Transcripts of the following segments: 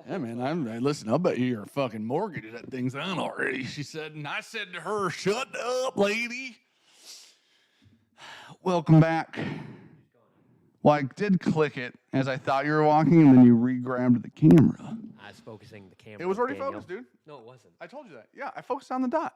Yeah, man. Listen, I bet you your fucking mortgage that thing's on already. She said, and I said to her, "Shut up, lady." Welcome back. Well, I did click it as I thought you were walking, and then you re-grabbed the camera. I was focusing the camera. It was already Daniel. focused, dude. No, it wasn't. I told you that. Yeah, I focused on the dot.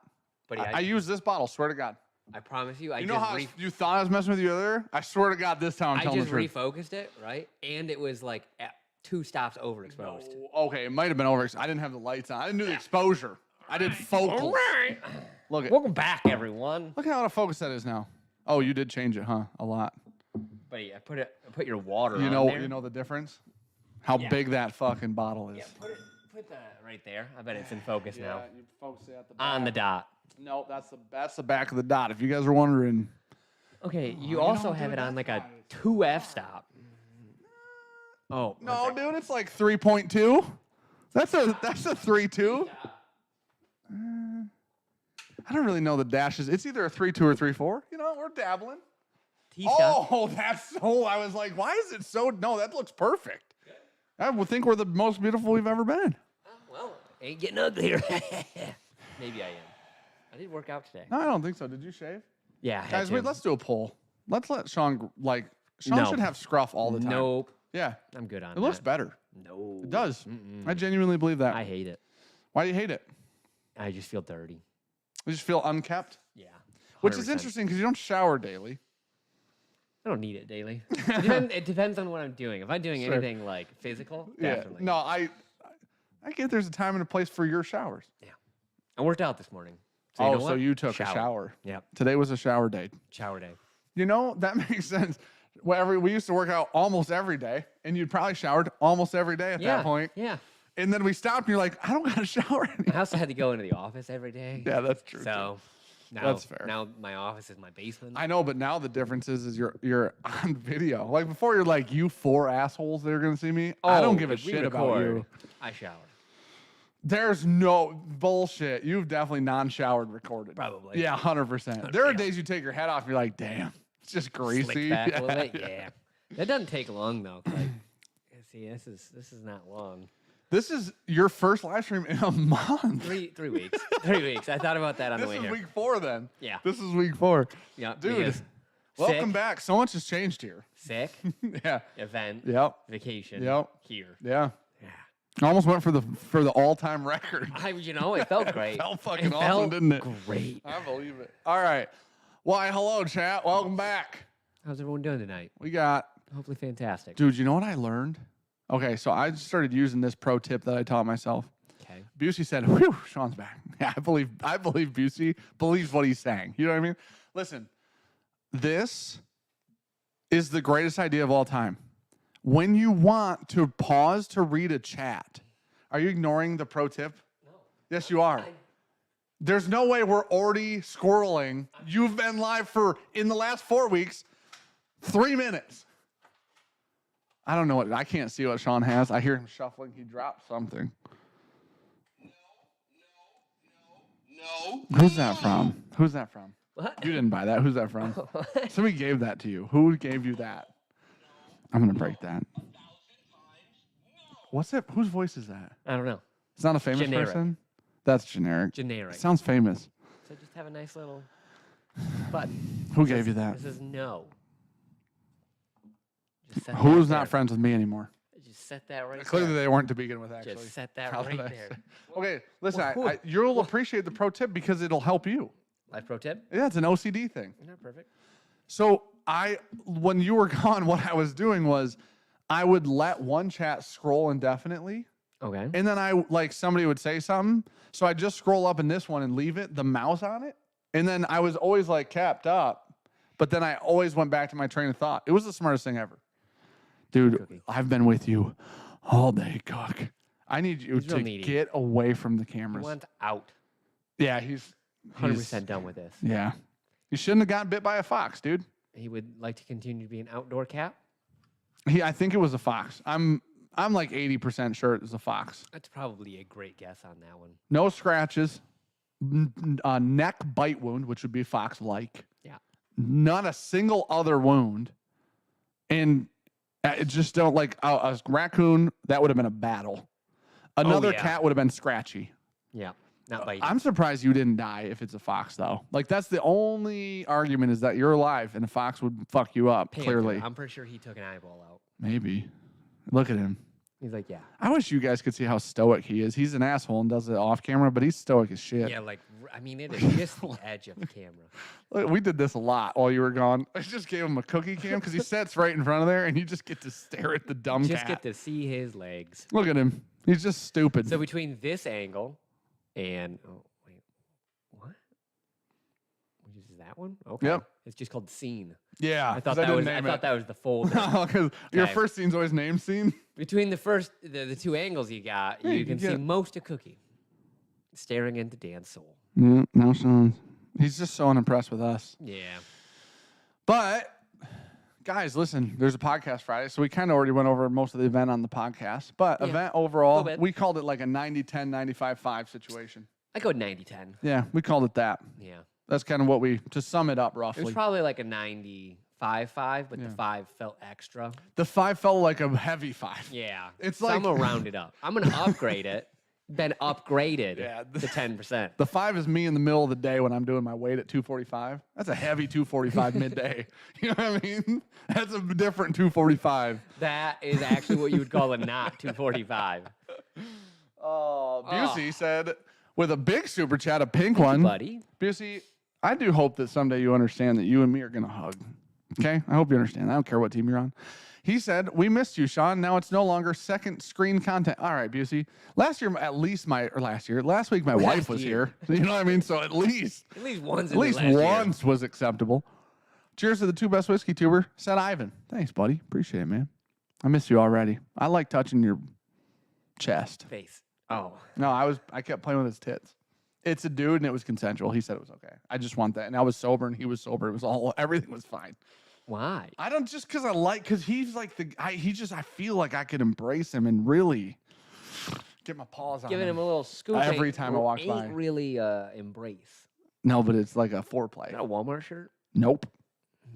But I used this bottle, swear to God. I promise you, You know how you thought I was messing with you earlier? I swear to God, this time I'm telling the truth. refocused it, right? And it was like at 2 stops overexposed. No, okay, it might have been over. I didn't have the lights on. I didn't do the exposure. I did focus. All right. Look at Welcome back, everyone. Look how out of focus that is now. Oh, you did change it, huh? A lot. But yeah, I put your water on there. You know the difference? How big that fucking bottle is. Yeah, put that right there. I bet it's in focus now. You focus it at the back. On the dot. No, that's the back of the dot. If you guys are wondering. Okay, you also have it on like a 2 f-stop. Oh. No, dude, it's like 3.2. That's a 3.2. I don't really know the dashes. It's either a 3.2 or 3.4. You know, we're dabbling. Oh, that's so. I was like, why is it so? No, that looks perfect. I would think we're the most beautiful we've ever been. Well, ain't getting uglier. Maybe I am. I did work out today. No, I don't think so. Did you shave? Yeah, Guys, wait, let's do a poll. Let's let Sean, Sean should have scruff all the time. Nope. Yeah. I'm good on It that. looks better. No. It does. I genuinely believe that. I hate it. Why do you hate it? I just feel dirty. You just feel unkept? Yeah. 100%. Which is interesting because you don't shower daily. I don't need it daily. It depends on what I'm doing. If I'm doing anything like physical, definitely. No, I get there's a time and a place for your showers. Yeah. I worked out this morning. So you took a shower. Yep. Today was a shower day. Shower day. You know, that makes sense. We used to work out almost every day, and you'd probably showered almost every day at that point. Yeah. And then we stopped, and you're like, I don't got to shower anymore. I also had to go into the office every day. Yeah, that's true. So now, that's fair. Now my office is my basement. I know, but now the difference is you're on video. Like before, you're like, you 4 assholes that are gonna see me. I don't give a shit about you. I shower. There's no bullshit. You've definitely non-showered recorded. Probably. Yeah, 100%. There are days you take your head off, you're like, damn, it's just greasy. Slick back a little bit. Yeah. That doesn't take long though. Like, see, this is not long. This is your first live stream in a month. 3 weeks. 3 weeks. I thought about that on the way here. This is week 4 then. Yeah. This is week 4. Yeah. Dude, welcome back. So much has changed here. Sick. Yeah. Event. Yep. Vacation. Yep. Here. Yeah. Yeah. I almost went for the all-time record. It felt great. It felt fucking awesome, didn't it? Great. I believe it. All right. Why, hello, chat. Welcome back. How's everyone doing tonight? We got... Hopefully fantastic. Dude, you know what I learned? Okay, so I just started using this pro tip that I taught myself. Okay. Busey said, whew, Sean's back. Yeah, I believe Busey believes what he's saying. You know what I mean? Listen, this is the greatest idea of all time. When you want to pause to read a chat, are you ignoring the pro tip? No. Yes, you are. There's no way we're already squirreling. You've been live in the last 4 weeks, 3 minutes. I don't know I can't see what Sean has. I hear him shuffling. He dropped something. No. Who's that from? Who's that from? What? You didn't buy that. Who's that from? Somebody gave that to you. Who gave you that? I'm going to break that. What's it? Whose voice is that? I don't know. It's not a famous person? That's generic. Generic. It sounds famous. So just have a nice little button. Who gave you that? This is no. Who's not friends with me anymore? Just set that right Clearly there. they weren't to begin with, actually. Just set that right there. Okay, listen, you'll appreciate the pro tip because it'll help you. Life pro tip? Yeah, it's an OCD thing. Not perfect. So when you were gone, what I was doing was I would let one chat scroll indefinitely. Okay. And then somebody would say something. So I just scroll up in this one and leave the mouse on it. And then I was always capped up. But then I always went back to my train of thought. It was the smartest thing ever. Dude, Cookie. I've been with you all day, Cook. I need you to get away from the cameras. He wants out. Yeah, he's 100% done with this. Yeah. You shouldn't have gotten bit by a fox, dude. He would like to continue to be an outdoor cat? I think it was a fox. I'm like 80% sure it was a fox. That's probably a great guess on that one. No scratches. Neck bite wound, which would be fox-like. Yeah. Not a single other wound. And it just don't a raccoon, that would have been a battle. Another yeah. cat would have been scratchy. Yeah. Not biting. I'm surprised you didn't die if it's a fox, though. Like, that's the only argument is that you're alive and a fox would fuck you up, Panther. clearly. I'm pretty sure he took an eyeball out. Maybe. Look at him. He's like, yeah. I wish you guys could see how stoic he is. He's an asshole and does it off camera, but he's stoic as shit. Yeah, like, I mean, it is just the edge of the camera. Look, we did this a lot while you were gone. I just gave him a cookie cam because he sits right in front of there, and you just get to stare at the dumb Just cat. get to see his legs. Look at him. He's just stupid. So between this angle and wait, what? Which is that one? Okay. Yep. It's just called scene. yeah. I thought 'cause that was. didn't I name thought that was the folder. Because your Okay. first scene's always name scene. Between the two angles you got, Yeah, you you can get see it. most of Cookie staring into Dan's soul. Yeah, now Sean's. He's just so unimpressed with us. Yeah. But, guys, listen, there's a podcast Friday, so we kind of already went over most of the event on the podcast. But Yeah. event overall, Little bit. we called it like a 90-10, 95-5 situation. I go 90-10. Yeah, we called it that. Yeah. That's kind of what to sum it up It roughly. was probably like a 95-5, but Yeah. the 5 felt extra. The 5 felt like a heavy 5. Yeah. It's so I'm like- gonna round it up. I'm gonna upgrade it. Been upgraded Yeah, to 10%. The 5 is me in the middle of the day when I'm doing my weight at 245. That's a heavy 245 midday. You know what I mean? That's a different 245. That is actually what you would call a not 245. Oh, Busey said with a big super chat, a pink Thank you, one. buddy. Busey, I do hope that someday you understand that you and me are going to hug. Okay? I hope you understand. I don't care what team you're on. He said, we missed you, Sean. Now it's no longer second screen content. All right, Busey. Last week, my wife was year. here. You know what I mean? So at least Once. At least once was acceptable. Cheers to the 2 best whiskey tuber, said Ivan. Thanks, buddy. Appreciate it, man. I miss you already. I like touching your chest. Face. Oh. No, I kept playing with his tits. It's a dude and it was consensual. He said it was okay. I just want that. And I was sober and he was sober. It was everything was fine. Why? I don't just because he's like I feel like I could embrace him and really get my paws on Giving him him. a little scoop Every time I walk ain't by. really embrace. No, but it's like a foreplay. Is that a Walmart shirt? Nope.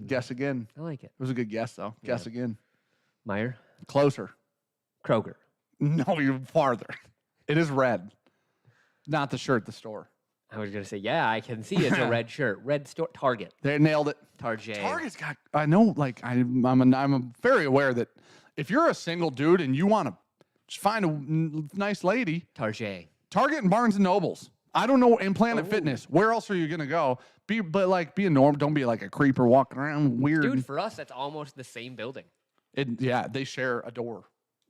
Guess again. I like it. It was a good guess, though. Guess again. Meyer? Closer. Kroger. No, you're farther. It is red. Not the shirt, the store. I was going to say, yeah, I can see it's a red shirt. Red store. Target. They nailed it. Target. Target's got, I know, like, I'm very aware that if you're a single dude and you want to just find a nice lady, Target. Target and Barnes and Nobles. I don't know, in Planet Fitness, where else are you going to go? Be a norm. Don't be like a creeper walking around weird. Dude, for us, that's almost the same building. Yeah, they share a door,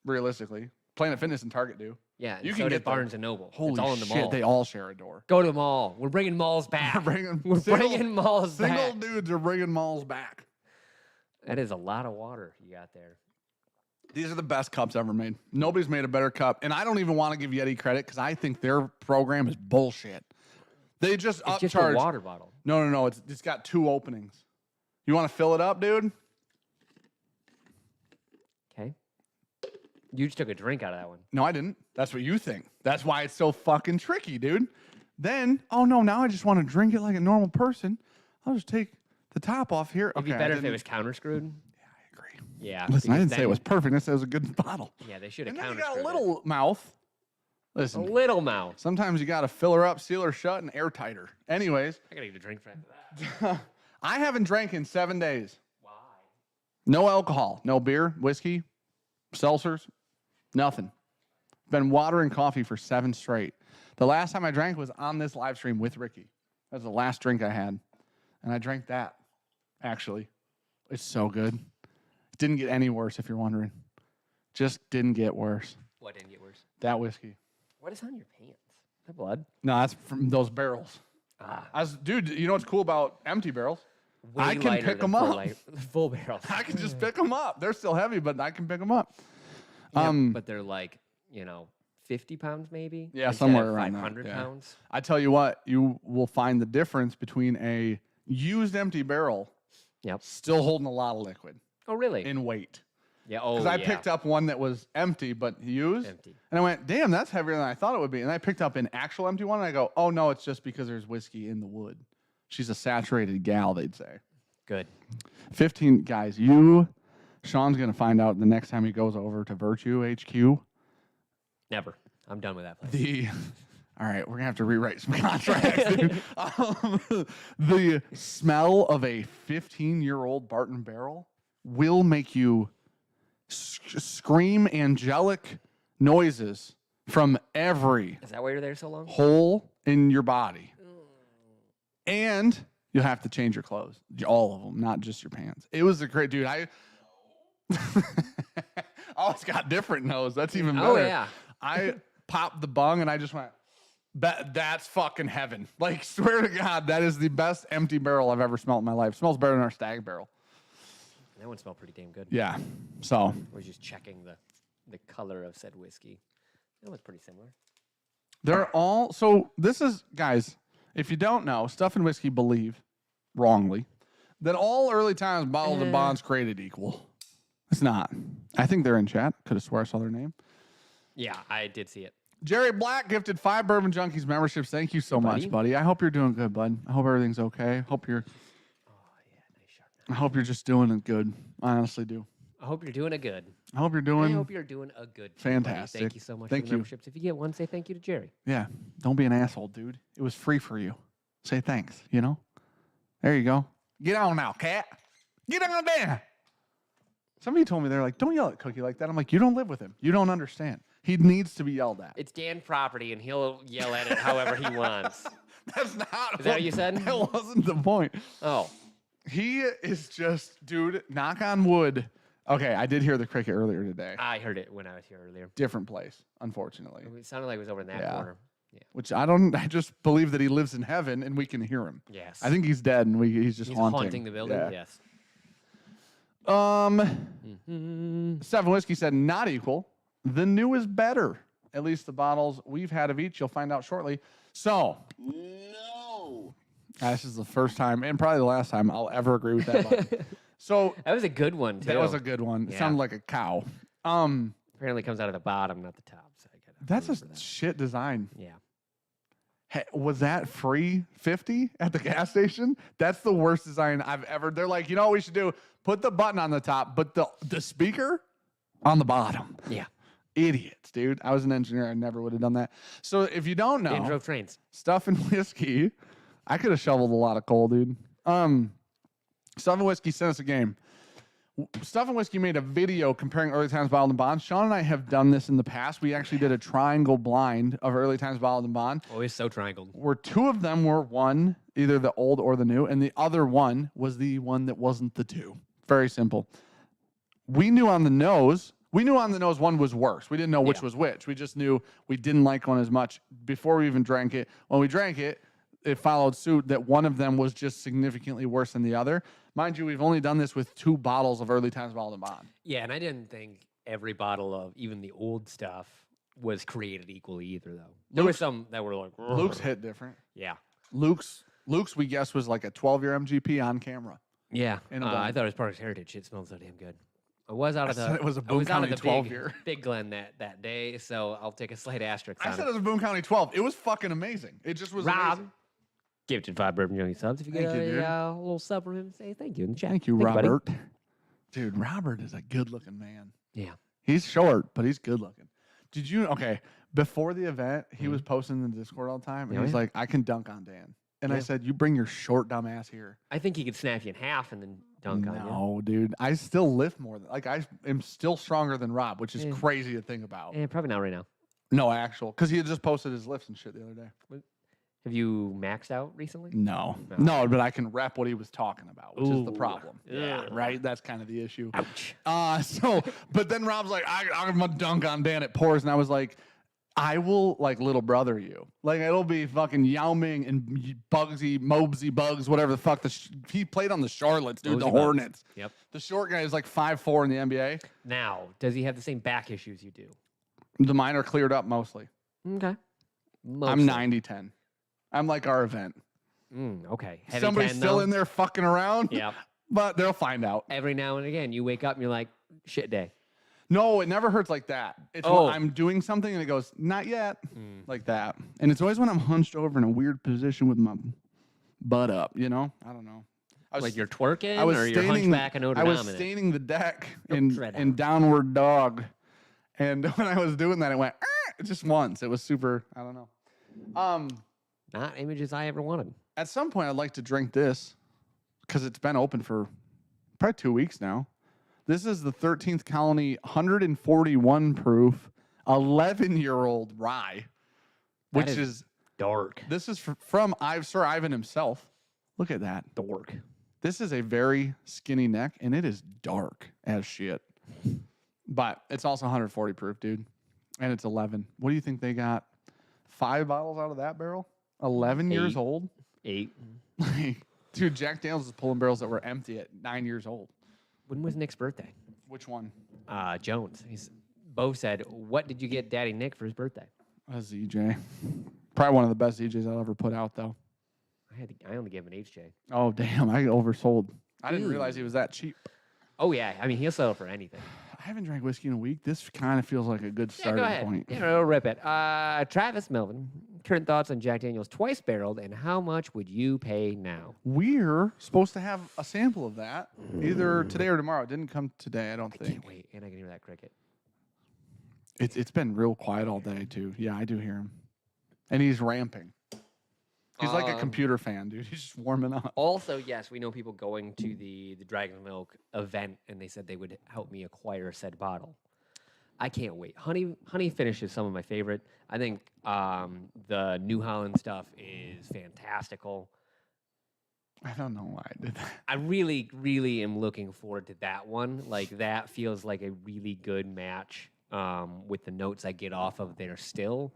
realistically. Planet Fitness and Target do. Yeah, and You so can does get there. Barnes and Noble. Holy it's all in the shit, mall. they all share a door. Go to the mall. We're bringing malls back. We're bringing malls Single back. dudes are bringing malls back. That is a lot of water you got there. These are the best cups ever made. Nobody's made a better cup. And I don't even want to give Yeti credit because I think their program is bullshit. They just It's just a upcharge. water bottle. No. It's got 2 openings. You want to fill it up, dude? Okay. You just took a drink out of that one. No, I didn't. That's what you think. That's why it's so fucking tricky, dude. Then, oh no, now I just want to drink it like a normal person. I'll just take the top off here. It'd be Okay, I better if it didn't- was counter screwed. I agree. Yeah. Listen, I because didn't say it then- was perfect. I said it was a good bottle. Yeah, they should have And then you counter got a screwed. little mouth. A Listen, little mouth. sometimes you got to fill her up, seal her shut, and airtighter. Anyways, I gotta get a drink for that. I haven't drank in 7 days. Why? No alcohol, no beer, whiskey, seltzers, nothing. Been water and coffee for 7 straight. The last time I drank was on this live stream with Ricky. That was the last drink I had. And I drank that, actually. It's so good. It didn't get any worse, if you're wondering. Just didn't get worse. What didn't get worse? That whiskey. What is on your pants? Is that blood? No, that's from those barrels. Ah. Dude, you know what's cool about empty barrels? Way I can lighter pick than 'em full up. Full barrels. I can just pick them up. They're still heavy, but I can pick them up. Yeah, but they're like, 50 pounds maybe? Yeah, instead somewhere of around that, 500 yeah. pounds. I tell you what, you will find the difference between a used empty barrel Yep. still holding a lot of liquid Oh, really? in weight. Yeah. Oh, Because I yeah. picked up one that was empty but used. Empty. And I went, damn, that's heavier than I thought it would be. And I picked up an actual empty one and I go, oh no, it's just because there's whiskey in the wood. She's a saturated gal, they'd say. Good. 15 guys, Sean's gonna find out the next time he goes over to Virtue HQ. Never. I'm done with that place. All right, we're gonna have to rewrite some contracts. Dude. The smell of a 15-year-old Barton barrel will make you scream angelic noises from every Is that why you're there so long? hole in your body. And you'll have to change your clothes. All of them, not just your pants. It was a great dude. Oh, it's got different nose. That's even better. Oh, yeah. I popped the bung and I just went, that's fucking heaven. Like, swear to God, that is the best empty barrel I've ever smelled in my life. Smells better than our stag barrel. That one smelled pretty damn good. Yeah. So I was just checking the color of said whiskey. That was pretty similar. they're all, so this is, guys, if you don't know, Stuff and Whiskey believe, wrongly, that all early times bottles and bonds created equal. It's not. I think they're in chat. Could have swore I saw their name. Yeah, I did see it. Jerry Black gifted 5 Bourbon Junkies memberships. Thank you so much, buddy. I hope you're doing good, bud. I hope everything's okay. Oh, yeah, nice sharp. I hope you're just doing it good. I honestly do. I hope you're doing a good. I hope you're I doing hope you're doing a good. fantastic. Buddy. Thank you so much Thank for the you. memberships. If you get one, say thank you to Jerry. Yeah. Don't be an asshole, dude. It was free for you. Say thanks, you know? There you go. Get on now, cat. Get on there. Somebody told me, they're like, don't yell at Cookie like that. I'm like, you don't live with him. You don't understand. He needs to be yelled at. It's Dan property, and he'll yell at it however he wants. That's not. Is that what you said? That wasn't the point. Oh. He is just, dude, knock on wood. Okay, I did hear the cricket earlier today. I heard it when I was here earlier. Different place, unfortunately. It sounded like it was over in that corner. Yeah. Which I just believe that he lives in heaven and we can hear him. Yes. I think he's dead and he's just haunting the building. Yeah. Yes. 7 Whiskey said not equal. The new is better. At least the bottles we've had of each. You'll find out shortly. So. No. This is the first time and probably the last time I'll ever agree with that one. So that was a good one too. That was a good one. It sounded like a cow. Apparently it comes out of the bottom, not the top. So I gotta that's a shit design. Yeah. Hey, was that free 50 at the gas station? That's the worst design I've ever. They're like, you know what we should do? Put the button on the top, but the speaker on the bottom. Yeah. Idiots, dude. I was an engineer. I never would have done that. So if you don't know, Dan drove trains. Stuff and Whiskey. I could have shoveled a lot of coal, dude. Stuff and Whiskey sent us a game. Stuff and Whiskey made a video comparing Early Times Bottled and Bond. Sean and I have done this in the past. We actually did a triangle blind of Early Times Bottled and Bond. Always so triangled. Where 2 of them were one, either the old or the new, and the other one was the one that wasn't the 2. Very simple. We knew on the nose one was worse. We didn't know which was which. We just knew we didn't like one as much before we even drank it. When we drank it, it followed suit that one of them was just significantly worse than the other. Mind you, we've only done this with 2 bottles of Early Times Bottled and Bond. Yeah, and I didn't think every bottle of even the old stuff was created equally either, though. There were some that were like... Luke's hit different. Yeah. Luke's, we guess, was like a 12-year MGP on camera. Yeah. I thought it was part of his heritage. It smelled so damn good. I was out of the... it was a Boone County 12-year. Big Glen that day, so I'll take a slight asterisk on it. I said it was a Boone County 12. It was fucking amazing. It just was amazing. Gifted 5 Bourbon Junkie subs. If you get a little sub from him, say thank you in the chat. Thank you, Robert. Dude, Robert is a good-looking man. Yeah. He's short, but he's good-looking. Did you... Okay, before the event, he was posting in the Discord all the time, and he's like, I can dunk on Dan. And I said, you bring your short, dumb ass here. I think he could snap you in half and then dunk on you. No, dude. I still lift more than... Like, I am still stronger than Rob, which is crazy to think about. Yeah, probably not right now. No, actual. Because he had just posted his lifts and shit the other day. Have you maxed out recently? No, but I can rep what he was talking about, which is the problem. Yeah, right? That's kind of the issue. Ouch. But then Rob's like, I'm going to dunk on Dan at Pours. And I was like, I will, like, little brother you. Like, it'll be fucking Yao Ming and Bugsy, Mobsy Bugs, whatever the fuck. He played on the Charlottes, dude, the Hornets. Yep. The short guy is like 5'4" in the NBA. Now, does he have the same back issues you do? The mine are cleared up mostly. Okay. I'm 90-10. I'm like our event. Okay. Heavy Somebody's 10, still though? in there fucking around. Yep. But they'll find out. Every now and again, you wake up and you're like, shit day. No, it never hurts like that. It's when I'm doing something and it goes, not yet, like that. And it's always when I'm hunched over in a weird position with my butt up, you know? I don't know. Like you're twerking or you're hunchback and Notre I Dame? was staining the deck in downward dog. And when I was doing that, it went, just once. It was super. I don't know. Not images I ever wanted. At some point, I'd like to drink this because it's been open for probably 2 weeks now. This is the 13th Colony 141 proof 11-year-old rye, which is dark. This is from Sir Ivan himself. Look at that. Dark. This is a very skinny neck, and it is dark as shit. But it's also 140 proof, dude. And it's 11. What do you think they got? 5 bottles out of that barrel? 11 years old? 8. Dude, Jack Daniels is pulling barrels that were empty at 9 years old. When was Nick's birthday? Which one? Jones. Bo said, "What did you get Daddy Nick for his birthday?" A ZJ. Probably one of the best ZJs I'll ever put out, though. I only gave him an HJ. Oh, damn. I oversold. I didn't realize he was that cheap. Oh, yeah. I mean, he'll settle for anything. I haven't drank whiskey in a week. This kind of feels like a good starting point. Yeah, no, rip it. Travis Melvin, current thoughts on Jack Daniels twice barreled, and how much would you pay now? We're supposed to have a sample of that either today or tomorrow. It didn't come today, I don't think. Can't wait, and I can hear that cricket. It's been real quiet all day, too. Yeah, I do hear him. And he's ramping. He's like a computer fan, dude. He's just warming up. Also, yes, we know people going to the Dragon's Milk event, and they said they would help me acquire said bottle. I can't wait. Honey Finish is some of my favorite. I think the New Holland stuff is fantastical. I don't know why I did that. I really, really am looking forward to that one. Like, that feels like a really good match with the notes I get off of there still.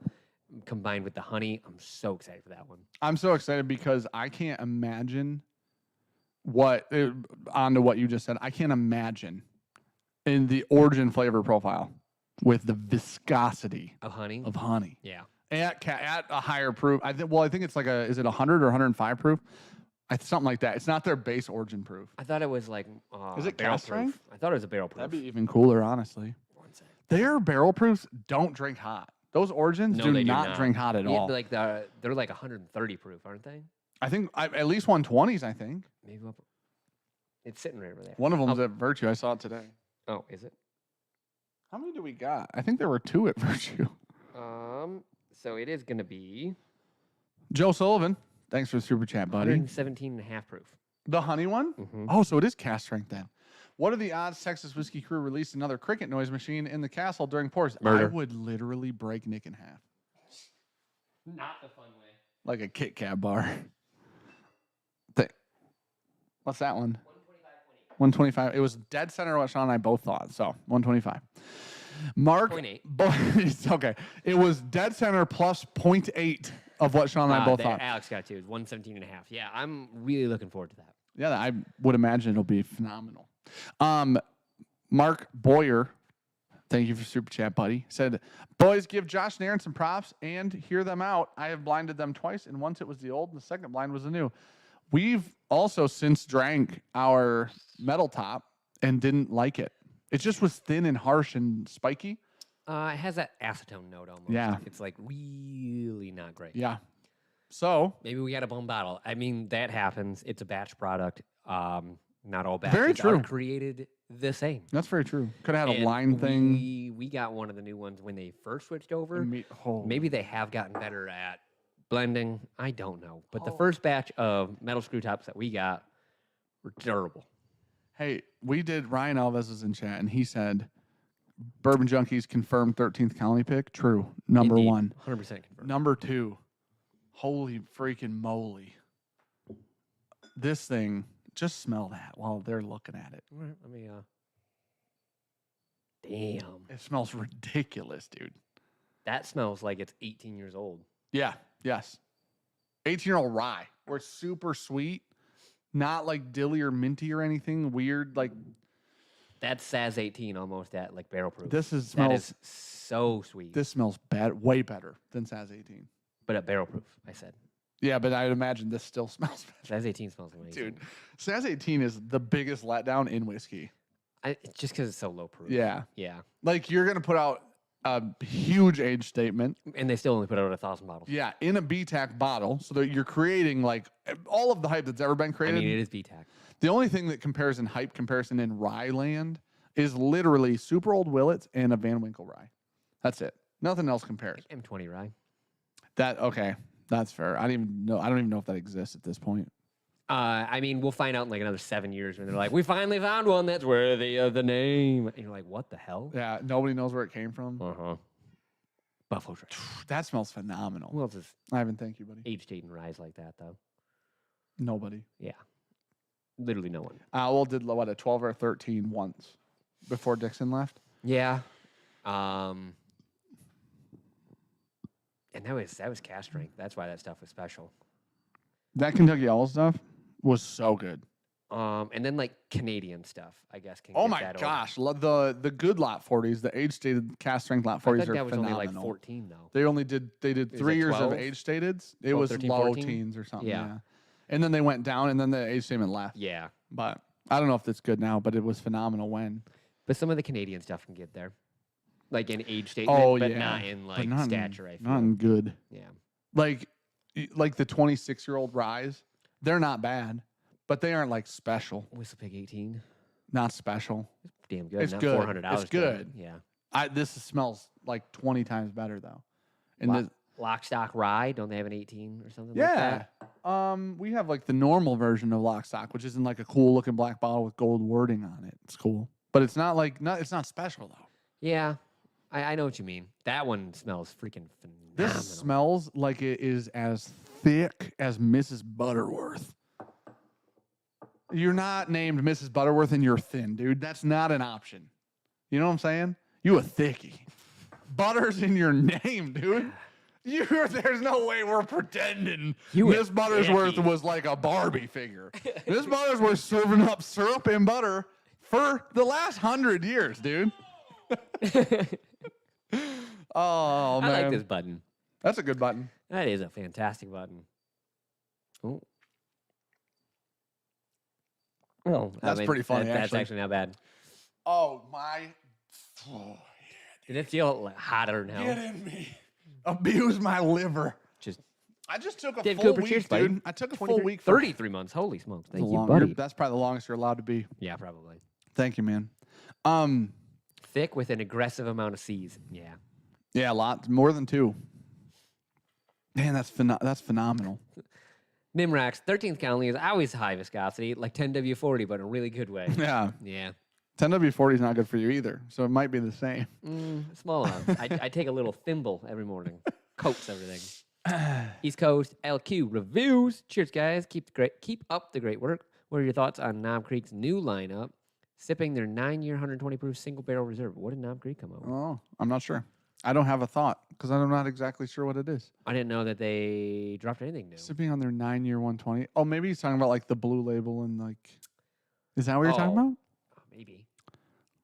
Combined with the honey, I'm so excited for that one. I'm so excited because I can't imagine onto what you just said. I can't imagine in the origin flavor profile with the viscosity Of honey? Yeah. Yeah. At a higher proof. I think it's like is it 100 or 105 proof? Something like that. It's not their base origin proof. I thought it was like Is it barrel cast strength? proof. I thought it was a barrel proof. That'd be even cooler, honestly. Their barrel proofs don't drink hot. Those origins do not drink hot at all. Like they're like 130 proof, aren't they? I think at least 120s, I think. Maybe it's sitting right over there. One of them's at Virtue. I saw it today. Oh, is it? How many do we got? I think there were 2 at Virtue. So it is going to be Joe Sullivan. Thanks for the super chat, buddy. 117.5 proof. The honey one? Mm-hmm. Oh, so it is cast strength then. What are the odds Texas Whiskey Crew released another cricket noise machine in the castle during pours? Murder. I would literally break Nick in half. Not the fun way. Like a Kit Kat bar. What's that one? 125. It was dead center what Sean and I both thought. So 125. Mark. 0.8. It's okay. It was dead center plus 0.8 of what Sean and I both thought. Alex got 2. It's 117.5. Yeah, I'm really looking forward to that. Yeah, I would imagine it'll be phenomenal. Mark Boyer, thank you for super chat, buddy. Said, boys, give Josh and Aaron some props and hear them out. I have blinded them twice, and once it was the old, and the second blind was the new. We've also since drank our metal top and didn't like it. It just was thin and harsh and spiky. It has that acetone note almost. Yeah. It's like really not great. Yeah. So maybe we got a bum bottle. I mean, that happens. It's a batch product. Not all batches are created the same. That's very true. Could have had a line thing. We got one of the new ones when they first switched over. Oh. Maybe they have gotten better at blending. I don't know. But the first batch of metal screw tops that we got were terrible. Hey, Ryan Alves was in chat, and he said, Bourbon Junkies confirmed 13th Colony pick. True. Number Indeed. 1. 100% confirmed. Number 2. Holy freaking moly. This thing, just smell that while they're looking at it. All right, let me, damn. It smells ridiculous, dude. That smells like it's 18 years old. Yeah, yes. 18-year-old rye. We're super sweet. Not like dilly or minty or anything weird. Like that's SAS 18 almost at like barrel proof. That is so sweet. This smells way better than SAS 18. But at barrel proof, I said. Yeah, but I would imagine this still smells better. SAS 18 smells amazing. Dude, SAS 18 is the biggest letdown in whiskey. Just because it's so low proof. Yeah. Yeah. Like you're going to put out a huge age statement. And they still only put out 1,000 bottles. Yeah, in a BTAC bottle. So that you're creating like all of the hype that's ever been created. I mean, it is BTAC. The only thing that compares in hype comparison in rye land is literally super old Willets and a Van Winkle rye. That's it. Nothing else compares. M20 rye. Okay, that's fair. I don't even know if that exists at this point. I mean, we'll find out in like another 7 years when they're like, we finally found one that's worthy of the name. And you're like, what the hell? Yeah, nobody knows where it came from. Buffalo Trace. That smells phenomenal. Who else is Ivan, thank you, buddy. aged in ryes like that, though? Nobody. Yeah. Literally no one. Owl did what, a 12 or a 13 once before Dixon left. Yeah. And that was cast strength. That's why that stuff was special. That Kentucky Owl stuff was so good. And then like Canadian stuff, I guess. Can Oh get my that gosh, the good lot 40s, the age stated cast strength lot 40s over. I are thought that was phenomenal. only like 14 though. They did Is 3 it years of 12? age stated. It 12, was 13, low 14? teens or something. Yeah. Yeah. And then they went down, and then the age statement left. Yeah. But I don't know if it's good now, but it was phenomenal when. But some of the Canadian stuff can get there. Like in age statement, but yeah. not in like But stature, I feel. not in good. Yeah. Like the 26-year-old ryes, they're not bad, but they aren't like special. Whistle Pig 18. Not special. Damn good. It's not good. $400. It's good. Yeah. This smells like 20 times better though. And Lock, Stock, Rye. Don't they have an 18 or something like yeah. that? We have like the normal version of Lock Stock, which is in like a cool looking black bottle with gold wording on it. It's cool. But it's not it's not special though. Yeah. I know what you mean. That one smells freaking phenomenal. This smells like it is as thick as Mrs. Butterworth. You're not named Mrs. Butterworth and you're thin, dude. That's not an option. You know what I'm saying? You a thickie. Butter's in your name, dude. There's no way we're pretending Miss Buttersworth was like a Barbie figure. Miss Buttersworth serving up syrup and butter for the last 100 years, dude. Oh, man. I like this button. That's a good button. That is a fantastic button. Oh. Well, That's pretty funny, That's actually. actually not bad. Oh, my. Oh, Did it feel like hotter now? get in me. Abuse my liver. I just took a Dave full Cooper, week, cheers, dude. buddy. I took a full week. For 33 months. Holy smokes. Thank you, long- buddy. That's probably the longest you're allowed to be. Yeah, probably. Thank you, man. Thick with an aggressive amount of C's. Yeah. Yeah, a lot more than 2. Man, that's phenomenal. Nimrax, 13th colony is always high viscosity, like 10W40, but in a really good way. Yeah, Yeah. 10W40 is not good for you either, so it might be the same. Small amounts. I take a little thimble every morning. Coats everything. East Coast LQ reviews. Cheers, guys. Keep up the great work. What are your thoughts on Knob Creek's new lineup? Sipping their 9-year, 120 proof single barrel reserve. What did Knob Creek come out with? Oh, I'm not sure. I don't have a thought because I'm not exactly sure what it is. I didn't know that they dropped anything new. Sipping on their 9-year 120. Oh, maybe he's talking about like the blue label and like. Is that what you're talking about? Maybe.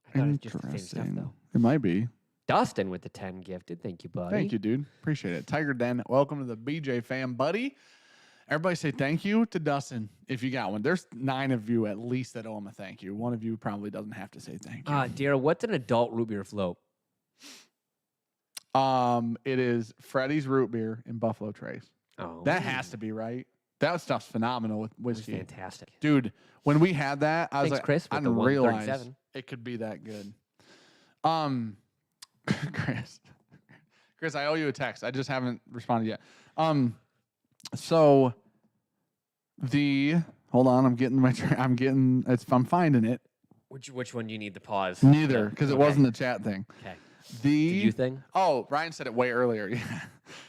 I thought it was just the same stuff, Interesting. though. It might be. Dustin with the 10 gifted. Thank you, buddy. Thank you, dude. Appreciate it. Tiger Den, welcome to the BJ fam, buddy. Everybody say thank you to Dustin if you got one. There's 9 of you at least that owe him a thank you. One of you probably doesn't have to say thank you. Dara, what's an adult root beer float? It is Freddy's root beer in Buffalo Trace. Oh, That has to be right. That stuff's phenomenal with It was whiskey. fantastic. Dude, when we had that, I was Thanks, like, Chris, I with the didn't realize 137. it could be that good. Chris, I owe you a text. I just haven't responded yet. So hold on, I'm getting I'm finding it. Which one do you need the pause? Neither, because it wasn't the chat thing. Okay. The You thing? Oh, Ryan said it way earlier. Yeah.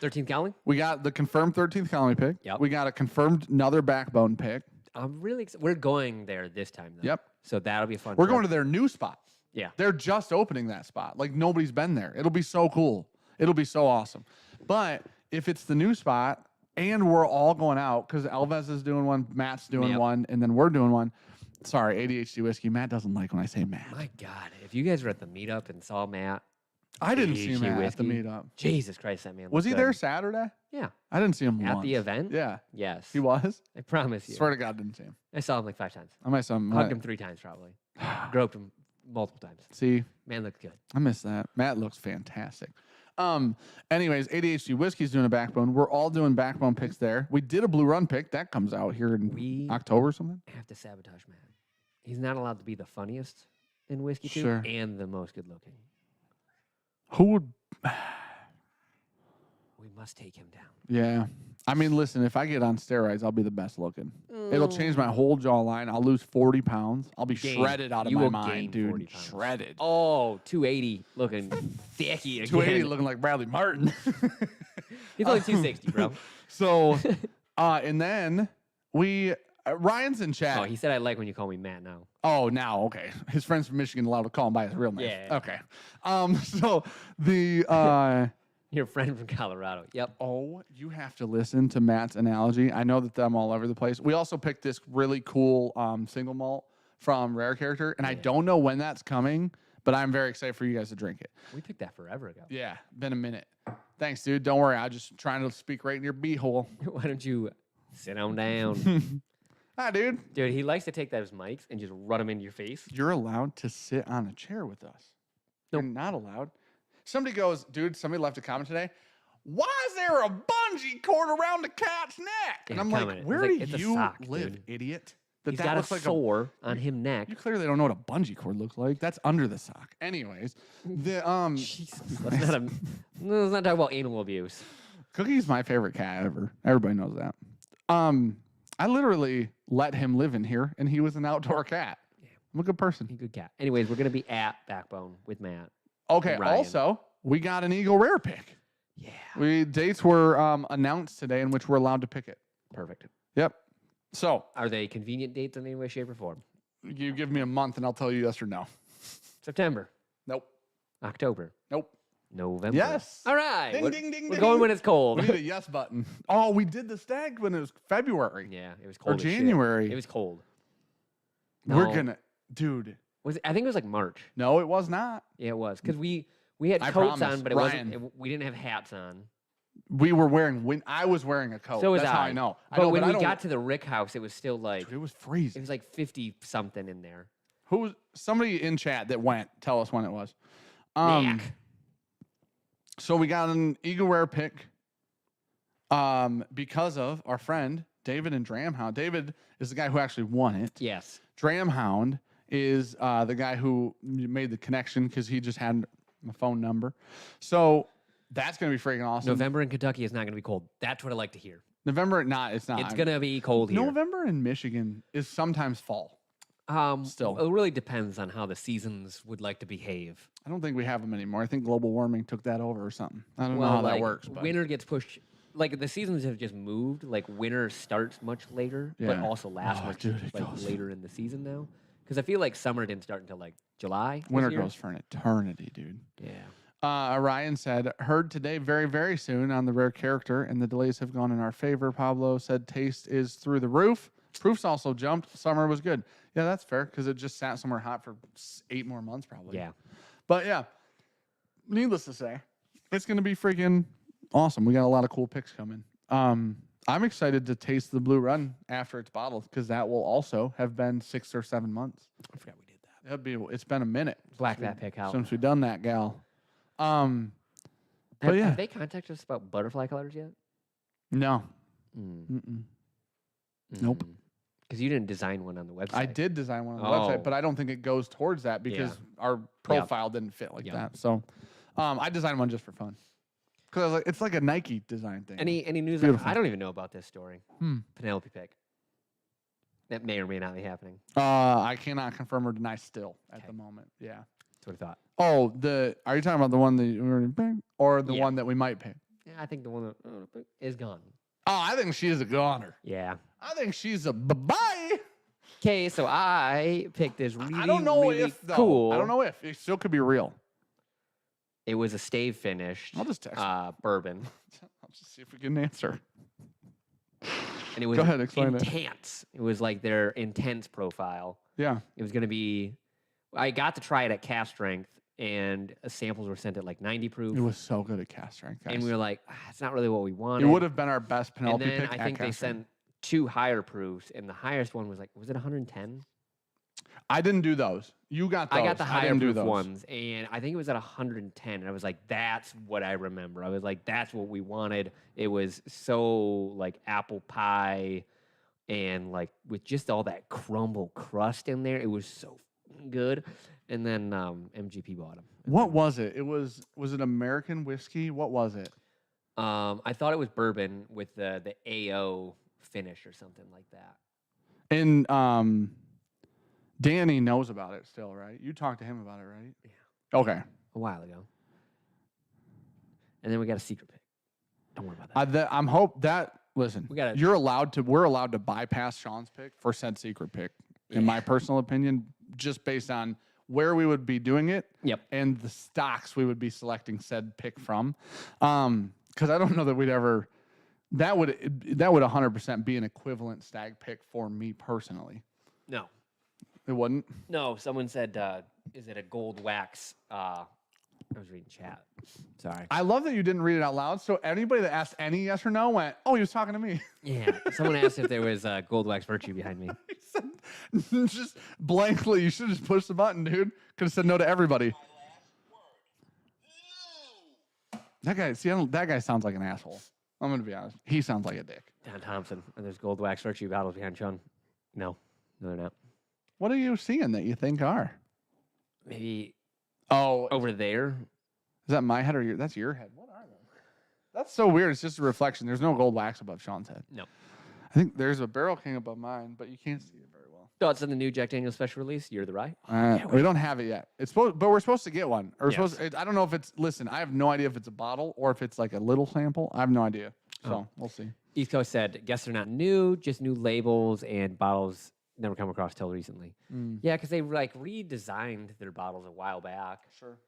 13th colony? We got the confirmed 13th colony pick. Yep. We got a confirmed another backbone pick. I'm really excited. We're going there this time, though. Yep. So that'll be a fun We're trip. going to their new spot. Yeah. They're just opening that spot. Like nobody's been there. It'll be so cool. It'll be so awesome. But if it's the new spot and we're all going out, because Elvez is doing one, Matt's doing one, and then we're doing one. Sorry, ADHD whiskey. Matt doesn't like when I say Matt. My God. If you guys were at the meetup and saw Matt. I didn't see ADHD Matt at the whiskey. meetup. Jesus Christ, that man. Was he looked there good. Saturday? Yeah. I didn't see him At once. the event? Yeah. Yes. He was? I promise you. Swear to God, didn't see him. I saw him like 5 times. I might saw him. Hugged him 3 times probably. Groped him multiple times. See, Man looked good. I miss that. Matt looks fantastic. Anyways, ADHD Whiskey's doing a backbone. We're all doing backbone picks there. We did a Blue Run pick. That comes out here in October or something. Have to sabotage Matt. He's not allowed to be the funniest in whiskey too, Sure. and the most good looking. Who would... we must take him down. Yeah. I mean, listen, if I get on steroids, I'll be the best looking. It'll change my whole jawline. I'll lose 40 pounds. I'll be shredded out of You my will mind, gain 40 dude. pounds. Shredded. Oh, 280 looking thicky again. 280 looking like Bradley Martin. He's only 260, bro. So, and then Ryan's in chat. Oh, he said I like when you call me Matt now. Oh, now, okay. His friends from Michigan allowed to call him by his real name. Yeah. Okay. So the Your friend from Colorado. Yep. oh, you have to listen to Matt's analogy. I know that I'm all over the place. We also picked this really cool single malt from Rare Character, and I don't know when that's coming, but I'm very excited for you guys to drink it. We picked that forever ago. Yeah, been a minute. Thanks, dude. Don't worry. I'm just trying to speak right in your beehole. Why don't you sit on down? Hi, dude. Dude, he likes to take those mics and just run them into your face. You're allowed to sit on a chair with us. You're not allowed. Somebody goes, dude, somebody left a comment today. Why is there a bungee cord around the cat's neck? And I'm like, where do you live, dude. idiot? He's got a sore on him neck. You clearly don't know what a bungee cord looks like. That's under the sock. Anyways, Jesus, let's not talk about animal abuse. Cookie's my favorite cat ever. Everybody knows that. I literally let him live in here, and he was an outdoor cat. Yeah. I'm a good person. He's a good cat. Anyways, we're gonna be at Backbone with Matt. Okay. Also, we got an Eagle Rare pick. Yeah. Dates were announced today in which we're allowed to pick it. Perfect. Yep. So, are they convenient dates in any way, shape, or form? You give me a month and I'll tell you yes or no. September. Nope. October. Nope. November. Yes. All right. Ding, ding, ding, we're ding. going when it's cold. We need a yes button. Oh, we did the stag when it was February. Yeah, it was cold. Or January. It was cold. We're gonna, dude. Was it, I think it was like March. No, it was not. Yeah, it was because we had coats on, but it wasn't. We didn't have hats on. We were wearing. I was wearing a coat. So was That's I. how I know. But when we got to the Rick house, it was still like dude, it was freezing. It was like 50 something in there. Somebody in chat that went? Tell us when it was. Mac. So we got an Eagle Rare pick. Because of our friend David and Dramhound. David is the guy who actually won it. Yes. Dramhound is the guy who made the connection because he just had my phone number. So that's going to be freaking awesome. November in Kentucky is not going to be cold. That's what I like to hear. November, it's not. It's going to be cold here. November in Michigan is sometimes fall. Still. It really depends on how the seasons would like to behave. I don't think we have them anymore. I think global warming took that over or something. I don't know how that works. But winter gets pushed. Like the seasons have just moved. Like winter starts much later, but also lasts later in the season now. Because I feel like summer didn't start until like July. Winter goes for an eternity, dude. Yeah. Ryan said, heard today very, very soon on the Rare Character, and the delays have gone in our favor. Pablo said taste is through the roof. Proofs also jumped. Summer was good. Yeah, that's fair because it just sat somewhere hot for 8 more months probably. Yeah. But yeah, needless to say, it's going to be freaking awesome. We got a lot of cool picks coming. I'm excited to taste the Blue Run after it's bottled because that will also have been 6 or 7 months. I forgot we did that. It's been a minute. Black that pick out. Since we've done that, gal. But have they contacted us about butterfly colors yet? No. Nope. Because you didn't design one on the website. I did design one on the website, but I don't think it goes towards that because our profile didn't fit like that. So I designed one just for fun. Because I was like, it's like a Nike design thing. Any news? I don't even know about this story. Penelope pick. That may or may not be happening. I cannot confirm or deny still at the moment. Yeah. That's what I thought. Oh, are you talking about the one that you were going to pick or the one that we might pick? Yeah, I think the one that is gone. Oh, I think she's a goner. Yeah. I think she's a bye-bye. Okay, so I picked this really, I don't know really cool. I don't know if. It still could be real. It was a stave finished I'll just text bourbon. I'll just see if we get an answer. And it was Go ahead, explain intense. It was like their intense profile. Yeah. It was going to be... I got to try it at cast strength, and samples were sent at like 90 proof. It was so good at cast strength, guys. And we were like, it's not really what we wanted. It would have been our best Penelope pick. pick. And then I think they sent 2 higher proofs, and the highest one was 110? I didn't do those. You got those. I got the higher proof ones, and I think it was at 110. And I was like, that's what I remember. I was like, that's what we wanted. It was so like apple pie, and like with just all that crumble crust in there. It was so good. And then MGP bought them. What was it? Was it American whiskey? What was it? I thought it was bourbon with the AO finish or something like that. And Danny knows about it still, right? You talked to him about it, right? Yeah. Okay. A while ago. And then we got a secret pick. Don't worry about that. I'm hope that listen. We're allowed to bypass Sean's pick for said secret pick. In my personal opinion, just based on where we would be doing it. Yep. And the stocks we would be selecting said pick from. Because I don't know that we'd ever. That would 100% be an equivalent stag pick for me personally. No. It wouldn't. No. Someone said, "Is it a gold wax?" I was reading chat. Sorry. I love that you didn't read it out loud. So anybody that asked any yes or no went, "Oh, he was talking to me." Yeah. Someone asked if there was gold wax virtue behind me. He said, just blankly. You should have just pushed the button, dude. Could have said no to everybody. That guy sounds like an asshole. I'm gonna be honest. He sounds like a dick. Don Thompson. And there's gold wax virtue bottles behind Sean. No, they're not. What are you seeing that you think are? Maybe Oh, over there. is that my head or your? That's your head. What are they? That's so weird. It's just a reflection. There's no gold wax above Sean's head. No. I think there's a Barrel King above mine, but you can't see it very well. No, it's in the new Jack Daniel's special release. You're the right. We don't have it yet. It's supposed, but we're supposed to get one. Or Yes. I don't know if it's. Listen, I have no idea if it's a bottle or if it's like a little sample. I have no idea. So we'll see. East Coast said, guess they're not new, just new labels and bottles never come across till recently. Yeah, because they like redesigned their bottles a while back. Sure.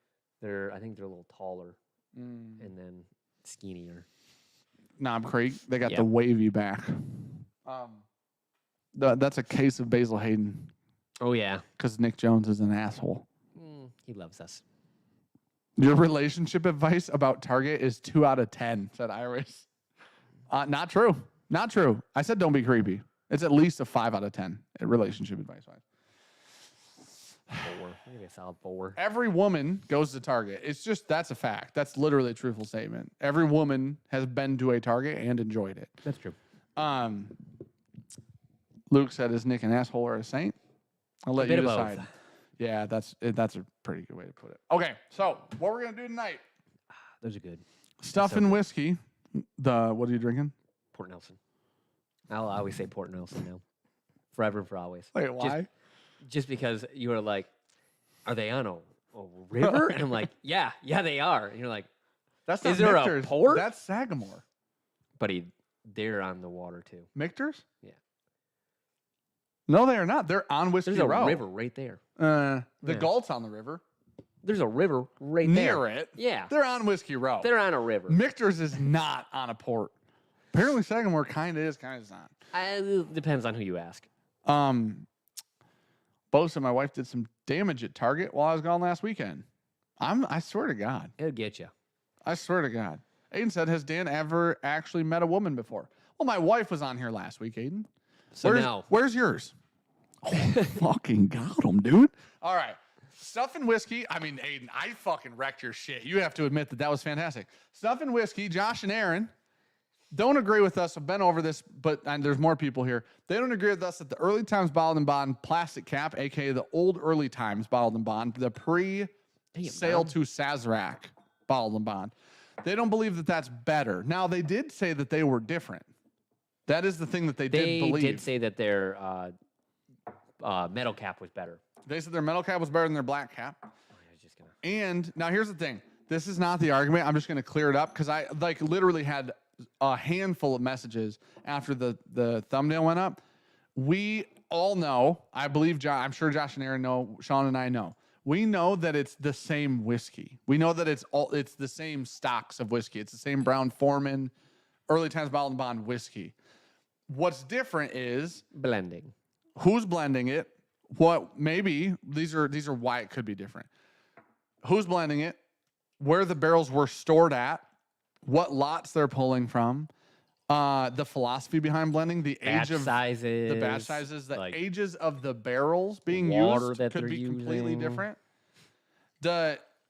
I think they're a little taller and then skinnier. Knob Creek. They got Yep. the wavy back. That's a case of Basil Hayden Oh, yeah. because Nick Jones is an asshole. He loves us. Your relationship advice about Target is 2 out of 10, said Iris. Not true. Not true. I said don't be creepy. It's at least a 5 out of 10 relationship advice-wise. 4. Maybe a solid 4. Every woman goes to Target. It's just, that's a fact. That's literally a truthful statement. Every woman has been to a Target and enjoyed it. That's true. Luke said, is Nick an asshole or a saint? I'll let you bit of both. decide. Yeah, that's a pretty good way to put it. Okay, so what we're going to do tonight, Those are good. stuff So and good. whiskey. What are you drinking? Port Nelson. I'll always say Port Nelson now. Forever and for always. Wait, why? Just because you were like, are they on a river? And I'm like, yeah, they are. And you're like, That's Is there a Michter's. port? That's Sagamore. but they're on the water too. Michter's? Yeah. No, they are not. They're on Whiskey There's a Row. river right there. The Yeah. Galt's on the river. There's a river right Near there. it. Yeah. They're on Whiskey Row. They're on a river. Michter's is not on a port. Apparently Sagamore kind of is, kind of is not. It depends on who you ask. Bo said my wife did some damage at Target while I was gone last weekend. I swear to God. It'll get you. I swear to God. Aiden said, has Dan ever actually met a woman before? Well, my wife was on here last week, Aiden. So now, Where's yours? Oh, fucking got him, dude. All right. Stuff and whiskey. I mean, Aiden, I fucking wrecked your shit. You have to admit that was fantastic. Stuff and whiskey. Josh and Aaron don't agree with us. I've been over this, and there's more people here. They don't agree with us that the Early Times Bottled and Bond plastic cap, a.k.a. the old Early Times Bottled and Bond, the pre-sale to Sazerac Bottled and Bond, they don't believe that that's better. Now, they did say that they were different. That is the thing that they did believe. They did say that their metal cap was better. They said their metal cap was better than their black cap. Oh, I was just gonna. And now here's the thing. This is not the argument. I'm just going to clear it up because I literally had a handful of messages after the thumbnail went up. We all know, I believe, I'm sure Josh and Aaron know, Sean and I know. We know that it's the same whiskey. We know that it's the same stocks of whiskey. It's the same Brown Forman, Early Times Bottled and Bond whiskey. What's different is Blending. who's blending it. What maybe these are why it could be different. Who's blending it? Where the barrels were stored at? What lots they're pulling from? The philosophy behind blending, the Batch age of sizes. the batch sizes, the like ages of the barrels being water used that could they're be completely using. different.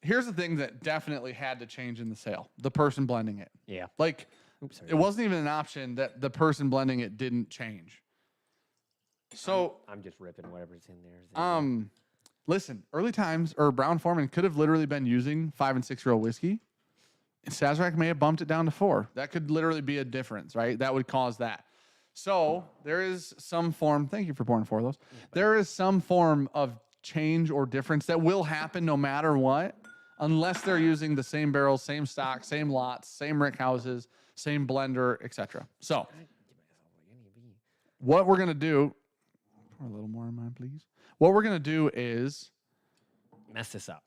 Here's the thing that definitely had to change in the sale: the person blending it. Yeah. Like Oops, sorry. it wasn't even an option that the person blending it didn't change. So I'm just ripping whatever's in there. listen, Early Times or Brown Forman could have literally been using 5 and 6 year old whiskey Sazerac may have bumped it down to 4. That could literally be a difference, right? That would cause that. So there is some form. Thank you for pouring 4 of those. There is some form of change or difference that will happen no matter what, unless they're using the same barrels, same stock, same lots, same rick houses, same blender, etc. So what we're gonna do. Pour a little more in mine, please. What we're gonna do is Mess this up.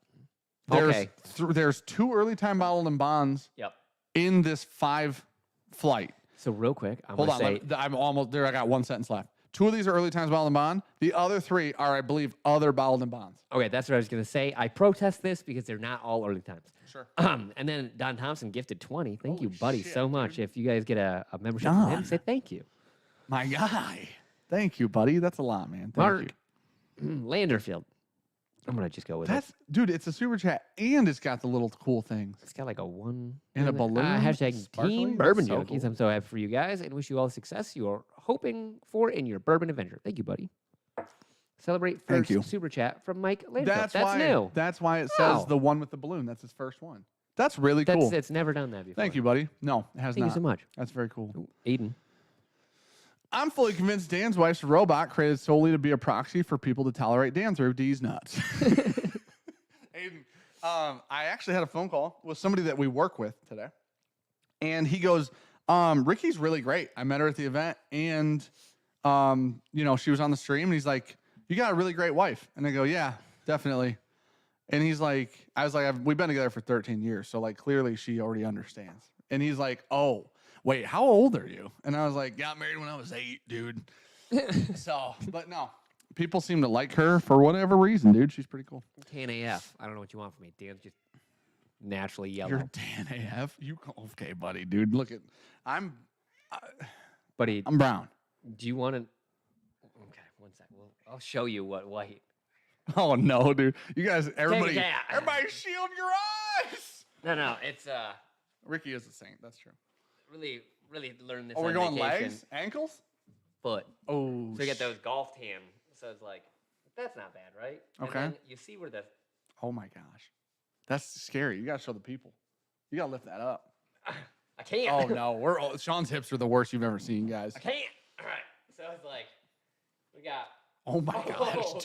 There's 2 early time bottled and bonds Yep. in this 5 flight. So real quick, I'm Hold gonna on, say I'm almost there. I got 1 sentence left. 2 of these are early times bottled and bond. The other 3 are, I believe, other bottled and bonds. okay. That's what I was gonna say. I protest this because they're not all early times. Sure. And then Don Thompson gifted 20. Thank you, buddy, shit, so much. If you guys get a membership from him, Don. say thank you. My guy. Thank you, buddy. That's a lot, man. Thank Mark you. Landerfield. I'm gonna just go with it. Dude, it's a super chat and it's got the little cool things. It's got like a 1 And a balloon, hashtag sparkly. Team That's Bourbon so Junkies. cool. I'm so happy for you guys and wish you all the success you are hoping for in your bourbon adventure. Thank you, buddy. Celebrate Thank first you. super chat from Mike Landerfield. That's That's why new. That's why it says Wow. the one with the balloon. That's his first one. That's really cool. It's never done that before. Thank you, buddy. No, it has Thank not. you so much. That's very cool. Ooh, Aiden. I'm fully convinced Dan's wife's a robot created solely to be a proxy for people to tolerate Dan through D's nuts. Aiden, I actually had a phone call with somebody that we work with today. And he goes, Ricky's really great. I met her at the event and, she was on the stream and he's like, you got a really great wife. And I go, yeah, definitely. And he's like, I was like, we've been together for 13 years. So like, clearly she already understands. And he's like, oh, wait, how old are you? And I was like, got married when I was 8, dude. But no, people seem to like her for whatever reason, dude. She's pretty cool. KNAF. I don't know what you want from me. Dan's just naturally yellow. You're Dan AF. Okay, buddy, dude. Look at, Buddy, I'm brown. do you want to? Okay, 1 sec. I'll show you what white. Oh no, dude. You guys, everybody shield your eyes. No, it's Ricky is a saint. That's true. really learn this. Oh, we're on going vacation. legs, ankles. Foot. Oh, So you get those golf tan. So it's like, that's not bad, right? And Okay. then you see where the. Oh my gosh, that's scary. You gotta show the people. You gotta lift that up. I can't. Oh no, Sean's hips are the worst you've ever seen, guys. I can't. All right. So it's like, we got. Oh my gosh, Oh,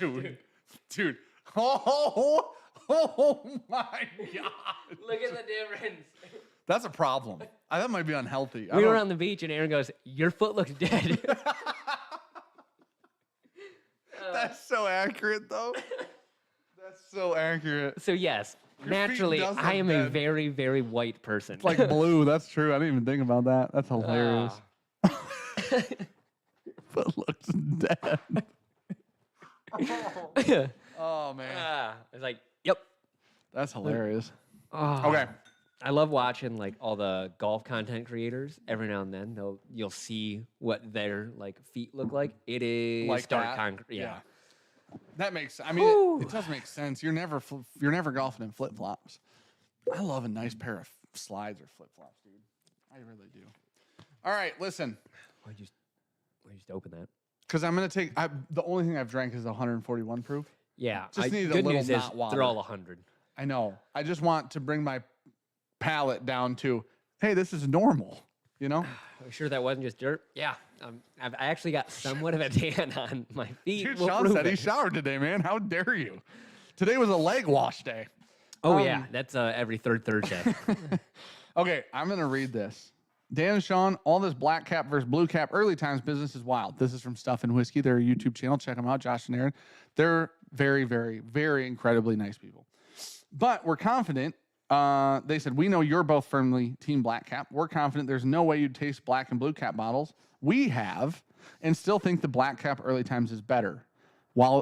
dude. Oh my god. Look at the difference. That's a problem. That might be unhealthy. We were on the beach and Aaron goes, "Your foot looks dead." That's so accurate, though. That's so accurate. So yes, Your feet naturally, does I look am a dead. very, very white person. It's like blue. That's true. I didn't even think about that. That's hilarious. But looks dead. Oh man, It's like, yep. that's hilarious. Oh. Okay. I love watching like all the golf content creators. Every now and then, you'll see what their like feet look like. It is Like stark that? concrete. Yeah. That makes. I mean, it does make sense. You're never golfing in flip flops. I love a nice pair of slides or flip flops, dude. I really do. All right, listen. Why'd you just open that? Because I'm gonna take. The only thing I've drank is 141 proof. Yeah. Just need a good little news is not water. they're all 100. I know. I just want to bring my palate down to, hey, this is normal. You know, Are you sure that wasn't just dirt? Yeah. I actually got somewhat of a tan on my feet. dude. We'll Sean prove said he it. showered today, man. How dare you? Today was a leg wash day. Oh yeah, that's every third Thursday. Okay, I'm gonna read this. Dan and Sean, all this black cap versus blue cap early times business is wild. This is from Stuff and Whiskey. They're a YouTube channel. Check them out, Josh and Aaron. They're very, very, very incredibly nice people. But we're confident. They said, we know you're both firmly team black cap. We're confident there's no way you'd taste black and blue cap bottles. We have, and still think the black cap early times is better.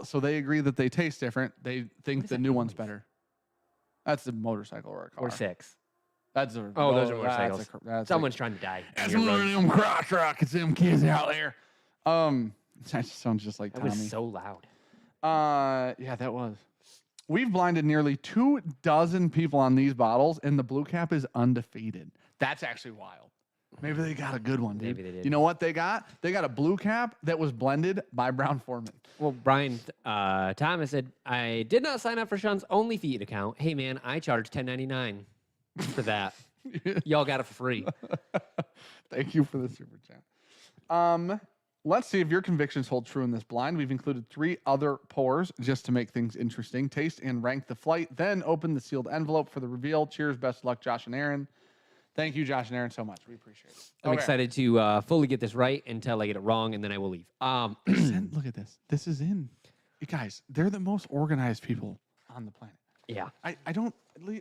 So they agree that they taste different. They think the new one's better. That's a motorcycle or a car. or 6. That's a Those that's are motorcycles. that's Someone's trying to die. on That's your one of road. them crotch rockets, them kids out there. That just sounds just like That Tommy. was so loud. Yeah, that was. We've blinded nearly 24 people on these bottles, and the blue cap is undefeated. That's actually wild. Maybe they got a good one, dude. Maybe they did. You know what they got? They got a blue cap that was blended by Brown Foreman. Well, Brian Thomas said, I did not sign up for Sean's OnlyFeed account. Hey, man, I charge $10.99 for that. Y'all got it for free. Thank you for the super chat. Let's see if your convictions hold true in this blind. We've included 3 other pours just to make things interesting. Taste and rank the flight, then open the sealed envelope for the reveal. Cheers, best of luck, Josh and Aaron. Thank you, Josh and Aaron, so much. We appreciate it. I'm excited to fully get this right until I get it wrong, and then I will leave. Look at this. This is in. You guys, they're the most organized people on the planet. Yeah. I don't,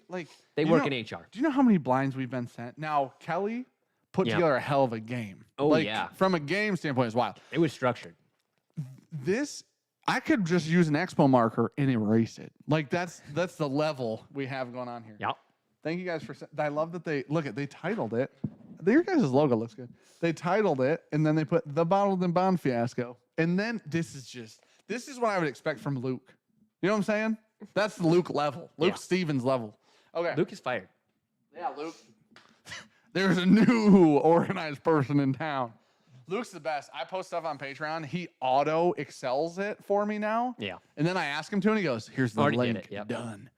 like... They you work know- in HR. Do you know how many blinds we've been sent? Now, Kelly put Yeah. together a hell of a game. Oh, Like, yeah. From a game standpoint, it's wild. It was structured. This, I could just use an expo marker and erase it. Like, that's the level we have going on here. Yep. Thank you guys for... I love that they titled it. Your guys' logo looks good. They titled it, and then they put The Bottled and Bond Fiasco. And then this is what I would expect from Luke. You know what I'm saying? That's the Luke level. Luke Yeah. Stevens level. Okay. Luke is fired. Yeah, Luke. There's a new organized person in town. Luke's the best. I post stuff on Patreon. He auto excels it for me now. Yeah. And then I ask him to, and he goes, "Here's the Already did link. it, yep. Done."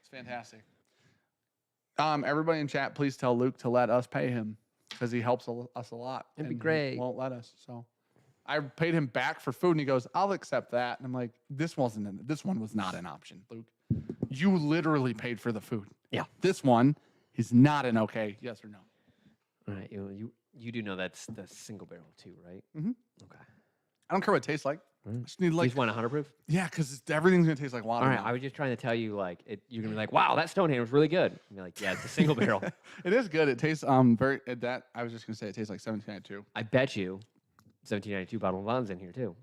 It's fantastic. Everybody in chat, please tell Luke to let us pay him because he helps us a lot. That'd be and he great. won't let us. So I paid him back for food, and he goes, "I'll accept that." And I'm like, "This one was not an option, Luke. You literally paid for the food. Yeah. This one is not an okay. Yes or no." All right. You do know that's the single barrel too, right? Mhm. Okay. I don't care what it tastes like. I just need You like just want 100 proof? yeah, because everything's gonna taste like water. All right. now. I was just trying to tell you, like, you're gonna be like, "Wow, that Stonehenge was really good." And you're like, "Yeah, it's a single barrel." It is good. It tastes very that I was just gonna say it tastes like 1792. I bet you, 1792 bottle of Von's in here too.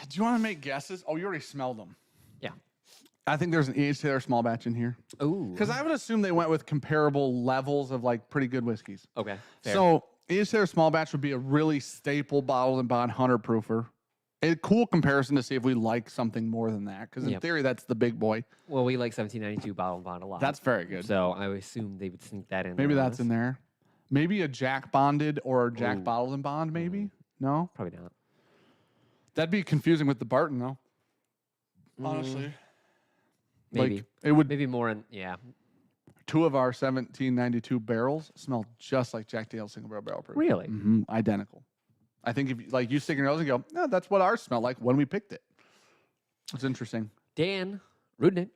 Do you want to make guesses? Oh, you already smelled them. Yeah. I think there's an E.H. Taylor small batch in here Ooh. because I would assume they went with comparable levels of like pretty good whiskeys. Okay. Fair. So E.H. Taylor small batch would be a really staple bottled and bond 100 proofer. A cool comparison to see if we like something more than that because in Yep. theory that's the big boy. Well, we like 1792 bottle of Von a lot. That's very good. So I would assume they would sneak that in. Maybe there on that's us. in there. Maybe a Jack bonded or a Jack Ooh. bottled and bond. Maybe no. Probably not. That'd be confusing with the Barton though. Honestly, Maybe. like, it would. Maybe more in, yeah. 2 of our 1792 barrels smell just like Jack Daniel's single barrel proof. Really? Identical. I think if you stick your nose and go, no, that's what ours smelled like when we picked it. It's interesting. Dan Rudnick,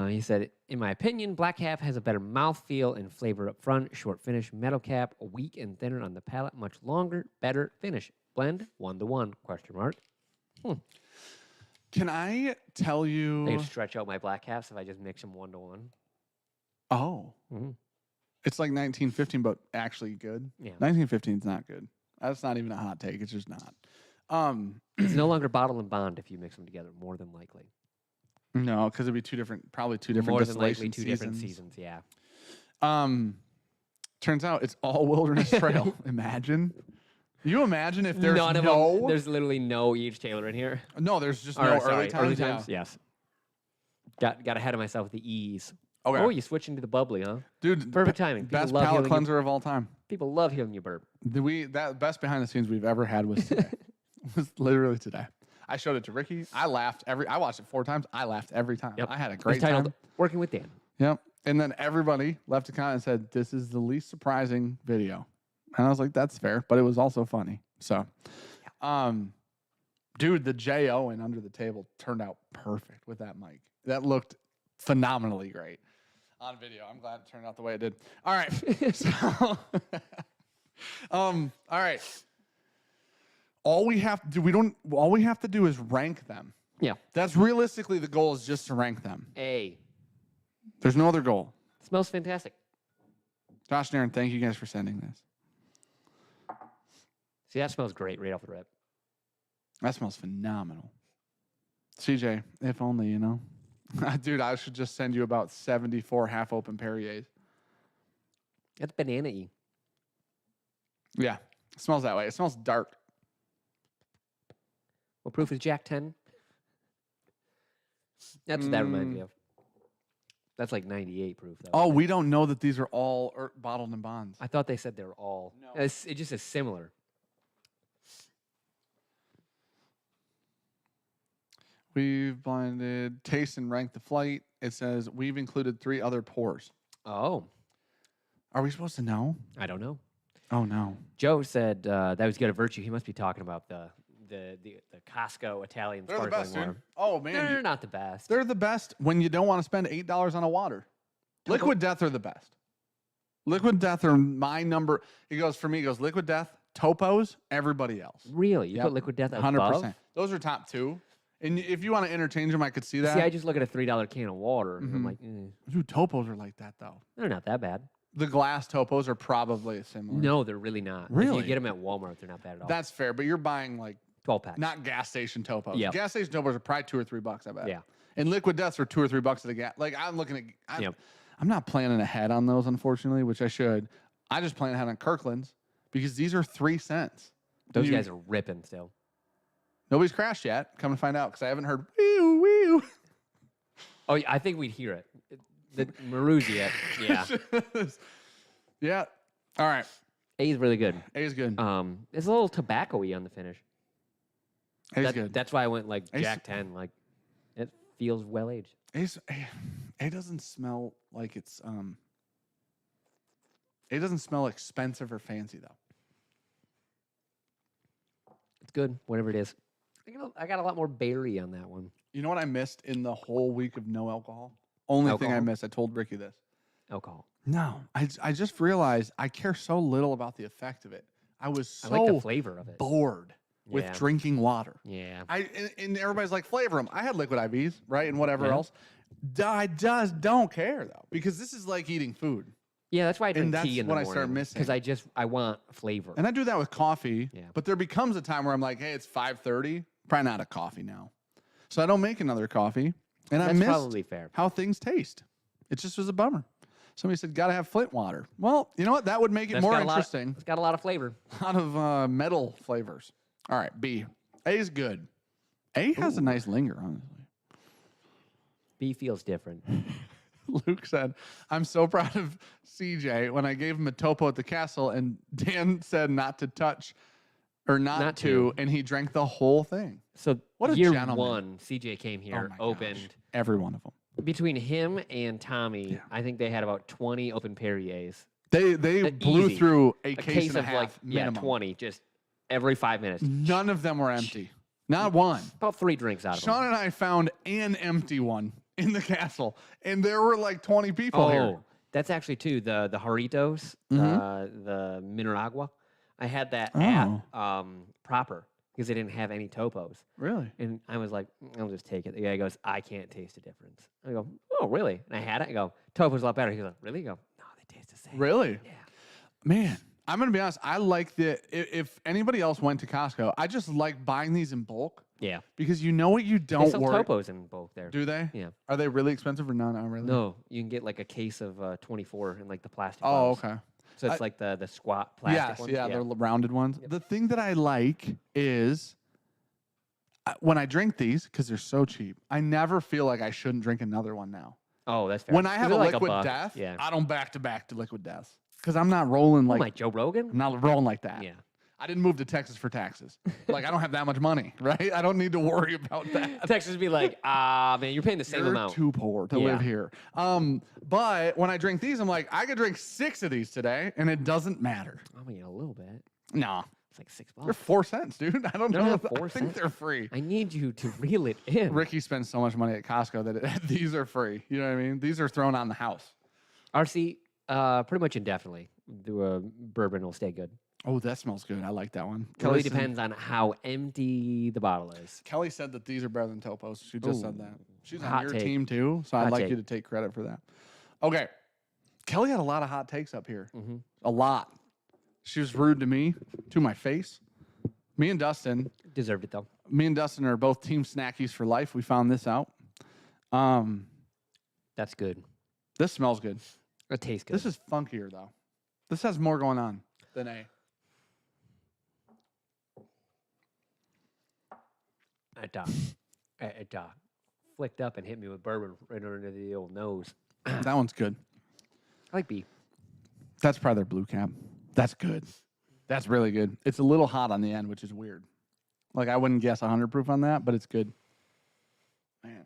he said, in my opinion, Black Calf has a better mouthfeel and flavor up front. Short finish, metal cap, weak and thinner on the palate, much longer, better finish. Blend 1-to-1? Question mark. Can I tell I you? could stretch out my Black Calves if I just mix them 1-to-1. Oh, Mhm. it's like 1915, but actually good. Yeah. 1915 is not good. That's not even a hot take. It's just not. It's no longer bottle and bond if you mix them together, more than likely. No, because it'd be probably two different More than likely distillation two different seasons, yeah. Turns out it's all Wilderness Trail. Imagine. You imagine if there's None of no. them, there's literally no E.H. Taylor in here. No, there's just Or, no sorry, early times. Yeah. yes. Got ahead of myself with the E's. Okay. Oh, you switching to the bubbly, huh? Dude, Perfect timing. People best love palate hearing cleanser of all time. People love hearing you burp. That best behind the scenes we've ever had was today. was literally today. I showed it to Ricky. I laughed I watched it 4 times. I laughed every time. Yep. I had a It's great titled time. Working with Dan. Yep. And then everybody left a comment and said, "This is the least surprising video." And I was like, "That's fair," but it was also funny. So, dude, the J.O. and under the table turned out perfect with that mic. That looked phenomenally great on video. I'm glad it turned out the way it did. All right. So, all right. All we have to do is rank them. Yeah. That's realistically the goal is just to rank them. A. There's no other goal. Smells fantastic. Josh and Aaron, thank you guys for sending this. See, that smells great right off the rip. That smells phenomenal. CJ, if only, you know. Dude, I should just send you about 74 half-open Perriers. That's banana-y. Yeah, it smells that way. It smells dark. What proof is Jack 10? That's what that reminds me of. That's like 98 proof, though. Oh, we don't know that these are all bottled in bonds. I thought they said they were all. No. It just is similar. We've blinded, taste, and rank the flight. It says we've included 3 other pours. Oh. Are we supposed to know? I don't know. Oh no. Joe said that was good at Virtue. He must be talking about the Costco Italian They're the sparkling best, water. dude. Oh man, They're not the best. they're the best when you don't want to spend $8 on a water. Liquid Death are the best. Liquid Death are my number. He goes for me. He goes Liquid Death, Topos, everybody else. Really? You Yep. put Liquid Death 100%. above? Those are top 2. And if you want to interchange them, I could see that. See, I just look at a $3 can of water, and I'm Mhm. like, Dude, Topos are like that though. they're not that bad. The glass Topos are probably similar. No, they're really not. If Really? you get them at Walmart, they're not bad at all. That's fair, but you're buying like 12 packs. not gas station Topos. Yep. Gas station Topos are probably $2 or $3, I bet. Yeah. And Liquid Deaths are $2 or $3 at the gas. Like I'm looking at. Yep. I'm not planning ahead on those, unfortunately, which I should. I just plan ahead on Kirkland's because these are 3 cents. Those guys are ripping still. Nobody's crashed yet. Come to find out because I haven't heard wee wee. Oh, yeah, I think we'd hear it. The Maruzzi, yeah. Yeah. All right. A is really good. A is good. It's a little tobacco-y on the finish. A is good. That's why I went like A's- Jack 10. Like, it feels well-aged. A doesn't smell like it's it doesn't smell expensive or fancy though. It's good, whatever it is. I got a lot more berry on that one. You know what I missed in the whole week of no alcohol? Only thing I Alcohol? missed. I told Ricky this. Alcohol. No, I just realized I care so little about the effect of it. I was I like so the flavor of it. bored with Yeah. drinking water. Yeah. And everybody's like, flavor them. I had liquid IVs, right? And whatever Yeah. else. I just don't care, though, because this is like eating food. Yeah, that's why I drink that's tea in the what I morning. start missing. Because I want flavor. And I do that with coffee. Yeah. But there becomes a time where I'm like, hey, it's 5:30. Probably not a coffee now. So I don't make another coffee. And I That's missed probably fair. how things taste. It just was a bummer. Somebody said, got to have Flint water. Well, you know what? That would make it That's more got a lot of- interesting. It's got a lot of flavor. A lot of metal flavors. All right, B. A is good. A has a nice linger, honestly. B feels different. Luke said, I'm so proud of CJ when I gave him a topo at the castle and Dan said not to touch or not to, and he drank the whole thing. So What a year gentleman. 1, CJ came Oh here, my opened. gosh. Every one of them. Between him and Tommy, Yeah. I think they had about 20 open Perriers. They blew Easy. through a A case and a of half like, minimum. 20, just every 5 minutes. None of them were empty. Not one. About 3 drinks out of Sean them. and I found an empty one in the castle, and there were like 20 people here. That's actually too the Jarritos, Mhm. the Mineragua. I had that Oh. at Proper because they didn't have any topos, Really? and I was like, I'll just take it. The guy goes, I can't taste the difference. I go, oh really? And I had it. I go, topo's a lot better. He goes, really? I go, no, they taste the same. Really? Yeah. Man, I'm gonna be honest. I like if anybody else went to Costco, I just like buying these in bulk Yeah. because you know what you They don't sell worry. topos in bulk there. Do they? Yeah. Are they really expensive or not? Really? No, you can get like a case of 24 in like the plastic. Oh, bottles. okay. So it's like the squat plastic Yes, ones. yeah, they're rounded ones. The thing that I like is when I drink these because they're so cheap. I never feel like I shouldn't drink another one now. Oh, that's fair. When I have a They're like liquid buck. death, Yeah. I don't back to liquid death because I'm not rolling Like, like Joe Rogan? I'm not rolling like that. Yeah. I didn't move to Texas for taxes. Like I don't have that much money, right? I don't need to worry about that. Texas be like, man, you're paying the same You're amount. too poor to Yeah. live here. But when I drink these, I'm like, I could drink 6 of these today, and it doesn't matter. I mean, a little bit. No, It's like $6. they're 4 cents, dude. I don't They're know. not I 4 think cents. they're free. I need you to reel it in. Ricky spends so much money at Costco that these are free. You know what I mean? These are thrown on the house. RC, pretty much indefinitely. Do a bourbon will stay good. Oh, that smells good. I like that one. Really said- depends on how empty the bottle is. Kelly said that these are better than Topos. She just said Ooh. that. She's on Hot your take. team too, so I'd Hot like take. you to take credit for that. Okay. Kelly had a lot of hot takes up here. Mm-hmm. A lot. She was rude to me, to my face. Me and Dustin Deserved it though. are both team snackies for life. We found this out. That's good. This smells good. It tastes good. This is funkier though. This has more going on than A. It flicked up and hit me with bourbon right under the old nose. That one's good. I like B. That's probably their blue cap. That's good. That's really good. It's a little hot on the end, which is weird. Like I wouldn't guess 100 proof on that, but it's good. Man.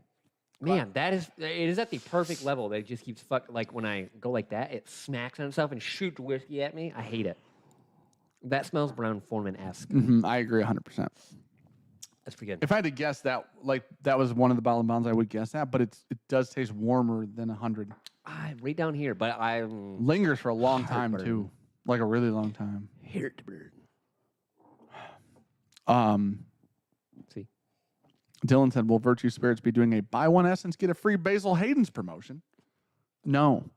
Man, it is at the perfect level that it just keeps like when I go like that, it smacks on itself and shoots whiskey at me. I hate it. That smells Brown Foreman-esque. I agree 100%. That's pretty good. If I had to guess that, like that was one of the bottle and bonds, I would guess that, but it does taste warmer than 100. Right down here, but I Lingers for a long time Heartburn. too, like a really long time. Heartburn. See, Dylan said, "Will Virtue Spirits be doing a buy one essence get a free Basil Hayden's promotion?" No,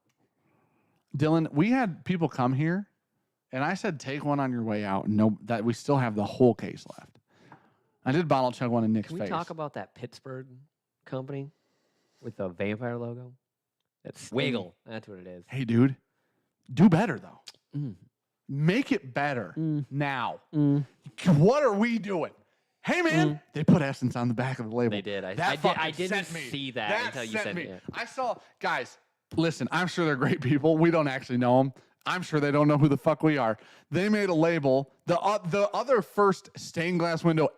Dylan. We had people come here, and I said, "Take one on your way out." No, that we still have the whole case left. I did bottle chug one in Nick's can face. we talk about that Pittsburgh company with the vampire logo? That's Wiggle. That's what it is. Hey, dude, do better though. Mm. Make it better now. Mm. What are we doing? Hey, man, they put essence on the back of the label. They did. I fucking didn't sent me. see that until you sent said me. it. I saw, guys, listen, I'm sure they're great people. We don't actually know them. I'm sure they don't know who the fuck we are. They made a label, the other first stained glass window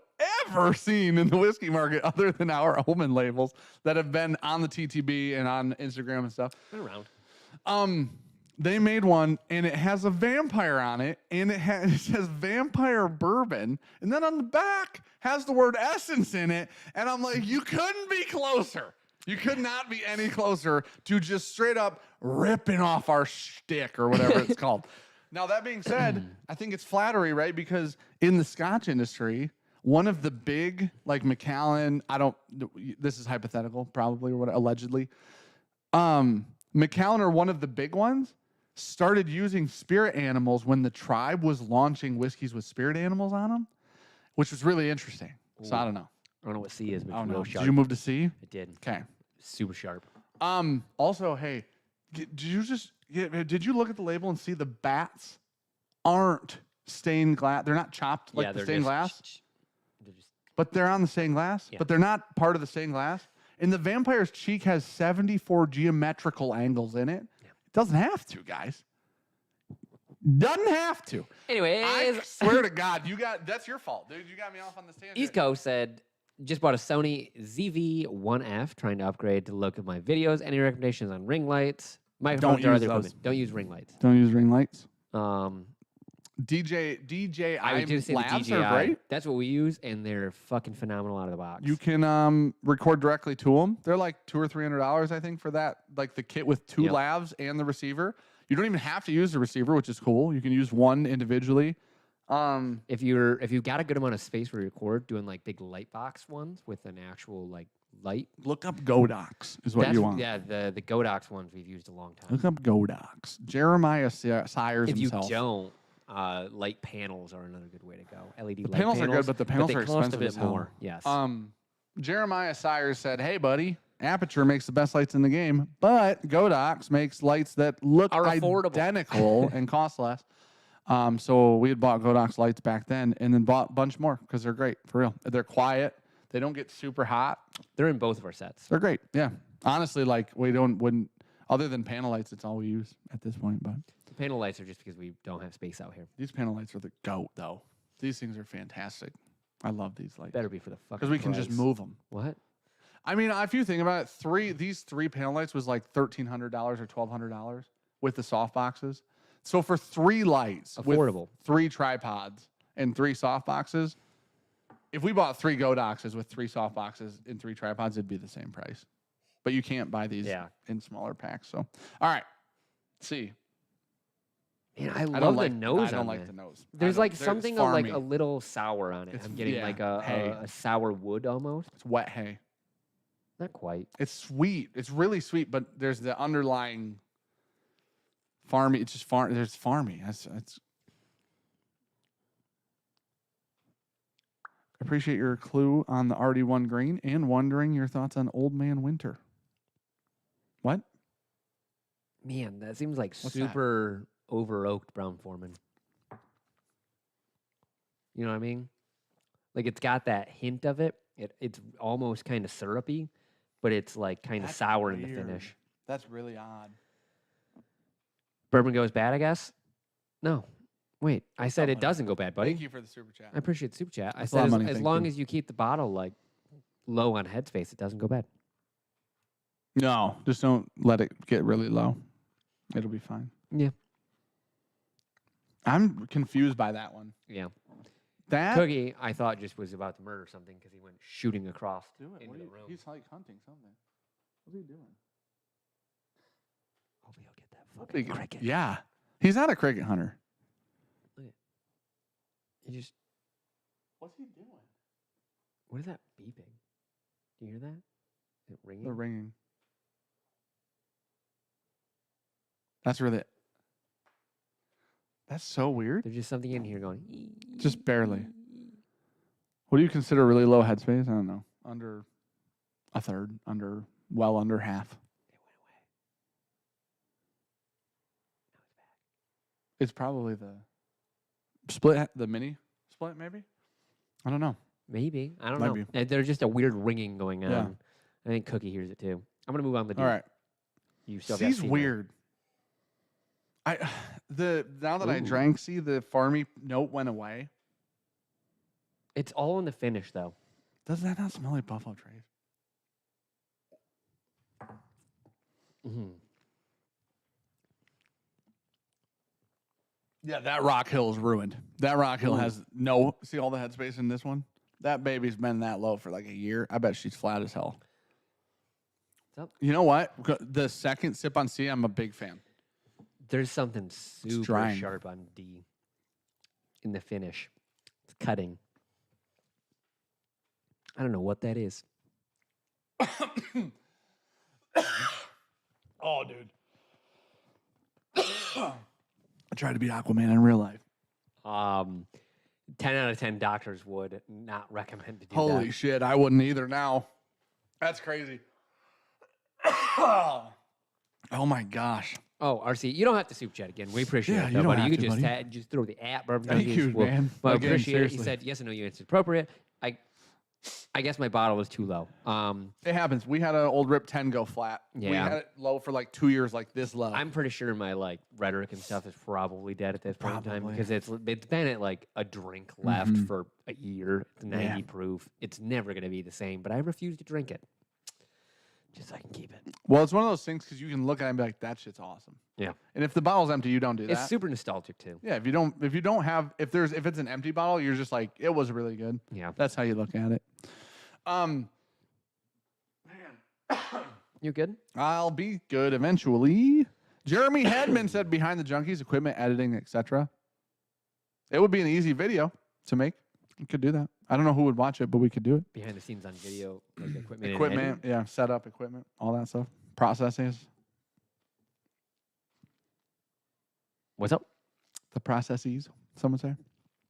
ever seen in the whiskey market other than our Omen labels that have been on the TTB and on Instagram and stuff. Been around. They made one, and it has a vampire on it, and it says vampire bourbon, and then on the back has the word essence in it, and I'm like, you couldn't be closer. You could not be any closer to just straight up ripping off our shtick or whatever it's called. Now, that being said, I think it's flattery, right? Because in the Scotch industry, one of the big, like Macallan, this is hypothetical, probably, or what, allegedly. Macallan, or one of the big ones, started using spirit animals when the tribe was launching whiskeys with spirit animals on them, which was really interesting. Ooh. So I don't know. I don't know what C is, but I it's don't know. real sharp. Did you move to C? It did. Okay. Super sharp. Also, hey, did you look at the label and see the bats aren't stained glass? They're not chopped like the stained glass, but they're on the stained glass. Yeah. But they're not part of the stained glass. And the vampire's cheek has 74 geometrical angles in it. Yeah. It doesn't have to, guys. Doesn't have to. Anyways, I swear to God, that's your fault, dude. You got me off on the stand. East Coast said, just bought a Sony ZV-1F, trying to upgrade to the look of my videos. Any recommendations on ring lights? Microphones or other equipment. Don't use ring lights. Don't use ring lights. DJI I was just saying Labs the DJI, are great. That's what we use, and they're fucking phenomenal out of the box. You can record directly to them. They're like $200 or $300, I think, for that. Like the kit with two lavs and the receiver. You don't even have to use the receiver, which is cool. You can use one individually. If you've got a good amount of space for record, doing like big light box ones with an actual like light. Look up Godox is what you want. Yeah, the Godox ones we've used a long time. Look up Godox. Jeremiah Sires if himself. If you don't, light panels are another good way to go. LED the light panels are good, but the panels are they cost expensive a bit as hell. more. Yes. Jeremiah Sires said, "Hey, buddy, Aperture makes the best lights in the game, but Godox makes lights that look identical and cost less." So we had bought Godox lights back then, and then bought a bunch more because they're great for real. They're quiet. They don't get super hot. They're in both of our sets. They're great. Yeah. Honestly, like wouldn't other than panel lights, it's all we use at this point. But the panel lights are just because we don't have space out here. These panel lights are the goat, though. These things are fantastic. I love these lights. Better be for the fucking because we can just move them. What? I mean, if you think about it, these three panel lights was like $1,300 or $1,200 with the soft boxes. So for 3 lights, affordable, with 3 tripods and 3 soft boxes, if we bought 3 Godoxes with 3 soft boxes and 3 tripods, it'd be the same price. But you can't buy these in smaller packs. So, all right, see. Man, I love the nose. I don't like the nose. There's like something like a little sour on it. I'm getting like hay. a sour wood almost. It's wet hay. Not quite. It's sweet. It's really sweet, but there's the underlying farmy. It's just there's farmy. That's appreciate your clue on the RD1 green and wondering your thoughts on Old Man Winter. What? Man, that seems like super over oaked Brown Foreman. You know what I mean? Like it's got that hint of it. It's almost kind of syrupy, but it's like kind of sour in the finish. That's really odd. Bourbon goes bad, I guess? No. Wait, I said it doesn't go bad, buddy. Thank you for the super chat. I appreciate the super chat. That's I said money, as long as you keep the bottle like low on headspace, it doesn't go bad. No, just don't let it get really low. It'll be fine. Yeah. I'm confused by that one. Yeah. That Cookie, I thought just was about to murder something because he went shooting across do it. into the room. He's like hunting something. What's he doing? Hopefully he'll get that fucking cricket. Yeah, he's not a cricket hunter. He just. What's he doing? What is that beeping? Do you hear that? Is it ringing? The ringing. That's really. That's so weird. There's just something in here going. Just barely. What do you consider really low headspace? I don't know. Under a third. Well under half. It went away. Now it's back. It's probably the split, the mini split, maybe. I don't know. Maybe. I don't Might know. be. There's just a weird ringing going on. Yeah. I think Cookie hears it too. I'm gonna move on to the. All right. You still C's weird. Now that I Ooh. drank, the farmy note went away. It's all in the finish though. Does that not smell like Buffalo Trace? Mm-hmm. Yeah, that Rock Hill is ruined. That Rock Hill has no. See all the headspace in this one. That baby's been that low for like a year. I bet she's flat as hell. What's up? You know what? The second sip on C, I'm a big fan. There's something super drying. sharp on D in the finish. It's cutting. I don't know what that is. Oh, dude. I tried to be Aquaman in real life. 10 out of 10 doctors would not recommend to do Holy that. shit, I wouldn't either now. That's crazy. Oh my gosh. Oh, RC, you don't have to soup chat again. We appreciate Yeah, it, you though, don't buddy. have You could to, just buddy. just throw the at Bourbon Thank Junkies. you, man. Well, Again, appreciate it. seriously. He said yes and no. You answered appropriate. I guess my bottle was too low. It happens. We had an old Rip 10 go flat. We Yeah. had it low for like 2 years, like this low. I'm pretty sure my like rhetoric and stuff is probably dead at this point in time Probably. because it's been at like a drink left for a year. It's 90 proof. It's never gonna be the same. But I refuse to drink it, just so I can keep it. Well, it's one of those things because you can look at it and be like, that shit's awesome. Yeah, And if the bottle's empty, you don't do that. it's super nostalgic too. Yeah, if it's an empty bottle, you're just like, it was really good. Yeah, That's how you look at it. Man, you good? I'll be good eventually. Jeremy Hedman said behind the Junkies, equipment, editing, etc. It would be an easy video to make. We could do that. I don't know who would watch it, but we could do it. Behind the scenes on video, like equipment, and Equipment, editing? yeah, setup, equipment, all that stuff. Processes. What's up? The processes, some would say.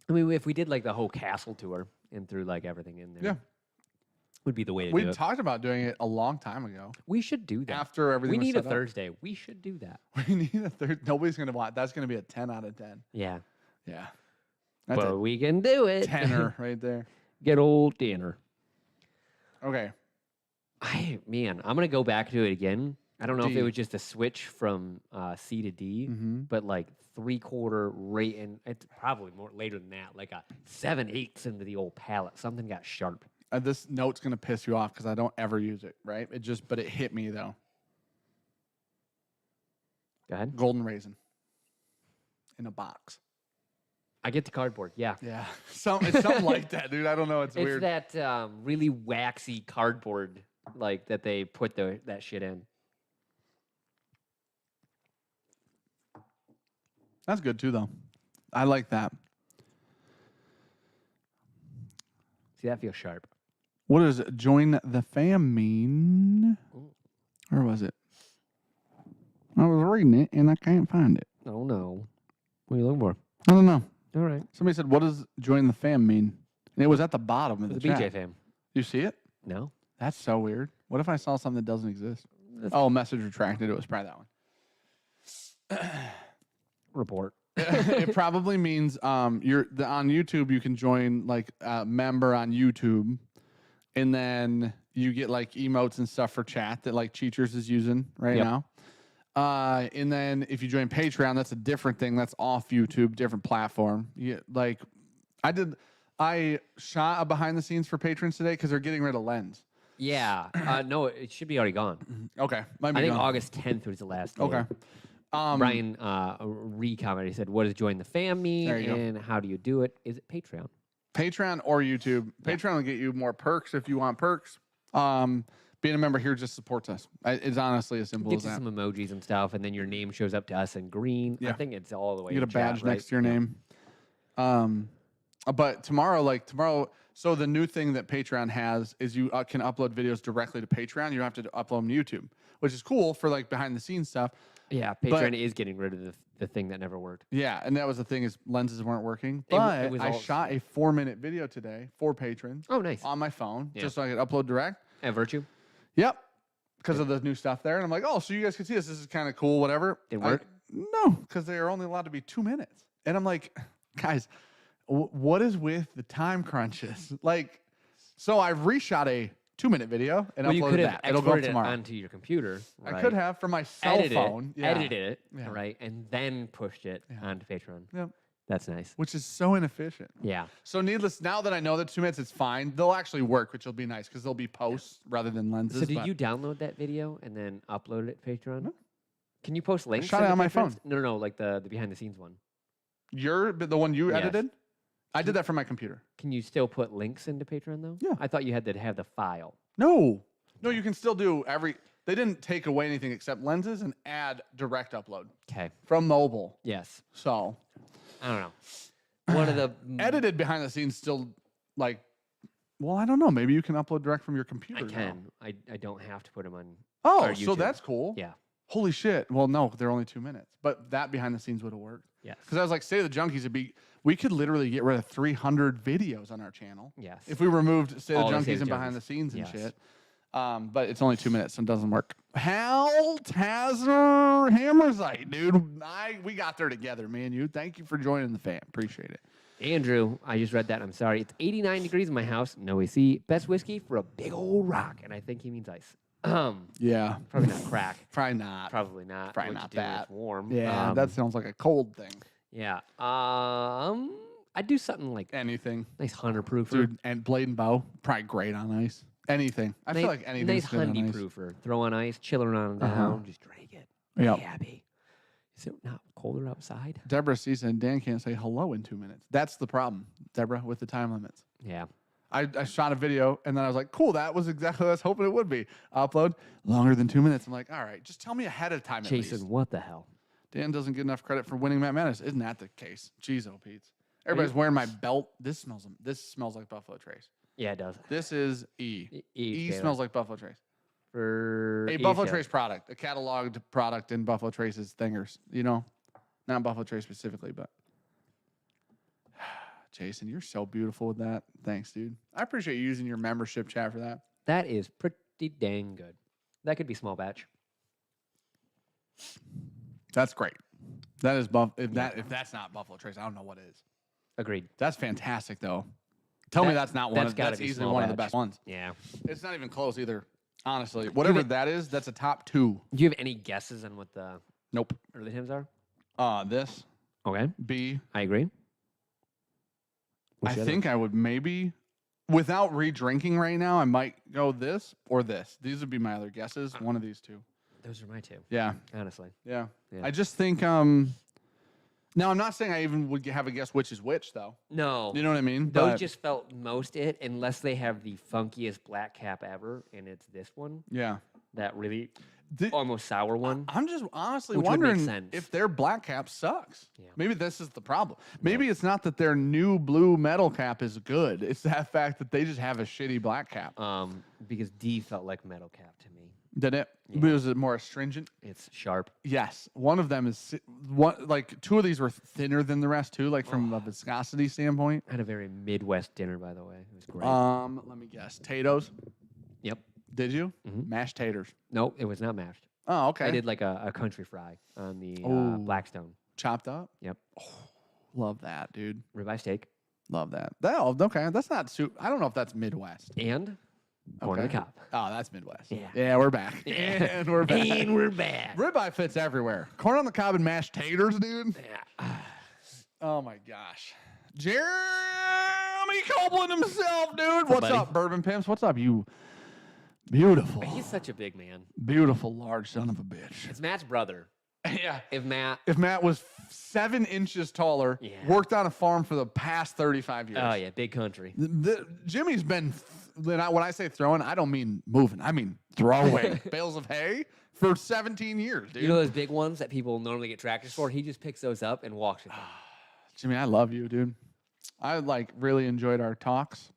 I mean, if we did like the whole castle tour and threw like everything in there, Yeah. would be the way to We do it. talked about doing it a long time ago. We should do that. After everything We was need a set up. Thursday. We should do that. We need a third. Nobody's going to watch. That's going to be a 10 out of 10. Yeah, Yeah. That's but a we can do it. tenner right there. Get old dinner. Okay. I'm gonna go back to it again. I don't know if D. it was just a switch from C to D, Mm-hmm. but like 3/4 rate, and it's probably more later than that, like a 7/8 into the old palate. Something got sharp. This note's going to piss you off because I don't ever use it, right? But it hit me though. Go ahead. Golden raisin in a box. I get the cardboard. Yeah. Yeah. It's something like that, dude. I don't know. It's It's weird. that really waxy cardboard like that they put that shit in. That's good too, though. I like that. See, that feels sharp. What does join the fam mean? Ooh. Where was it? I was reading it and I can't find it. Oh no. What are you looking for? I don't know. All right. Somebody said, "What does join the fam mean?" And it was at the bottom of For the the chat. BJ fam. You see it? No. That's so weird. What if I saw something that doesn't exist? Oh, message retracted. It was probably that one. Report. It probably means on YouTube you can join like a member on YouTube, and then you get like emotes and stuff for chat that like Cheaters is using right Yep. now. And then if you join Patreon, that's a different thing. That's off YouTube, different platform. I shot a behind the scenes for patrons today because they're getting rid of Lens. Yeah. No, it should be already gone. Okay, might be I think gone. August 10th was the last day. Okay. Brian re-commented. He said, "What does join the fam mean, There you go. and how do you do it? Is it Patreon?" Patreon or YouTube. Patreon will get you more perks if you want perks. Being a member here just supports us. It's honestly as simple Gets as you that. some emojis and stuff, and then your name shows up to us in green. I Yeah. think it's all the way. You get a in chat, badge right? next to your Yeah. name. But tomorrow, so the new thing that Patreon has is you can upload videos directly to Patreon. You don't have to upload them to YouTube, which is cool for like behind the scenes stuff. Yeah, Patreon is getting rid of the thing that never worked. Yeah, and that was the thing is lenses weren't working. It But was I all- shot a 4-minute video today for patrons Oh, nice. on my phone Yeah. just so I could upload direct. At Virtue. Yep. Because of the new stuff there. And I'm like, oh, so you guys can see this. This is kind of cool, whatever. Didn't work? No, because they are only allowed to be 2 minutes. And I'm like, guys, what is with the time crunches? Like, so I've reshot a 2-minute video and Well, you uploaded could have that. It'll go up exported it tomorrow. onto your computer. I right? could have from my cell Edited phone. it, Yeah. edited it, Yeah. right, and then pushed it onto Patreon. Yep. That's nice. Which is so inefficient. Yeah. So needless, now that I know that 2 minutes, it's fine. They'll actually work, which will be nice because they'll be posts rather than lenses. So did but- you download that video and then upload it to Patreon? Can you post links? shot it into on my Patreon? phone. No, like the behind the scenes one. You're the one you Yes. edited? I did that from my computer. Can you still put links into Patreon though? Yeah. I thought you had to have the file. No, you can still do they didn't take away anything except lenses and add direct upload Okay. from mobile. Yes. So I don't know. One of the edited behind the scenes still like, well, I don't know. Maybe you can upload direct from your computer. I now. can. I don't have to put them on. Oh, or so YouTube. that's cool. Yeah. Holy shit. Well, no, they're only 2 minutes, but that behind the scenes would have worked. Yes. Because I was like, say the Junkies would be, we could literally get rid of 300 videos on our channel Yes. if we removed say the All the Say Junkies the and behind Junkies. the scenes and Yes. shit. But it's only 2 minutes, so it doesn't work. Hal Tazzer Hammerzite, dude. We got there together, man. You. Thank you for joining the fam. Appreciate it. Andrew, I just read that. I'm sorry. It's 89 degrees in my house. No AC. Best whiskey for a big old rock, and I think he means ice. Yeah. Probably not crack. Probably not. Probably not. Probably What you not do when that. it's warm. Yeah, that sounds like a cold thing. Yeah. I'd do something like Anything. nice hunter proofer. Dude, and blade and bow, probably great on ice. Anything. I feel like anything. nice hundy proofer. Throw on ice, chill around down, just drink it. Yep. Be happy. Is it not colder outside? Deborah C said Dan can't say hello in 2 minutes. That's the problem, Deborah, with the time limits. Yeah. I shot a video and then I was like, cool, that was exactly what I was hoping it would be. Upload longer than 2 minutes. I'm like, all right, just tell me ahead of time. At Jason, least. what the hell? Dan doesn't get enough credit for winning Matt Madness. Isn't that the case? Jeez, oh Pete's. Everybody's wearing my belt. This smells like Buffalo Trace. Yeah, it does. This is E. E Taylor. smells like Buffalo Trace. For A E Buffalo Taylor. Trace product, a cataloged product in Buffalo Trace's thingers. You know, not Buffalo Trace specifically, but Jason, you're so beautiful with that. Thanks, dude. I appreciate you using your membership chat for that. That is pretty dang good. That could be small batch. That's great. That is if that's not Buffalo Trace, I don't know what is. Agreed. That's fantastic though. Tell me That- that's not one. that's gotta That's be easily small one of the batch. best ones. Yeah. It's not even close either. Honestly, whatever it- that is, that's a top 2. Do you have any guesses on what the Nope. early times are? This Okay. B. I agree. I think I would maybe, without re-drinking right now, I might go this or this. These would be my other guesses. One of these two. Those are my two, Yeah, honestly. yeah. Yeah. I just think. Now I'm not saying I even would have a guess which is which though. No. You know what I mean? Those But- just felt most it, unless they have the funkiest black cap ever, and it's this one, yeah. that really The- almost sour one. I'm just honestly Which would make wondering sense. if their black cap sucks. Yeah. Maybe this is the problem. Maybe it's not that their new blue metal cap is good. It's that fact that they just have a shitty black cap. Because D felt like metal cap to me. Did it? Yeah. Was it more astringent? It's sharp. Yes. One of them is one. Like 2 of these were thinner than the rest too. Like from a viscosity standpoint. I had a very Midwest dinner, by the way. It was great. Let me guess. Tatoes. Yep. Did you? Mhm. Mashed taters. Nope, it was not mashed. Oh, okay. I did like a country fry on the Ooh. Blackstone. Chopped up. Yep. Love that, dude. Ribeye steak. Love that. Okay. That's not soup. I don't know if that's Midwest. And corn on the Okay. cob. Oh, that's Midwest. Yeah. Yeah, we're back. And we're back. And we're back. Ribeye fits everywhere. Corn on the cob and mashed taters, dude. Yeah. Oh my gosh. Jeremy Copeland himself, dude. What's buddy? up, Bourbon Pimps? What's up, you Beautiful. He's such a big man. Beautiful, large son of a bitch. It's Matt's brother. Yeah. If Matt was 7 inches taller, worked on a farm for the past 35 years. Oh, yeah, big country. Jimmy's been, when I say throwing, I don't mean moving. I mean throwing bales of hay for 17 years, dude. You know those big ones that people normally get tractors for? He just picks those up and walks with them. Jimmy, I love you, dude. I really enjoyed our talks.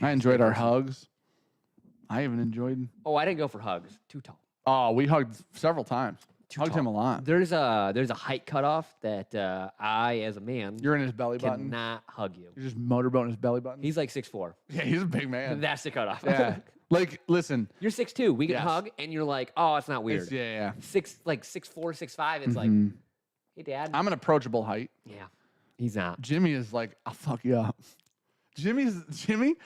I enjoyed our hugs. I even enjoyed. Oh, I didn't go for hugs. Too tall. Oh, we hugged several times. Hugged him a lot. There's a height cutoff that I, as a man, You're in his belly button. cannot hug you. You're just motorboating his belly button. He's like 6'4". Yeah, he's a big man. That's the cutoff. Yeah. Like, listen. You're 6'2". We can Yes. hug, and you're like, oh, it's not weird. Yeah. 6'4", 6'5". It's like, hey, Dad. I'm an approachable height. Yeah, he's not. Jimmy is like, I'll fuck you up. Jimmy, and Jimmy.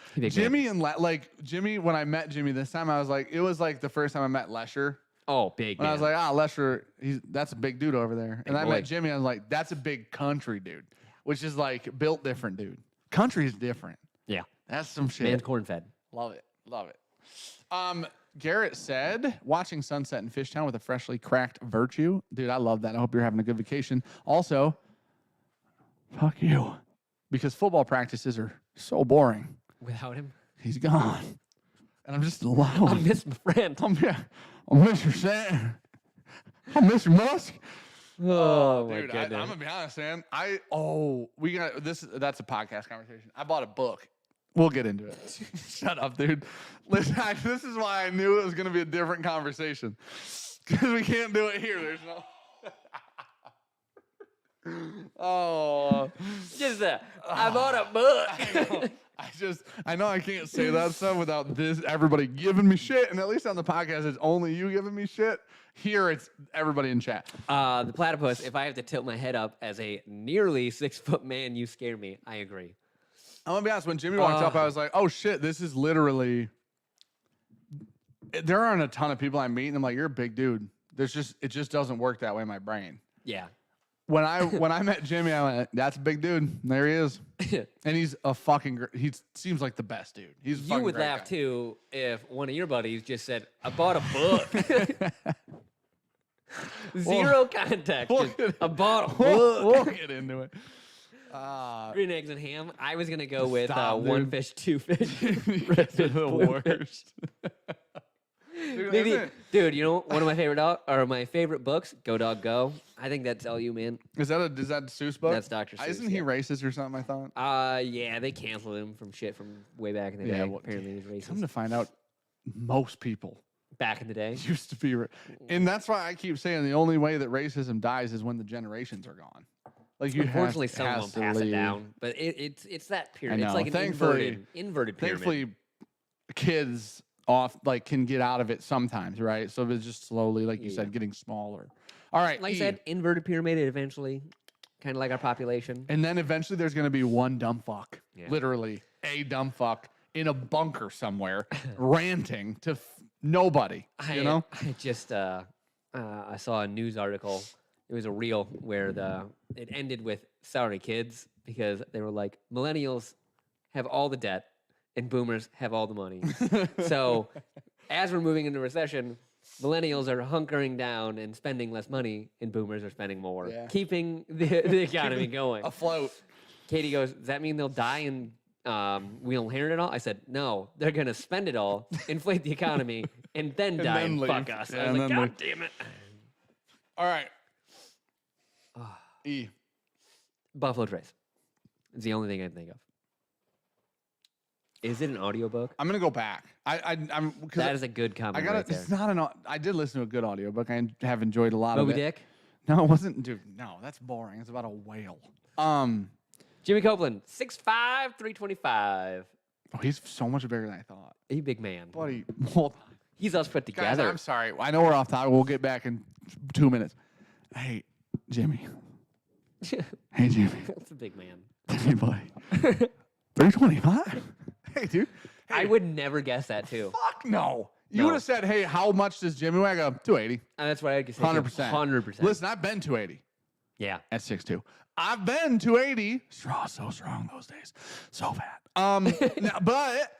When I met Jimmy this time, I was like, it was like the first time I met Lesher. Oh, big. When I was like, Lesher, that's a big dude over there. And I boy. met Jimmy, I was like, that's a big country dude, which is like built different, dude. Country is different. yeah, That's some shit. man's corn fed. Love it. Garrett said, watching sunset in Fishtown with a freshly cracked Virtue. Dude, I love that. I hope you're having a good vacation. Also, fuck you. Because football practices are so boring. Without him, He's gone. And I'm just alone. I miss my friend. I'll miss your Sam. I'll miss your Musk. Oh my Dude, goodness. I'm gonna be honest, man. We got this. That's a podcast conversation. I bought a book. We'll get into it. Shut up, dude. Listen, this is why I knew it was gonna be a different conversation because we can't do it here. There's no. Oh, Just I bought a book. I know I can't say that stuff without everybody giving me shit. And at least on the podcast, it's only you giving me shit. Here, it's everybody in chat. The platypus. If I have to tilt my head up as a nearly 6-foot man, you scare me. I agree. I'm gonna be honest. When Jimmy walked up, I was like, "Oh shit, this is literally." There aren't a ton of people I meet, and I'm like, "You're a big dude." It just doesn't work that way in my brain. Yeah. When I met Jimmy, I went, "That's a big dude." And there he is, and he's a fucking. He seems like the best dude. He's a You fucking would great laugh guy. too if one of your buddies just said, "I bought a book." Zero context. Just, I bought a book. We'll get into it. Green eggs and ham. I was gonna go with Stop, one dude. fish, two fish. The worst. Maybe, dude. You know, one of my my favorite books, Go Dog Go. I think that's all you, man. Is that Seuss book? That's Dr. Seuss. Isn't he yeah. racist or something? I thought. Yeah, they canceled him from way back in the day. well, Apparently, he's racist. Come to find out, most people Back in the day. used to be, and that's why I keep saying the only way that racism dies is when the generations are gone. Like Unfortunately, some of them pass it down, but it's that period. It's like an inverted pyramid. Thankfully, kids can get out of it sometimes, right? So it's just slowly, like you said, getting smaller. All right, like I said, inverted pyramid eventually, kind of like our population. and then eventually there's going to be one dumb fuck, Yeah. literally a dumb fuck in a bunker somewhere, ranting to nobody. You know? I just I saw a news article. It was a reel where it ended with sorry kids because they were like millennials have all the debt and boomers have all the money. So as we're moving into recession, millennials are hunkering down and spending less money, and boomers are spending more, keeping the economy going. Afloat. Katie goes, does that mean they'll die and we'll inherit it all? I said, no, they're going to spend it all, inflate the economy, and then die and leave. fuck us. Yeah, I was like, and then God damn it. All right. E. Buffalo Trace. It's the only thing I can think of. Is it an audiobook? I'm gonna go back. I'm because That is a good comment right there. It's not I did listen to a good audiobook. I have enjoyed a lot Moby of it. Dick? No, it wasn't. Dude, no, that's boring. It's about a whale. Jimmy Copeland, 6'5", 325. Oh, he's so much bigger than I thought. A big man. Buddy, hold on. He's us put Guys, together. I'm sorry. I know we're off topic. We'll get back in 2 minutes. Hey, Jimmy. Hey, Jimmy. That's a big man. Hey, buddy. 325? Hey, dude. I would never guess that, too. Fuck no. You No. would have said, hey, how much does Jimmy weigh? I go, 280. And that's what I'd say. 100%. 100%. Listen, I've been 280 Yeah. at 6'2". I've been 280. So strong those days. So fat. But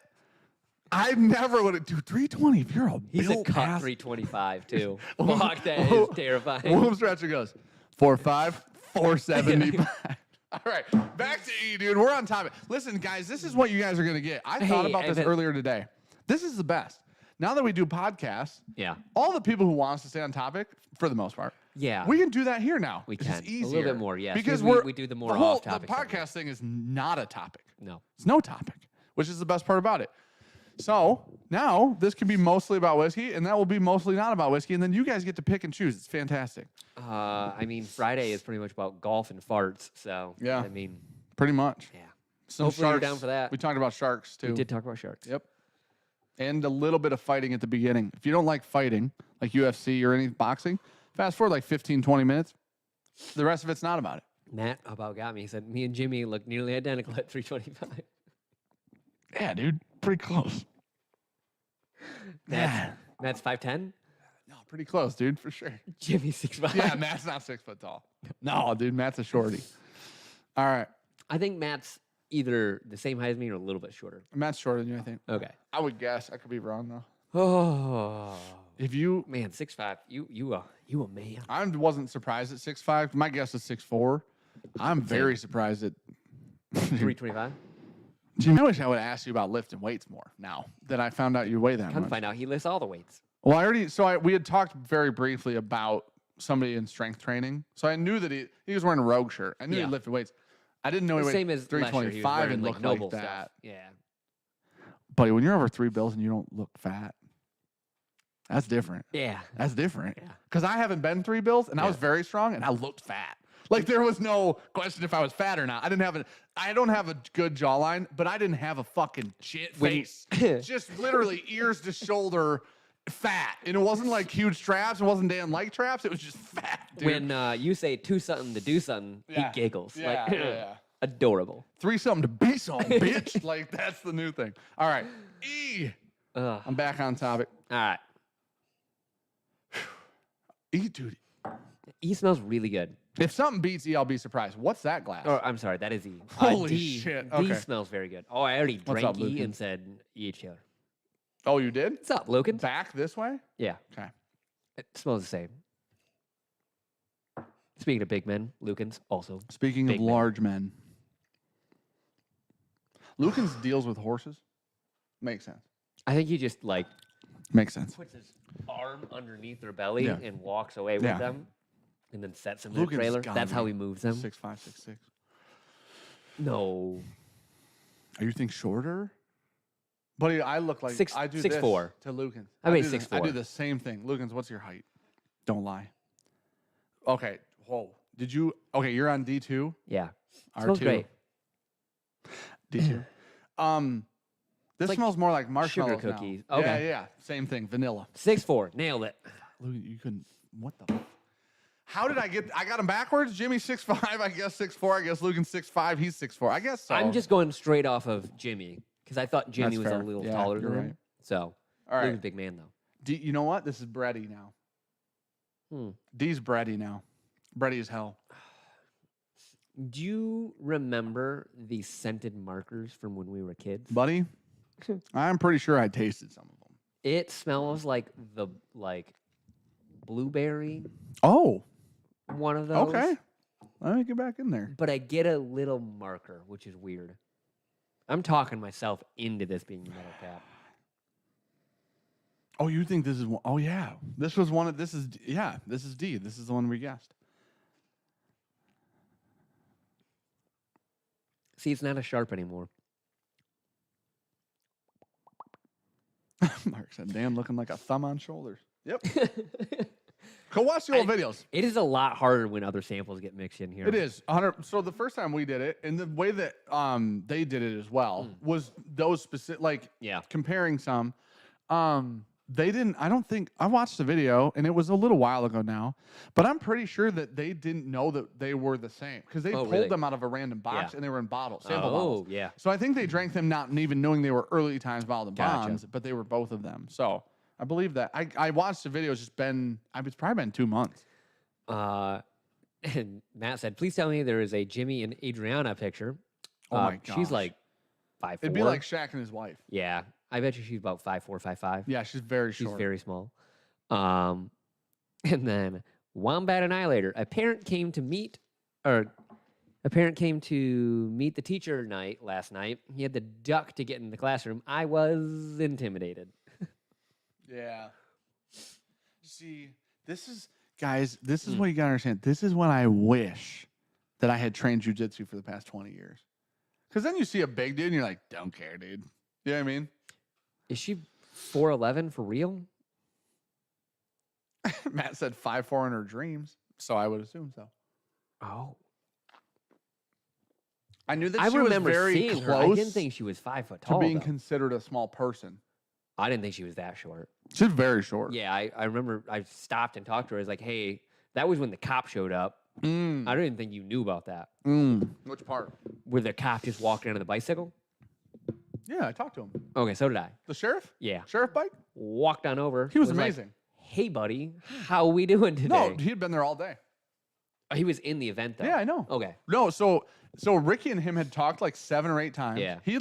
I never would have. Dude, 320. If you're a He's a built cut ass. 325 too. Fuck, that is terrifying. William Stretcher goes 4.5, 475. All right, back to E, dude. We're on topic. Listen, guys, this is what you guys are gonna get. I thought Hey, about this and earlier today. This is the best. Now that we do podcasts, Yeah. all the people who want us to stay on topic, for the most part, Yeah. we can do that here now. We It's can. just A little easier. bit more, yes. Because We do the more whole, off-topic The stuff. podcast thing is not a topic. No. It's no topic, which is the best part about it. So now this can be mostly about whiskey, and that will be mostly not about whiskey, and then you guys get to pick and choose. It's fantastic. I mean, Friday is pretty much about golf and farts. So, Yeah. I mean, Pretty much. yeah. Some Hopefully you're sharks. down for that. We talked about sharks too. We did talk about sharks. Yep. And a little bit of fighting at the beginning. If you don't like fighting, like UFC or any boxing, fast forward like 15, 20 minutes. The rest of it's not about it. Matt about got me. He said, me and Jimmy look nearly identical at 325. Yeah, dude. Pretty close. Matt's 5'10". No, pretty close, dude, for sure. Jimmy 6'5". Yeah, Matt's not 6 foot tall. No, dude, Matt's a shorty. All right. I think Matt's either the same height as me or a little bit shorter. Matt's shorter than you, I think. Okay. I would guess. I could be wrong, though. Oh, If you, man, 6'5". You a man. I wasn't surprised at 6'5". My guess is 6'4". I'm very surprised at 325. Jimmy, I wish I would ask you about lifting weights more now that I found out you weigh that Come much. find out he lifts all the weights. Well, we had talked very briefly about somebody in strength training. So I knew that he was wearing a Rogue shirt. I knew he Yeah. lifted weights. I didn't know he weighed Same as last year, he was 325 wearing, and like, looked noble like that. stuff. Yeah. Buddy, when you're over 3 bills and you don't look fat, that's different. Yeah. That's different. Yeah. Because I haven't been 3 bills and I was very strong and I looked fat. Like there was no question if I was fat or not. I don't have a good jawline, but I didn't have a fucking shit face. Just literally ears to shoulder fat. And it wasn't like huge traps. It wasn't Dan like traps. It was just fat, dude. When you say to something to do something, Yeah. he giggles. Yeah, like, yeah. Adorable. 3 something to be something, bitch. Like that's the new thing. All right. E. Ugh. I'm back on topic. All right. E, dude. E smells really good. If something beats E, I'll be surprised. What's that glass? Oh, I'm sorry, that is E. Holy D, shit, D okay. smells very good. Oh, I already What's drank up, E Lucan? and said E.H. Taylor. Oh, you did? What's up, Lucan? Back this way? Yeah, Okay. it smells the same. Speaking of big men, Lucan's also. Speaking Big of man. large men, Lucan's deals with horses. Makes sense. I think he just like Makes sense. puts his arm underneath their belly Yeah. and walks away with Yeah. them, and then sets them in the Lucan's trailer. gotta That's how be he moves them. 6'5", 6'6". No, Are you think shorter? Buddy, I look like Six- I do 6'4". this to Lucan. I weigh do the- I 6'4". do the same thing. Lucan's, what's your height? Don't lie. Okay. Whoa. Did you? Okay, you're on D2. yeah, R2. smells great. D2. This like smells more like marshmallows now. cookies. Yeah, Okay. yeah. Same thing. Vanilla. 6'4", nailed it. Lucan, you couldn't. What the? How did I get? I got him backwards. Jimmy 6'5", I guess 6'4". I guess Lucan 6'5". He's 6'4". I guess so. I'm just going straight off of Jimmy because I thought Jimmy That's was fair. a little Yeah, taller you're than right. him. So, All right. Lucan's a big man though. You know what? This is bready now. Hmm. D's bready now. Bready as hell. Do you remember the scented markers from when we were kids? Buddy, I'm pretty sure I tasted some of them. It smells like the blueberry, Oh, one of those. okay. Let me get back in there. But I get a little marker, which is weird. I'm talking myself into this being the metal cap. Oh, you think this is one? Oh, yeah. This was one of, this is, yeah, this is D. This is the one we guessed. See, it's not as sharp anymore. Mark said, Dan looking like a thumb on shoulders. Yep. Go watch the old videos. It is a lot harder when other samples get mixed in here. It is 100. So the first time we did it, and the way that they did it as well was those specific, like Yeah. comparing some. They didn't. I don't think I watched the video, and it was a little while ago now. But I'm pretty sure that they didn't know that they were the same because they pulled really? them out of a random box Yeah. and they were in bottles, sample bottles. Oh, yeah. So I think they drank them not even knowing they were early times bottled and Gotcha. bonds, but they were both of them. So I believe that. I watched the video. It's just been. It's probably been 2 months. And Matt said, please tell me there is a Jimmy and Adriana picture. Oh my She's gosh. like 5'4". It'd be like Shaq and his wife. Yeah. I bet you she's about 5'4", 5'5". Yeah, she's very She's short. very small. And then Wombat Annihilator. A parent came to meet the teacher last night. He had to duck to get in the classroom. I was intimidated. Yeah. See, guys, this is Mm. what you gotta understand. This is when I wish that I had trained jujitsu for the past 20 years. Because then you see a big dude and you're like, don't care, dude. You know what I mean? Is she 4'11" for real? Matt said 5'4" in her dreams, so I would assume so. Oh. I knew that I she was remember very seeing her. I close didn't think she was 5 foot to tall. being though. considered a small person. I didn't think she was that short. She's very short. Yeah, I remember I stopped and talked to her. I was like, hey, that was when the cop showed up. Mm. I didn't think you knew about that. Which part? Where the cop just walked in on the bicycle? Yeah, I talked to him. Okay, so did I. The sheriff? Yeah. Sheriff bike? Walked on over. He was like, amazing. hey, buddy, how we doing today? No, he had been there all day. Oh, he was in the event, though. Yeah, I know. Okay. No, so Ricky and him had talked like 7 or 8 times. Yeah. He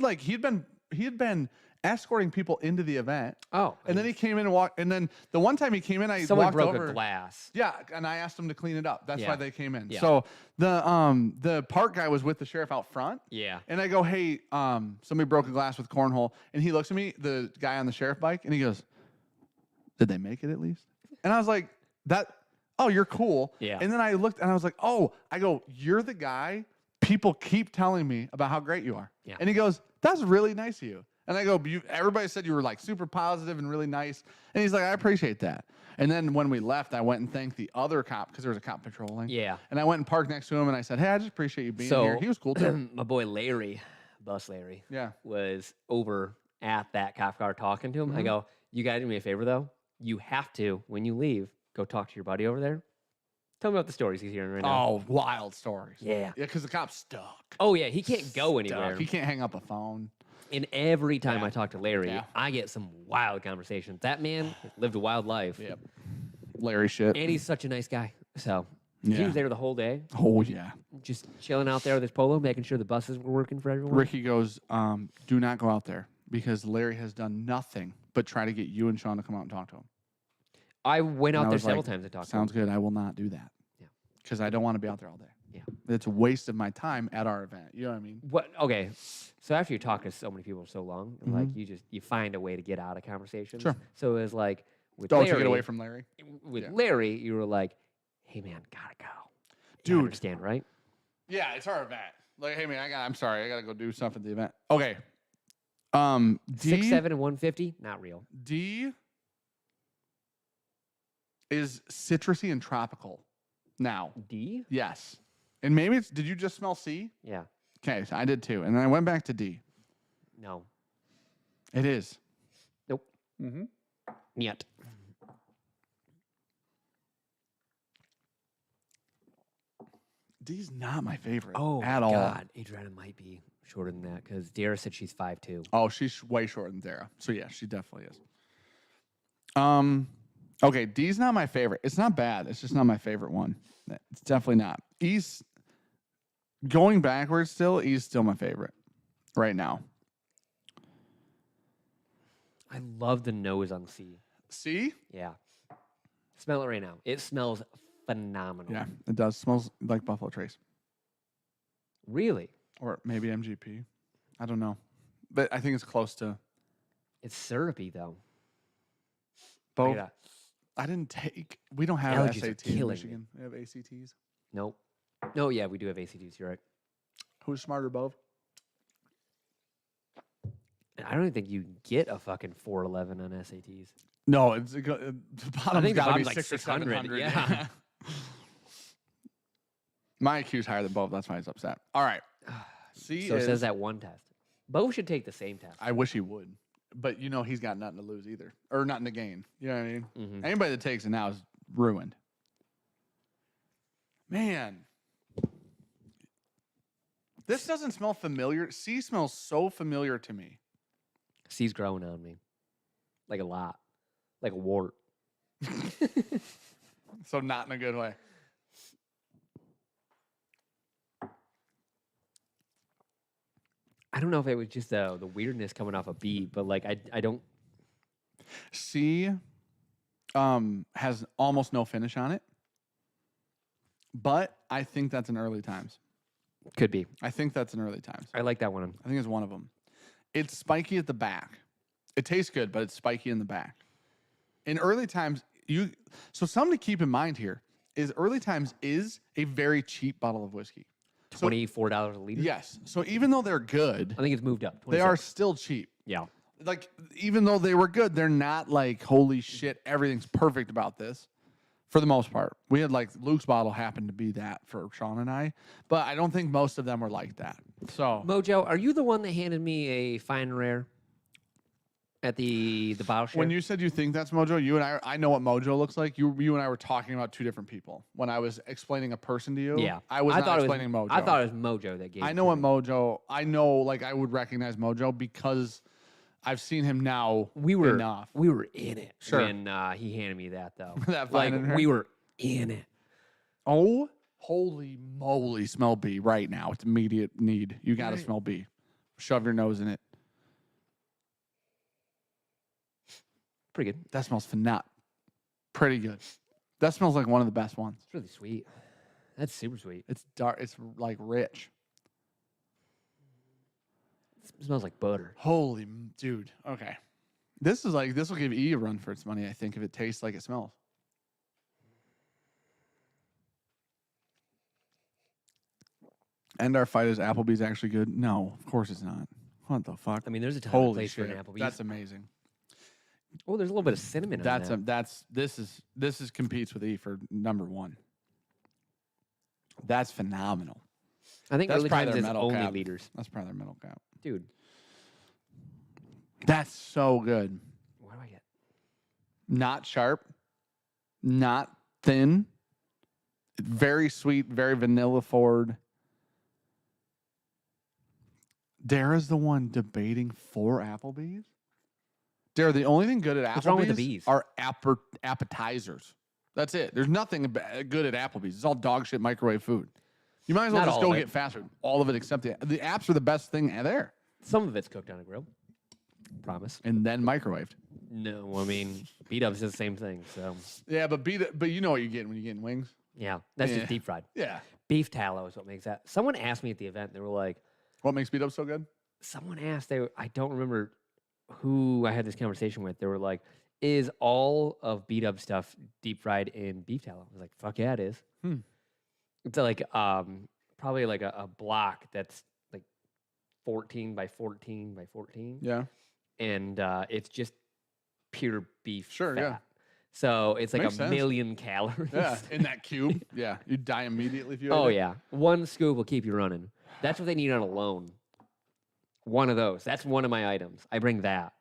had been escorting people into the event. Oh. And then he came in and walked. And then the one time he came in, I someone walked broke over. a glass. Yeah, and I asked him to clean it up. That's Yeah. why they came in. Yeah. So the park guy was with the sheriff out front. Yeah. And I go, hey, somebody broke a glass with cornhole. And he looks at me, the guy on the sheriff bike, and he goes, did they make it at least? And I was like, oh, you're cool. Yeah. And then I looked and I was like, you're the guy people keep telling me about how great you are. Yeah. And he goes, that's really nice of you. And I go, everybody said you were like super positive and really nice. And he's like, I appreciate that. And then when we left, I went and thanked the other cop because there was a cop patrolling. Yeah. And I went and parked next to him and I said, hey, I just appreciate you being So, here. He was cool too. my boy Larry, Bus Larry, Yeah. was over at that cop car talking to him. I go, you got to do me a favor, though. You have to, when you leave, go talk to your buddy over there. Tell me about the stories he's hearing right now. Oh, wild stories. Yeah. Yeah, because the cop's stuck. Oh, yeah. He can't go anywhere. He can't hang up a phone. And every time Yeah. I talk to Larry, Yeah. I get some wild conversations. That man lived a wild life. Yep. Larry shit. And he's such a nice guy. So he Yeah. was there the whole day, Oh, yeah. just chilling out there with his polo, making sure the buses were working for everyone. Ricky goes, do not go out there because Larry has done nothing but try to get you and Sean to come out and talk to him. I went And out I there was several like, times to talk to Sounds him. good. I will not do that. Yeah. Because I don't want to be out there all day. Yeah. It's a waste of my time at our event. You know what I mean? What? Okay. So after you talk to so many people for so long, and like Mhm. you find a way to get out of conversations. Sure. So it was like with Don't Larry, you get away from Larry? with Yeah. Larry, you were like, "Hey man, gotta go." You Dude. understand, right? Yeah, it's our event. Like, hey man, I'm sorry, I gotta go do stuff at the event. Okay. D 6'7" and 150, not real. D is citrusy and tropical. Now, D? yes, and maybe it's. Did you just smell C? Yeah. Okay, so I did too, and then I went back to D. No. It is. Nope. Mm-hmm. Yet. D's not my favorite. Oh at my all. God, Adriana might be shorter than that because Dara said she's 5'2". Oh, she's way shorter than Dara. So yeah, she definitely is. Okay, D's not my favorite. It's not bad. It's just not my favorite one. It's definitely not. E's going backwards still. E's still my favorite right now. I love the nose on C. C? Yeah. Smell it right now. It smells phenomenal. Yeah, it does. Smells like Buffalo Trace Really? or maybe MGP. I don't know, but I think it's close to It's syrupy though. both. Look at that. I didn't take. We don't have Allergies are SAT in killing me. Michigan. We have ACTs. Nope. No, yeah, we do have ACTs. You're right. Who's smarter, Bove? I don't even think you get a fucking 411 on SATs. No, it's the bottom's think the got to be bottom's like 600 or 600, 700. yeah. My IQ's higher than Bove. That's why he's upset. All right. C So it is, says that one test. Bo should take the same test. I wish he would, but you know he's got nothing to lose either, or nothing to gain. You know what I mean? Mhm. Anybody that takes it now is ruined. Man, this doesn't smell familiar. C smells so familiar to me. C's growing on me. Like a lot. Like a wart. So not in a good way. I don't know if it was just the weirdness coming off a B, but like I don't. C has almost no finish on it, but I think that's an early times. Could be. I think that's an early times. I like that one. I think it's one of them. It's spiky at the back. It tastes good, but it's spiky in the back. In early times, so something to keep in mind here is early times is a very cheap bottle of whiskey. $24 a liter. Yes. So even though they're good, I think it's moved up. they are 26. still cheap. Yeah. Like, even though they were good, they're not like, holy shit, everything's perfect about this. For the most part, we had like Luke's bottle happened to be that for Sean and I, but I don't think most of them were like that. So Mojo, are you the one that handed me a fine and rare at the bottle share? when you said you think that's Mojo, you and I know what Mojo looks like. You and I were talking about two different people. When I was explaining a person to you, Yeah. I was not thought explaining Mojo. I thought it was Mojo that gave I it know to what me. Mojo. I know, like I would recognize Mojo because I've seen him now. We were enough. in it Sure. when he handed me that though. That like fine and rare? we were in it. Oh, holy moly! Smell B right now. It's immediate need. You got to Right. smell B. Shove your nose in it. Pretty good. That smells pretty good. That smells like one of the best ones. It's really sweet. That's super sweet. It's dark. It's like rich. It smells like butter. Holy dude. Okay. This will give E a run for its money, I think, if it tastes like it smells. And our fight is Applebee's actually good? No, of course it's not. What the fuck? I mean, there's a ton of Holy place for shit. an Applebee's. That's amazing. Oh, there's a little bit of cinnamon on that. This is competes with E for number one. That's phenomenal. I think That's early probably times their is metal only cap. liters. That's probably their middle cap. Dude, That's so good. what do I get? Not sharp, not thin. Very sweet, very vanilla forward. Dara's the one debating for Applebee's. Dara, the only thing good at Applebee's What's wrong with the bees? are appetizers. That's it. There's nothing good at Applebee's. It's all dog shit microwave food. You might as well Not just all go of it. get fast food. All of it except the apps are the best thing there. Some of it's cooked on a grill. Promise. And then microwaved. No, I mean, beat-ups is the same thing. So, Yeah, but you know what you're getting when you're getting wings. yeah, that's Yeah. just deep fried. Yeah. Beef tallow is what makes that. Someone asked me at the event, they were like, What makes beat up so good? someone asked, I don't remember who I had this conversation with. They were like, is all of beat-up stuff deep fried in beef tallow? I was like, fuck yeah, it is. Hmm. It's like probably like a block that's like 14 by 14 by 14. Yeah. And it's just pure beef Sure, fat. yeah. So it's like Makes a sense. million calories. Yeah. In that cube. Yeah. You die immediately if you Oh ate it. yeah, one scoop will keep you running. That's what they need on a loan. One of those. That's one of my items. I bring that.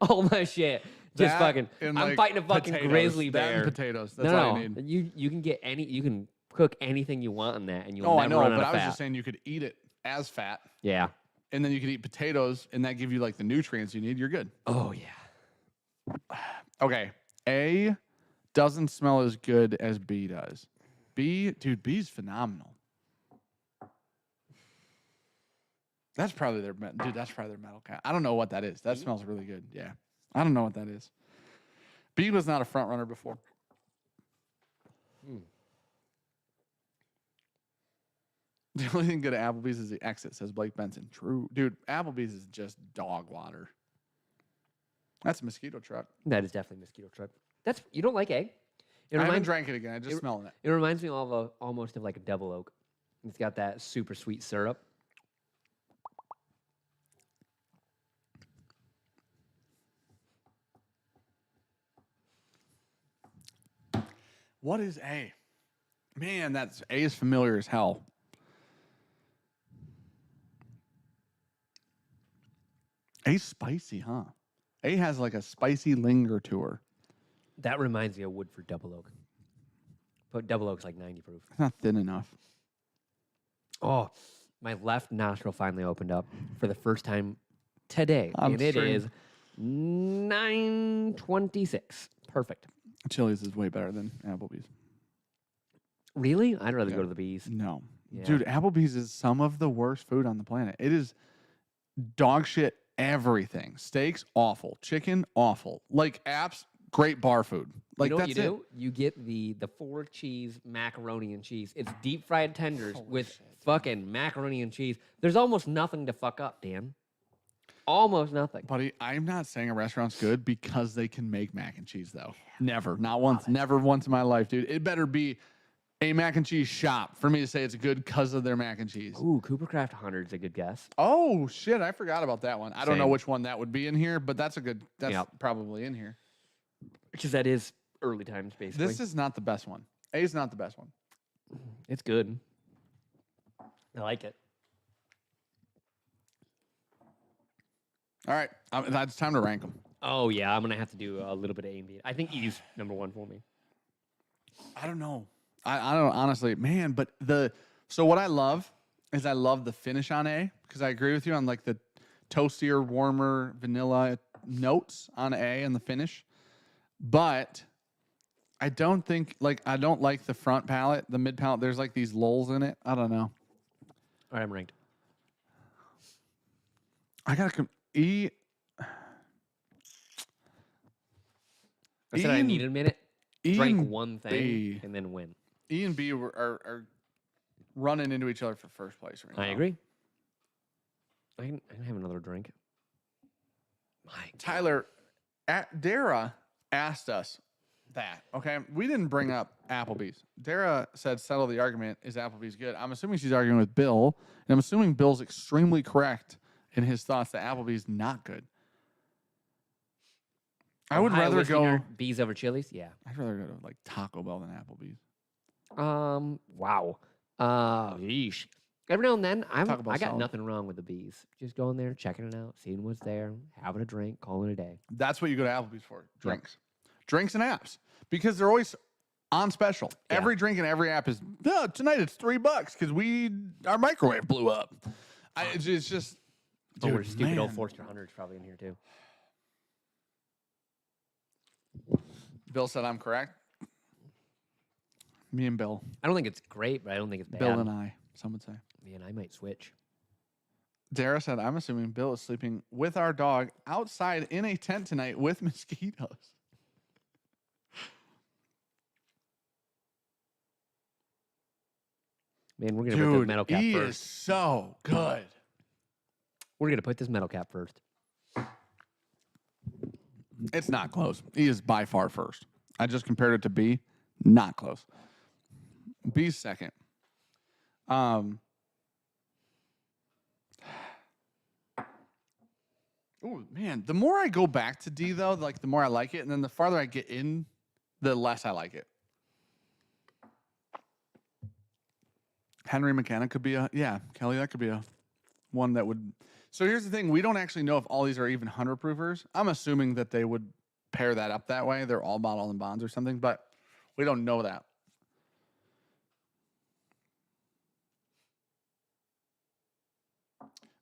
All my shit. Just That fucking. and, I'm like, fighting a fucking potatoes. grizzly That and bear. potatoes. That's no, all no. you need. You can get any. You can cook anything you want in that, and you'll Oh, never I know, run but out I of was fat. just saying you could eat it as fat, Yeah. and then you could eat potatoes, and that give you like the nutrients you need. You're good. Oh yeah. Okay. A doesn't smell as good as B does. Dude, B's phenomenal. That's probably their metal cap. I don't know what that is. That smells really good. Yeah. I don't know what that is. B was not a front runner before. The only thing good at Applebee's is the exit, says Blake Benson. True. Dude, Applebee's is just dog water. That's a mosquito truck. That is definitely mosquito truck. That's you don't like egg. It I haven't reminds, drank it again. I just smelling it. it reminds me of almost of like a double oak. It's got that super sweet syrup. What is A? Man, that's A is familiar as hell. A's spicy, huh? A has like a spicy linger to her. That reminds me of Woodford double oak. But double oak's like 90 proof. It's not thin enough. Oh, my left nostril finally opened up for the first time today. I'm and it stream. is 9:26. Perfect. Chili's is way better than Applebee's. Really? I'd rather Yeah. go to the bees. No. Yeah. Dude, Applebee's is some of the worst food on the planet. It is dog shit everything. Steaks, awful. Chicken, awful. Like apps, great bar food. Like you know what that's you do? You get the 4-cheese macaroni and cheese. It's deep fried tenders with fucking macaroni and cheese. There's almost nothing to fuck up, Dan. Almost nothing. Buddy, I'm not saying a restaurant's good because they can make mac and cheese, though. Never. Not once. Never once in my life, dude. It better be a mac and cheese shop for me to say it's good because of their mac and cheese. Ooh, Coopercraft 100 is a good guess. Oh, shit. I forgot about that one. I don't know Same. which one that would be in here, but that's Yep. probably in here. Because that is early times, basically. This is not the best one. A is not the best one. It's good. I like it. All right. It's time to rank them. Oh, yeah. I'm going to have to do a little bit of A&B. I think E's number one for me. I don't know. I don't honestly, man, but so what I love is I love the finish on A because I agree with you on like the toastier, warmer vanilla notes on A and the finish. But I don't like the front palate, the mid palate. There's like these lulls in it. I don't know. All right, I'm ranked. I gotta E. I said I need a minute. E Drink and one thing B. and then win. E and B are running into each other for first place right now. I agree. I can have another drink. My Tyler, Dara asked us that. Okay, we didn't bring up Applebee's. Dara said, "Settle the argument. Is Applebee's good?" I'm assuming she's arguing with Bill, and I'm assuming Bill's extremely correct in his thoughts that Applebee's not good. I would Ohio rather whiskey go. nerd, B's over Chili's. Yeah. I'd rather go to like Taco Bell than Applebee's. Wow. Yeesh. Every now and then, I Taco Bell got solid. nothing wrong with the B's. Just going there, checking it out, seeing what's there, having a drink, calling it a day. That's what you go to Applebee's for. Drinks, drinks and apps, because they're always on special. Yeah. Every drink in every app is tonight. It's $3 because our microwave blew up. It's just. Oh, we're Dude, stupid old man. Forster 100 is probably in here too. Bill said I'm correct. Me and Bill. I don't think it's great, but I don't think it's bad. Bill and I, some would say. Man, I might switch. Dara said, I'm assuming Bill is sleeping with our dog outside in a tent tonight with mosquitoes. Man, we're gonna put this metal cap he is first. so good. We're gonna put this metal cap first. It's not close. He is by far first. I just compared it to B. Not close. B's second. Oh man, the more I go back to D though, like the more I like it, and then the farther I get in, the less I like it. Henry McKenna could be Kelly, that could be a one that would. So here's the thing, we don't actually know if all these are even 100 proofers. I'm assuming that they would pair that up that way. They're all bottle and bonds or something, but we don't know that.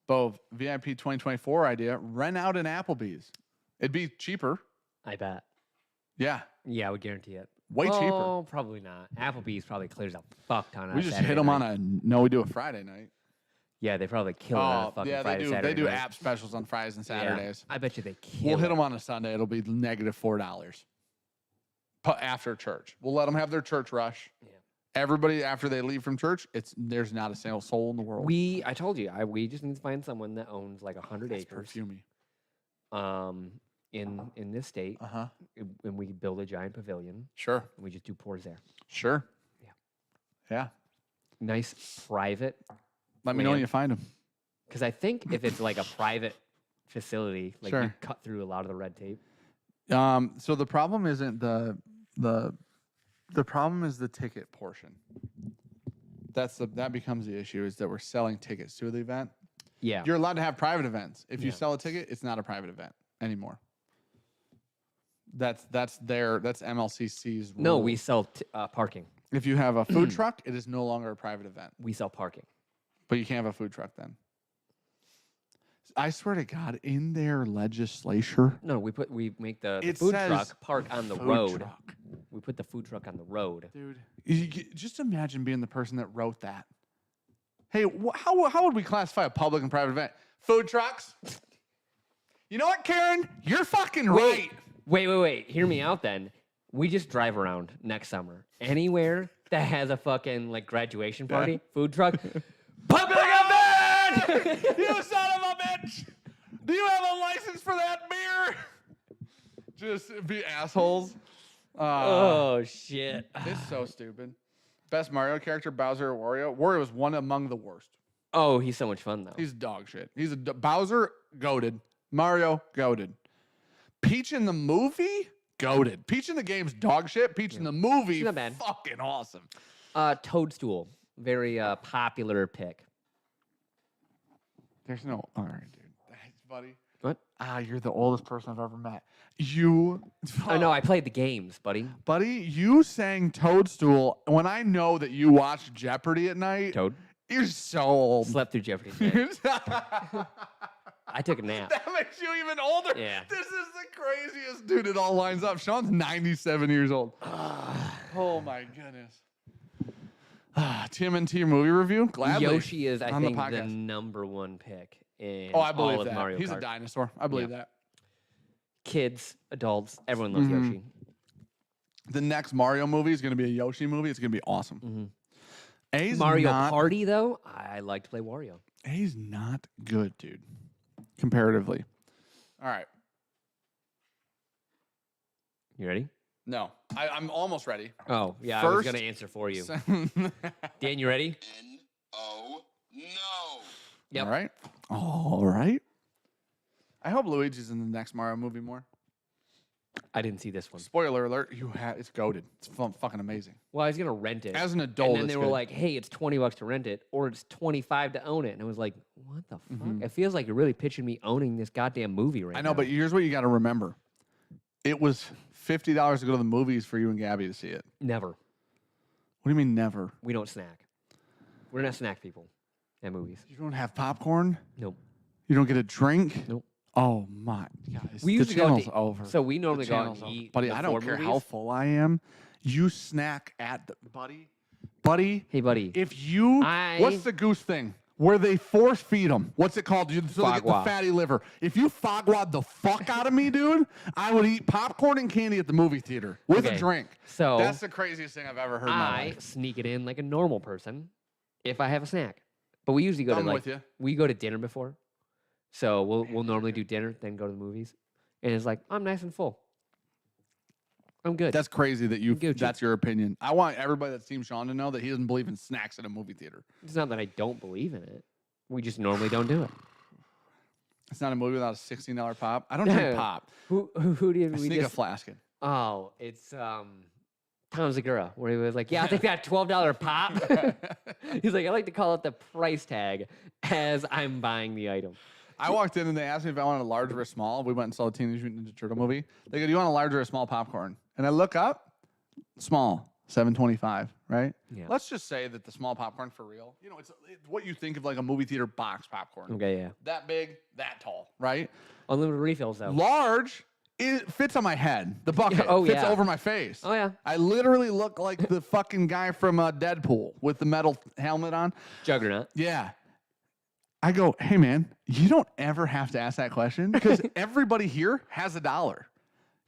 Bo, VIP 2024 idea, rent out an Applebee's. It'd be cheaper. I bet. Yeah, Yeah, I would guarantee it. way cheaper. Oh, probably not. Applebee's probably clears a fuck ton. We just hit them on we do a Friday night. Yeah, they probably kill it on a fucking yeah, Friday, they do. Saturday They do night. app specials on Fridays and Yeah, Saturdays. I bet you they kill We'll hit it. them on a Sunday. It'll be negative $4. After church, we'll let them have their church rush. Yeah. Everybody after they leave from church, there's not a single soul in the world. I told you, we just need to find someone that owns like 100 That's acres. perfumey. In this state, and we build a giant pavilion, Sure. and we just do pours there. Sure. Yeah. Yeah. Nice private. Let me know when land. you find them. Because I think if it's like a private facility, like you Sure. cut through a lot of the red tape. So the problem isn't the problem is the ticket portion. That becomes the issue, is that we're selling tickets to the event. Yeah. You're allowed to have private events. If you Yeah. sell a ticket, it's not a private event anymore. That's MLCC's rule. No, we sell parking. If you have a food truck, it is no longer a private event. We sell parking. But you can't have a food truck then. I swear to God, in their legislature, No, we make the It food says truck park on the food road. truck. We put the food truck on the road. Dude, just imagine being the person that wrote that. Hey, how would we classify a public and private event? Food trucks? You know what, Karen? You're fucking right. Wait. Hear me out then. We just drive around next summer. Anywhere that has a fucking like graduation party, food truck. Public event! You son of a bitch! Do you have a license for that beer? Just be assholes. Oh shit. It's so stupid. Best Mario character, Bowser or Wario? Wario was one among the worst. Oh, he's so much fun though. He's dog shit. Bowser, goated. Mario, goated. Peach in the movie, goated. Peach in the game's dog shit. Peach in the movie, She's not bad. fucking awesome. Toadstool, very popular pick. There's no. All right, dude. Thanks, buddy. What? You're the oldest person I've ever met. You. Oh no, I played the games, buddy. Buddy, you sang Toadstool when I know that you watch Jeopardy at night. Toad. You're so old. Slept through Jeopardy today. I took a nap. That makes you even older. Yeah. This is the craziest dude. It all lines up. Sean's 97 years old. Oh my goodness. TMNT movie review? Gladly. Yoshi is, I on think, the the podcast. *1 pick in I believe all of that. Mario He's Kart. a dinosaur. I believe that. Kids, adults, everyone loves Mm-hmm. Yoshi. The next Mario movie is going to be a Yoshi movie. It's going to be awesome. A's Mario not, Party, though, I like to play Wario. A's not good, dude. Comparatively. All right. You ready? No. I'm almost ready. Oh, yeah, I was First- going to answer for you. Dan, you ready? N-O, no. Yep. All right. All right. I hope Luigi's in the next Mario movie more. I didn't see this one. Spoiler alert, it's goated. It's fucking amazing. Well, I was going to rent it. As an adult, and then it's they were good. like, hey, it's $20 to rent it, or it's $25 to own it. And I was like, what the fuck? It feels like you're really pitching me owning this goddamn movie right now. I know, but here's what you got to remember. It was $50 to go to the movies for you and Gabby to see it. Never. What do you mean never? We don't snack. We're not snack people at movies. You don't have popcorn? Nope. You don't get a drink? Nope. Oh my guys. We the usually go channel's to- over. So we normally The go out channel's and over. eat. Buddy, I don't before care how movies. full I am. You snack at the buddy. Hey, buddy. If you what's the goose thing? Where they force feed them. What's it called? So they get the Fogwa. fatty liver. If you fogwad the fuck out of me, dude, I would eat popcorn and candy at the movie theater with a Okay, drink. so That's the craziest thing I've ever heard in my I life. sneak it in like a normal person if I have a snack. But we usually go I'm to with you. we go to dinner before. So we'll normally do dinner, then go to the movies. And it's like, I'm nice and full. I'm good. That's crazy that you. Gucci. That's your opinion. I want everybody that's Team Sean to know that he doesn't believe in snacks at a movie theater. It's not that I don't believe in it. We just normally don't do it. It's not a movie without a $16 pop. I don't drink pop. Who did I we sneak a just? flask in. Oh, it's Tom Segura, where he was like, "Yeah, I'll take that $12 pop." He's like, "I like to call it the price tag as I'm buying the item." I walked in and they asked me if I wanted a large or a small. We went and saw the Teenage Mutant Ninja Turtle movie. They go, "Do you want a large or a small popcorn?" And I look up, small, $7.25, right? Yeah. Let's just say that the small popcorn for real, it's what you think of like a movie theater box popcorn. Okay, yeah. That big, that tall, right? Unlimited refills though. Large, it fits on my head. The bucket Oh, fits yeah. over my face. Oh yeah. I literally look like the fucking guy from Deadpool with the metal helmet on. Juggernaut. Yeah. I go, hey man, you don't ever have to ask that question because everybody here has $1.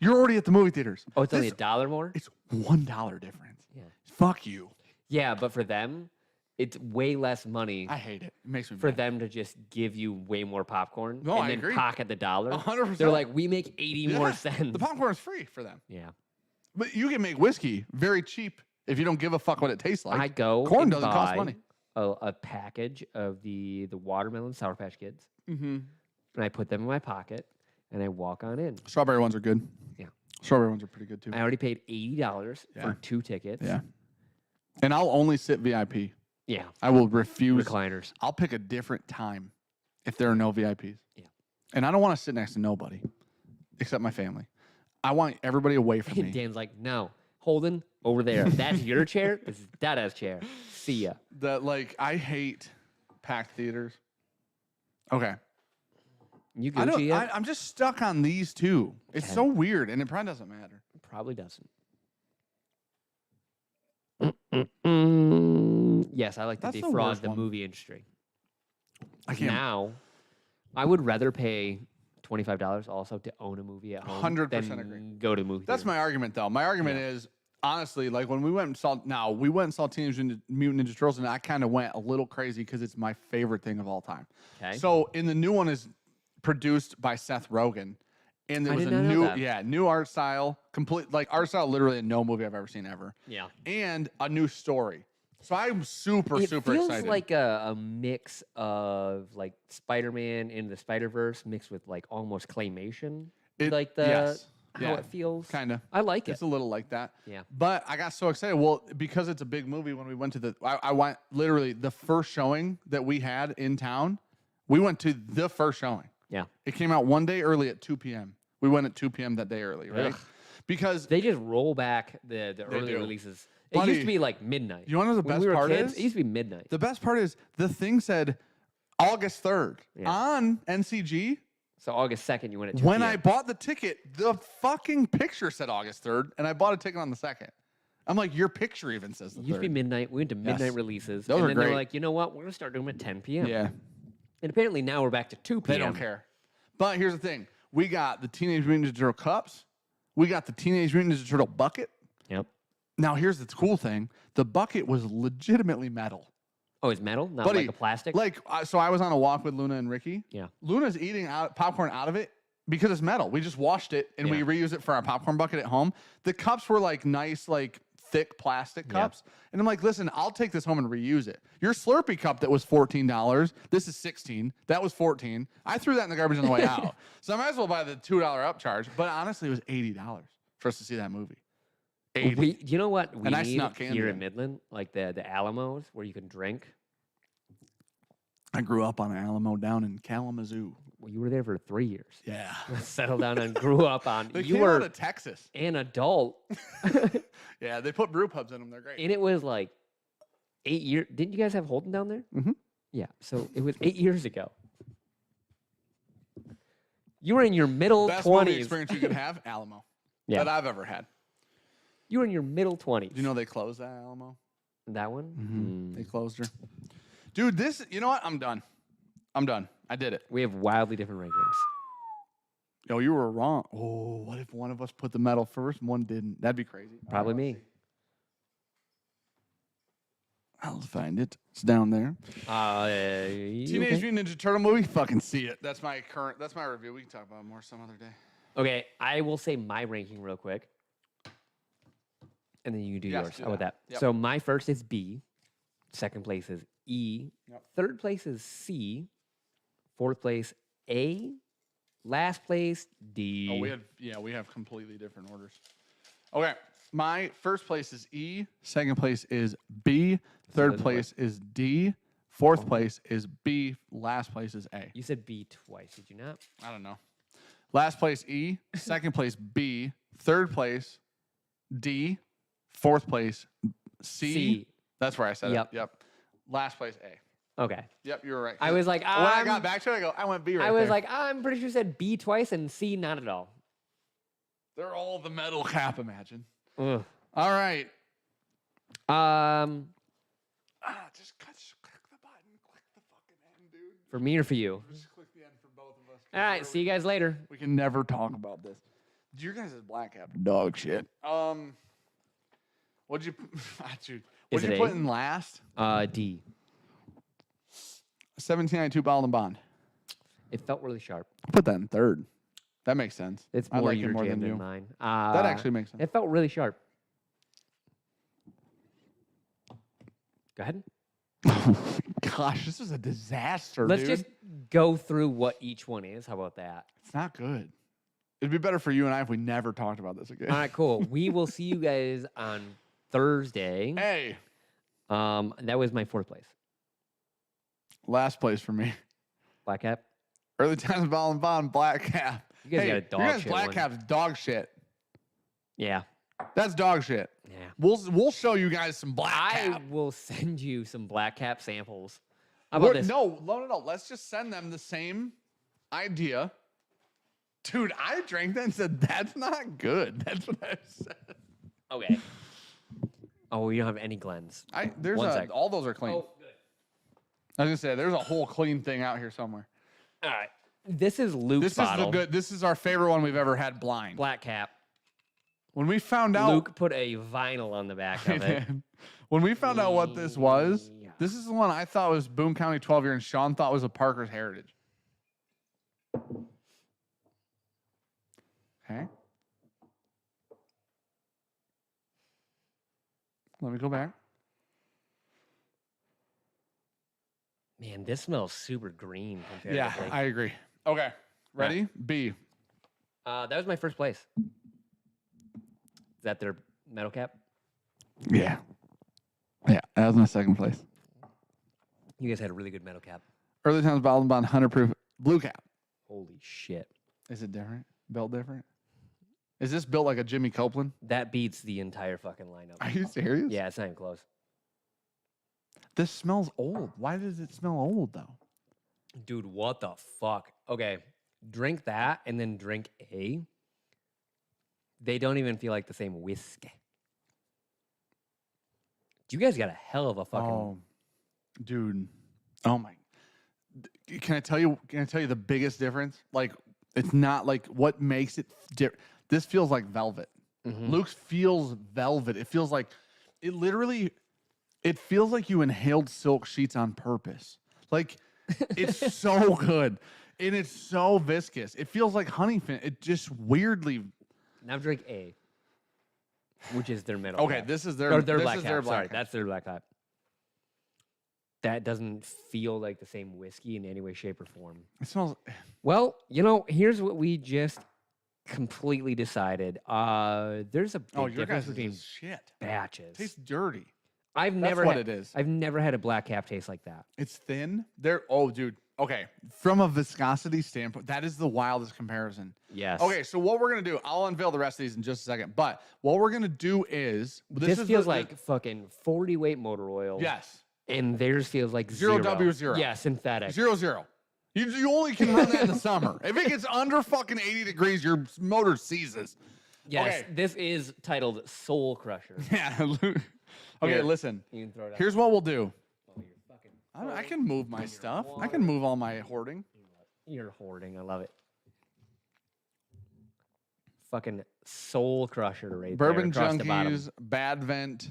You're already at the movie theaters. Oh, it's only This- $1 more. It's $1 difference. Yeah. Fuck you. Yeah, but for them, it's way less money I hate it. It makes me for mad. them to just give you way more popcorn No, and I then agree. pocket the $1. 100%. They're like, we make 80 more Yeah. cents. The popcorn is free for them. Yeah. But you can make whiskey very cheap if you don't give a fuck what it tastes like. I go Corn and doesn't cost buy money. A package of the watermelon Sour Patch Kids, Mm-hmm. and I put them in my pocket, and I walk on in. Strawberry ones are good. Yeah. Strawberry ones are pretty good too. I already paid $80 Yeah. for 2 tickets. Yeah. And I'll only sit VIP. Yeah. I will refuse. Recliners. I'll pick a different time if there are no VIPs. Yeah. And I don't want to sit next to nobody except my family. I want everybody away from And me. Dan's like, no, Holden, over there. That's your chair. This is Dada's chair. See ya. I hate packed theaters. Okay. You I Gucci don't, yet? I'm just stuck on these two. It's Okay. so weird, and it probably doesn't matter. Yes, I like to That's the defraud worst the one. movie industry. I can't. Now, I would rather pay $25 also to own a movie at home 100% than agree. go to a movie That's theater. my argument, though. My argument Yeah. is honestly, like when we went and saw Teenage Mutant Ninja Turtles, and I kind of went a little crazy because it's my favorite thing of all time. Okay. So, in the new one is produced by Seth Rogen, and there I was did a not know new, that. new art style, complete like art style, literally in no movie I've ever seen ever, Yeah. and a new story. So I'm super It super feels excited. like a mix of like Spider-Man in the Spider-Verse mixed with like almost claymation. Like the yes, how yeah, it feels. kind of. I like it. It's a little like that. Yeah. But I got so excited. Well, because it's a big movie, when we went to I went literally the first showing that we had in town. We went to the first showing. Yeah. It came out one day early at 2 p.m. We went at 2 p.m. that day early, right? Ugh. Because They just roll back the early do. releases. It used Buddy, to be like midnight. you wanna know the When best we were part kids, is? It used to be midnight. the best part is the thing said August 3rd Yeah. on NCG. So August 2nd, you went at 2 When p.m. I bought the ticket, the fucking picture said August 3rd, and I bought a ticket on the 2nd. I'm like, your picture even says the It used to be 3rd. midnight. We went to midnight Yes. releases. Those and are then they were great. like, you know what? We're going to start doing them at 10 p.m. Yeah. And apparently now we're back to 2 p.m. They don't care. But here's the thing. We got the Teenage Mutant Ninja Turtle cups. We got the Teenage Mutant Ninja Turtle bucket. Yep. Now, here's the cool thing. The bucket was legitimately metal. Oh, it's metal, not Buddy, like a plastic? So I was on a walk with Luna and Ricky. Yeah. Luna's eating popcorn out of it because it's metal. We just washed it and we Yeah. reuse it for our popcorn bucket at home. The cups were like nice, like thick plastic Yeah. cups. And I'm like, listen, I'll take this home and reuse it. Your Slurpee cup that was $14, this is $16. That was $14. I threw that in the garbage on the way out. So I might as well buy the $2 upcharge. But honestly, it was $80 for us to see that movie. 80. You know what we And I need snuck candy here in. in Midland? Like the Alamos where you can drink. I grew up on Alamo down in Kalamazoo. Well, you were there for 3 years. Yeah. Settled down and grew up on. They You came out were of Texas. an adult. Yeah, they put brew pubs in them. They're great. And it was like 8 years. Didn't you guys have Holden down there? Mhm. Yeah. So it was 8 years ago. You were in your middle Best movie 20s. experience you could have, Alamo. Yeah. That I've ever had. You were in your middle 20s. Do you know they closed that Alamo? that one? They closed her. Dude, you know what? I'm done. I did it. We have wildly different rankings. Yo, you were wrong. Oh, what if one of us put the medal first and one didn't? That'd be crazy. Probably me. I'll find it. It's down there. Okay. Teenage Mutant Ninja Turtle movie. Fucking see it. That's my review. We can talk about it more some other day. Okay, I will say my ranking real quick. And then you do Yes, yours. do How about that. that? Yep. So my first is B. Second place is E. Yep. Third place is C. Fourth place A. Last place D. Oh, we have completely different orders. Okay. My first place is E. Second place is B. Third doesn't place is D. Fourth place is B. Last place is A. You said B twice, did you not? I don't know. Last place E. Second place B. Third place D. Fourth place C. C. That's where I said Yep. it. Yep. Last place A. Okay. Yep, you were right. I was like, when I I'm- got back to it, I went B right I was there. like, I'm pretty sure you said B twice and C not at all. They're all the metal cap, imagine. Ugh. All right. Just click the button. Click the fucking end, dude. For me or for you? Just click the end for both of us. All right, see you guys later. We can never talk about this. Your guys' black cap dog shit. What'd you dude, Is what'd it you put A? in last? D. 1792 bottled and bond. It felt really sharp. Put that in third. That makes sense. It's I more like it your more jam than than you. mine. That actually makes sense. It felt really sharp. Go ahead. Gosh, this is a disaster, Let's dude. just go through what each one is. How about that? It's not good. It'd be better for you and I if we never talked about this again. All right, cool. We will see you guys on Thursday. Hey, That was my fourth place. last place for me. Black Cap. Early times bottled and bond, black cap. You guys hey, got a dog your guys' shit black one. cap's dog shit. Yeah. That's dog shit. Yeah. We'll show you guys some black I cap. will send you some Black Cap samples. How about this? No. Let's just send them the same idea. Dude, I drank that and said, that's not good. That's what I said. Okay. Oh, we don't have any Glens. There's One sec. all those are clean. Oh, good. I was gonna say there's a whole clean thing out here somewhere. All right. This is Luke's This bottle. is the good. This is our favorite one we've ever had blind. Black cap. When we found out, Luke put a vinyl on the back of it. when we found out what this was, Yeah. this is the one I thought was Boone County 12 year, and Sean thought was a Parker's Heritage. Okay. Let me go back. Man, this smells super green comparatively. Yeah, I agree. Okay, ready? B. That was my first place. Is that their metal cap? Yeah. Yeah, that was my second place. You guys had a really good metal cap. Early Times Bottled and Bond 100 proof blue cap. Holy shit. Is it different? Built different? Is this built like a Jimmy Copeland? That beats the entire fucking lineup. Are you serious? Yeah, it's not even close. This smells old. Why does it smell old though? Dude, what the fuck? Okay, drink that and then drink A. They don't even feel like the same whiskey. You guys got a hell of a fucking... Oh, dude. Oh my. Can I tell you the biggest difference? Like, it's not like what makes it different. This feels like velvet. Luke's feels velvet. It feels like it feels like you inhaled silk sheets on purpose. Like, it's so good. And it's so viscous. It feels like honeyfin. It just weirdly. Now drink A, which is their metal Okay, cap. this is their Or their this black is cap. their black Sorry, cap. that's their black cap. That doesn't feel like the same whiskey in any way, shape, or form. It smells. Well, here's what we just completely decided. There's a big Oh, your difference guys between is shit. batches. Tastes dirty. I've That's never what had, it is. I've never had a black cap taste like that. It's thin. Oh, dude. Okay. From a viscosity standpoint, that is the wildest comparison. Yes. Okay, so what we're going to do, I'll unveil the rest of these in just a second. But what we're going to do is. This is feels the- like fucking 40 weight motor oil. Yes. And theirs feels like Zero zero. W0. Yeah, synthetic. 0-0. You only can run that in the summer. If it gets under fucking 80 degrees, your motor seizes. Yes, Okay. this is titled Soul Crusher. Yeah. Okay, Here. listen. You can throw it out. Here's what we'll do. Oh, you're fucking. I can move my stuff. I can move all my hoarding. You're hoarding. I love it. Fucking Soul Crusher right Bourbon there across the bottom. Junkies, Bad Vent.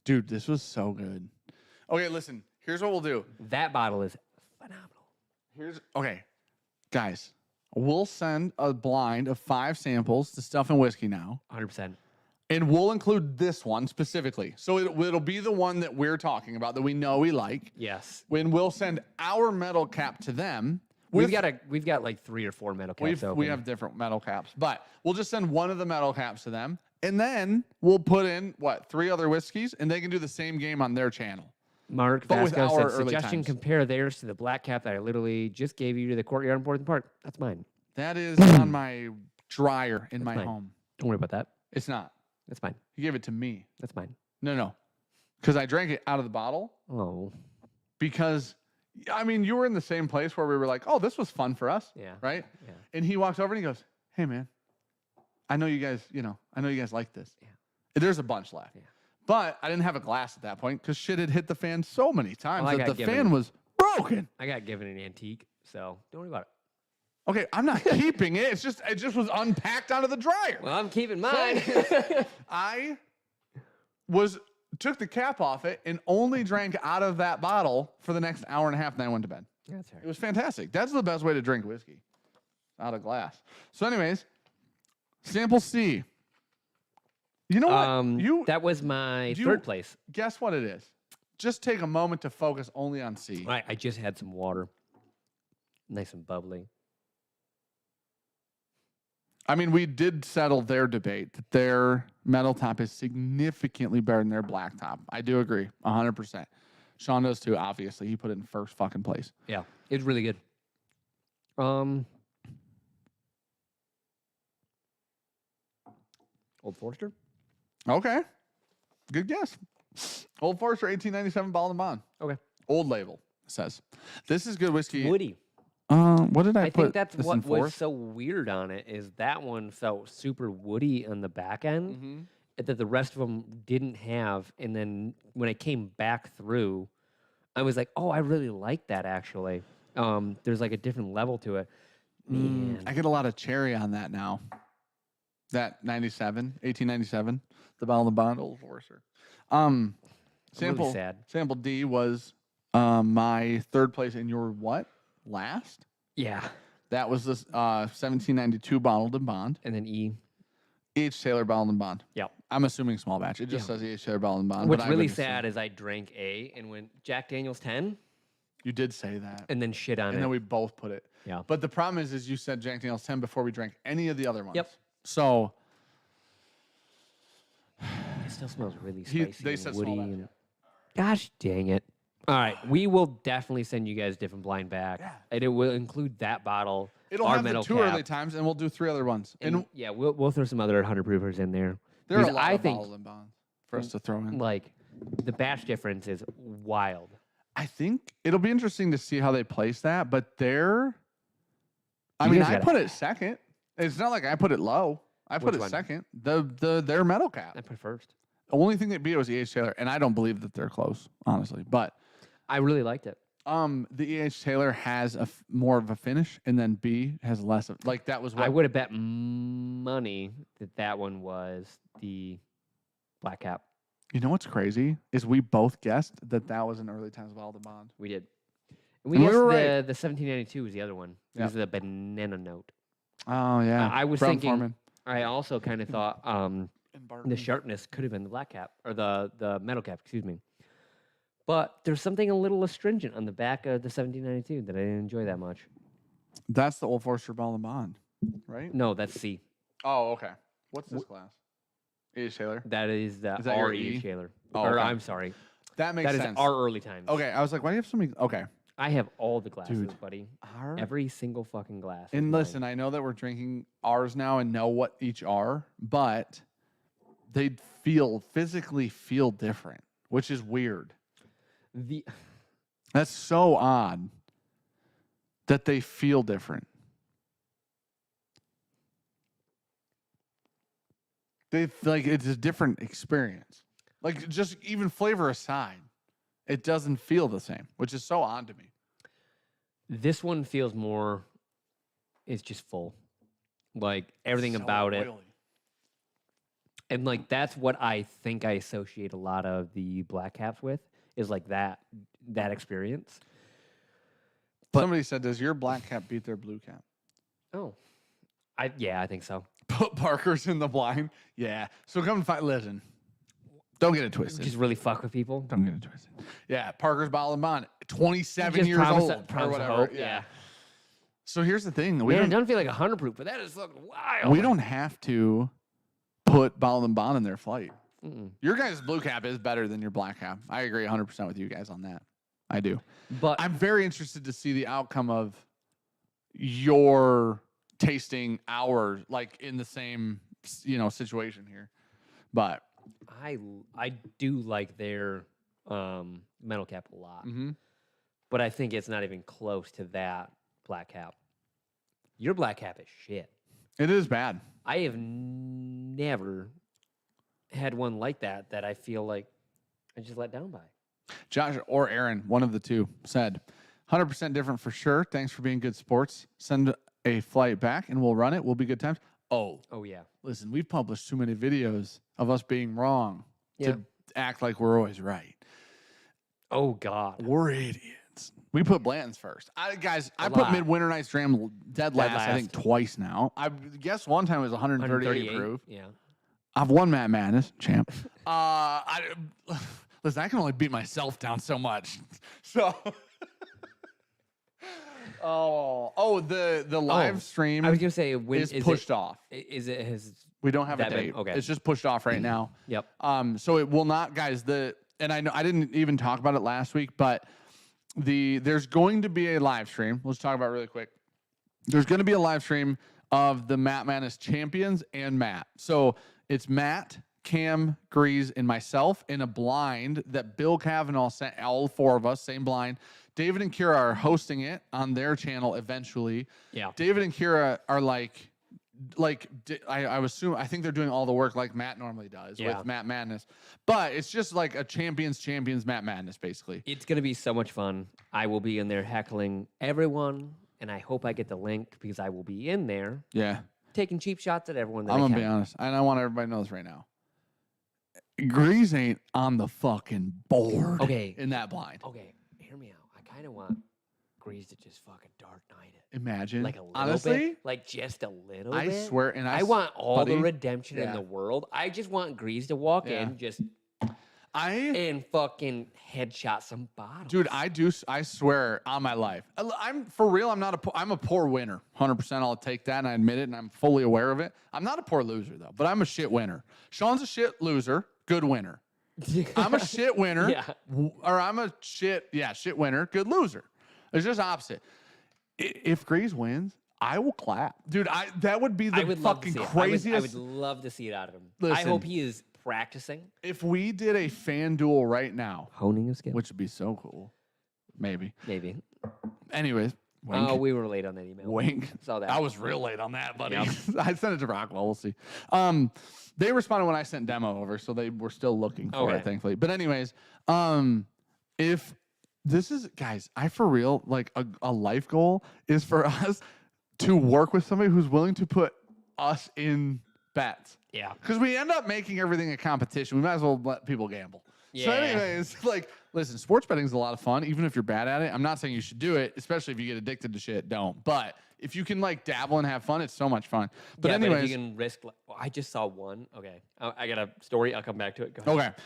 Dude, this was so good. Okay, listen. Here's what we'll do. That bottle is phenomenal. Okay, guys. We'll send a blind of 5 samples to Stuff and Whiskey now, 100%. and we'll include this one specifically. So it'll be the one that we're talking about that we know we like. Yes. When we'll send our metal cap to them. We've got like 3 or 4 metal caps open. We have different metal caps, but we'll just send one of the metal caps to them, and then we'll put in 3 other whiskeys, and they can do the same game on their channel. Mark But with Vasco our said, early suggestion, times. compare theirs to the black cap that I literally just gave you to the courtyard in Portland Park. That's mine. That is on my dryer in my mine. home. Don't worry about that. It's not. That's mine. You gave it to me. That's mine. No, because I drank it out of the bottle. Oh. Because, I mean, you were in the same place where we were like, oh, this was fun for us. Yeah. Right? Yeah. And he walks over and he goes, hey, man, I know you guys like this. Yeah. There's a bunch left. Yeah. But I didn't have a glass at that point because shit had hit the fan so many times Well, I that got the given- fan was broken. I got given an antique, so don't worry about it. Okay, I'm not keeping it. It just was unpacked out of the dryer. Well, I'm keeping mine. I took the cap off it and only drank out of that bottle for the next hour and a half, and then I went to bed. That's fair. It was fantastic. That's the best way to drink whiskey, out of glass. So, anyways, sample C. You know what? That was my you- third place. Guess what it is? Just take a moment to focus only on C. I just had some water. Nice and bubbly. I mean, we did settle their debate that their metal top is significantly better than their black top. I do agree, 100%. Sean does too, obviously. He put it in first fucking place. Yeah, it's really good. Old Forester? Okay. Good guess. Old Forester 1897 Bottled and Bond. Okay. Old label, it says. This is good whiskey. Woody. What did I put? think that's this what in was fourth? so weird on it is that one felt super woody on the back end, that the rest of them didn't have. And then when I came back through, I was like, oh, I really like that actually. There's like a different level to it. Man, I get a lot of cherry on that now. That 1897, the Bottle of Bond Old Forester. Sample sad. Sample D was my third place in your what? Last? Yeah. That was this 1792 Bottled and Bond. And then E. E.H. Taylor Bottled and Bond. Yep. I'm assuming small batch. It just says E.H. Taylor Bottled and Bond. What's but I really would assume- sad is I drank A and went Jack Daniels 10 You did say that. and then shit on And it. then we both put it. Yeah. But the problem is you said Jack Daniels 10 before we drank any of the other ones. Yep. So It still smells really He- spicy they and said woody. small batch, And, gosh dang it. All right. We will definitely send you guys different blind back. Yeah. And it will include that bottle. it'll our have the metal 2 cap, early times, and we'll do 3 other ones. And yeah, we'll throw some other 100 proofers in there. there are a because lot I of think Bottled and Bonds for us to throw in. like the batch difference is wild. I think it'll be interesting to see how they place that, but they're. I You mean, guys I gotta- put it second. It's not like I put it low. I put Which it one? second. Their metal cap. I put first. The only thing that beat it was E.H. Taylor, and I don't believe that they're close, honestly. But I really liked it. the E.H. Taylor has more of a finish, and then B has less of like that was what I would have bet money that one was the black cap. You know what's crazy is we both guessed that was an early times Bottled and Bond. We did. And we And we guessed were the, right. the 1792 was the other one. It Yep. was the banana note. Oh yeah, I was Brown thinking- Foreman. I also kind of thought And the Bourbon. sharpness could have been the black cap or the metal cap, excuse me. But there's something a little astringent on the back of the 1792 that I didn't enjoy that much. That's the Old Forester Bottled and Bond, right? No, that's C. Oh, okay. What's this glass? E.H. Taylor. That is the Is that your R.E. E? Taylor. Oh, Or okay. I'm sorry. That makes That is sense. our early times. Okay, I was like, why do you have so many? Okay, I have all the glasses, Dude. buddy. our Every single fucking glass. is and mine. listen, I know that we're drinking ours now and know what each are, but they physically feel different, which is weird. The That's so odd that they feel different. They like it's a different experience. Like just even flavor aside, it doesn't feel the same, which is so odd to me. This one feels more. It's just full. Like everything So about it. oily. And like that's what I think I associate a lot of the black caps with is like that experience. But- Somebody said, "Does your black cap beat their blue cap?" Oh, I think so. Put Parker's in the blind. Yeah. So come and find. Listen, don't get it twisted. Just really fuck with people. Don't get it twisted. Yeah, Parker's Bottled and Bond, 27 Just years promise old that- or promise whatever. hope, Yeah. So here's the thing: we Man, it don't doesn't feel like 100 proof, but that is fucking wild. we don't have to put Bottled and Bond in their flight. Mm-mm. Your guys' blue cap is better than your black cap. I agree 100% with you guys on that. I do. But I'm very interested to see the outcome of your tasting our like in the same situation here. But I do like their metal cap a lot, but I think it's not even close to that black cap. Your black cap is shit. it is bad. I have never had one like that I feel like I just let down by. Josh or Aaron, one of the two, said 100% different for sure. Thanks for being good sports. Send a flight back and we'll run it. We'll be good times. Oh, Oh yeah. listen, we've published too many videos of us being wrong Yeah. to act like we're always right. Oh god. We're idiots. We put Blanton's first. Guys, I put lot. Midwinter Night's Dram dead last, I think, last. twice now. I guess one time it was 138 proof. Yeah. I've won Matt Madness, champ. Listen, I can only beat myself down so much. So, the live stream I was gonna say when is is pushed it, off. Is it has We don't have a that been- date. okay. It's just pushed off right now. Yep. So it will not, guys. And I know I didn't even talk about it last week, but there's going to be a live stream. Let's talk about it really quick. There's going to be a live stream of the Matt Madness champions and Matt. So it's Matt, Cam, Grease, and myself in a blind that Bill Cavanaugh sent, all 4 of us, same blind. David and Kira are hosting it on their channel eventually. Yeah. David and Kira are like I assume I think they're doing all the work like Matt normally does Yeah. with Matt Madness, but it's just like a champions Matt Madness basically. It's gonna be so much fun. I will be in there heckling everyone, and I hope I get the link because I will be in there Yeah, taking cheap shots at everyone. That I'm I gonna can. be honest, and I want everybody to know this right now. Grease ain't on the fucking board. Okay. in that blind. Okay, hear me out. I kind of want Grease to just fucking Dark Knight it. Imagine, Like a little honestly, bit. Like just a little I bit. swear, and I want all the buddy, redemption in yeah. the world. I just want Grease to walk Yeah. in just I and fucking headshot some bottles. Dude, I swear on my life. I'm for real. I'm a poor winner. 100%. I'll take that and I admit it and I'm fully aware of it. I'm not a poor loser though, but I'm a shit winner. Sean's a shit loser, good winner. I'm a shit winner. Yeah. Or I'm a shit winner, good loser. It's just opposite. If Grease wins, I will clap. Dude, that would be I the would love to fucking see it. craziest. I would love to see it out of him. I Listen. hope he is practicing. If we did a fan duel right now, Honing his skill. which would be so cool. Maybe. Maybe. Anyways, wink. Oh, we were late on that email. Wink. Saw that. I was real late on that, buddy. Yep. I sent it to Rockwell. We'll see. They responded when I sent demo over, so they were still looking for Okay. it, thankfully. But anyways, if this is, guys, I for real, like a life goal is for us to work with somebody who's willing to put us in bets. Yeah. Because we end up making everything a competition. We might as well let people gamble. So Yeah. anyways, like, listen, sports betting is a lot of fun, even if you're bad at it. I'm not saying you should do it, especially if you get addicted to shit, don't. But if you can, like, dabble and have fun, it's so much fun. But yeah, anyways. but if you can risk. Well, I just saw one. Okay. I got a story. I'll come back to it. Go ahead. Okay.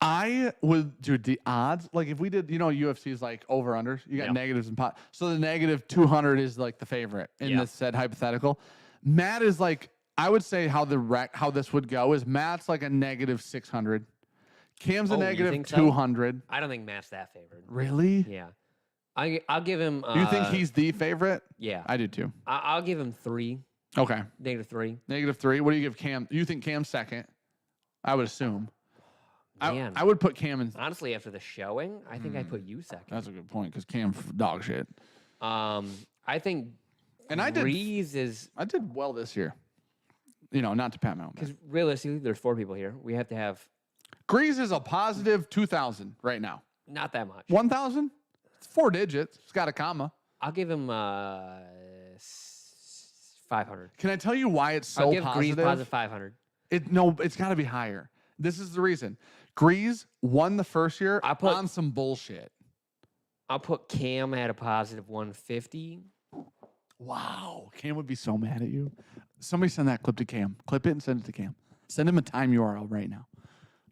I would, dude, the odds, like if we did, UFC is like over unders, you got Yeah. negatives and pot. So the negative 200 is like the favorite in Yeah. this said hypothetical. Matt is like, I would say how this would go is Matt's like a negative 600. Cam's a Oh, you negative think so? 200. I don't think Matt's that favored. Really? Yeah. I'll give him. You think he's the favorite? Yeah. I do too. I'll give him 3. Okay. -3. Negative 3. What do you give Cam? You think Cam's second? I would assume. Man. I would put Cam in. Honestly, after the showing, I think I put you second. That's a good point because Cam dog shit. I think And I did Grease is I did well this year. Not to pat my own back. because realistically, there's 4 people here. We have to have Grease is a positive 2,000 right now. not that much. 1,000? It's 4 digits. It's got a comma. I'll give him 500. Can I tell you why it's so I'll give Grease positive? positive 500. It's got to be higher. This is the reason. Grease won the first year I put- on some bullshit. I'll put Cam at a positive 150. Wow. Cam would be so mad at you. Somebody send that clip to Cam. Clip it and send it to Cam. Send him a time URL right now.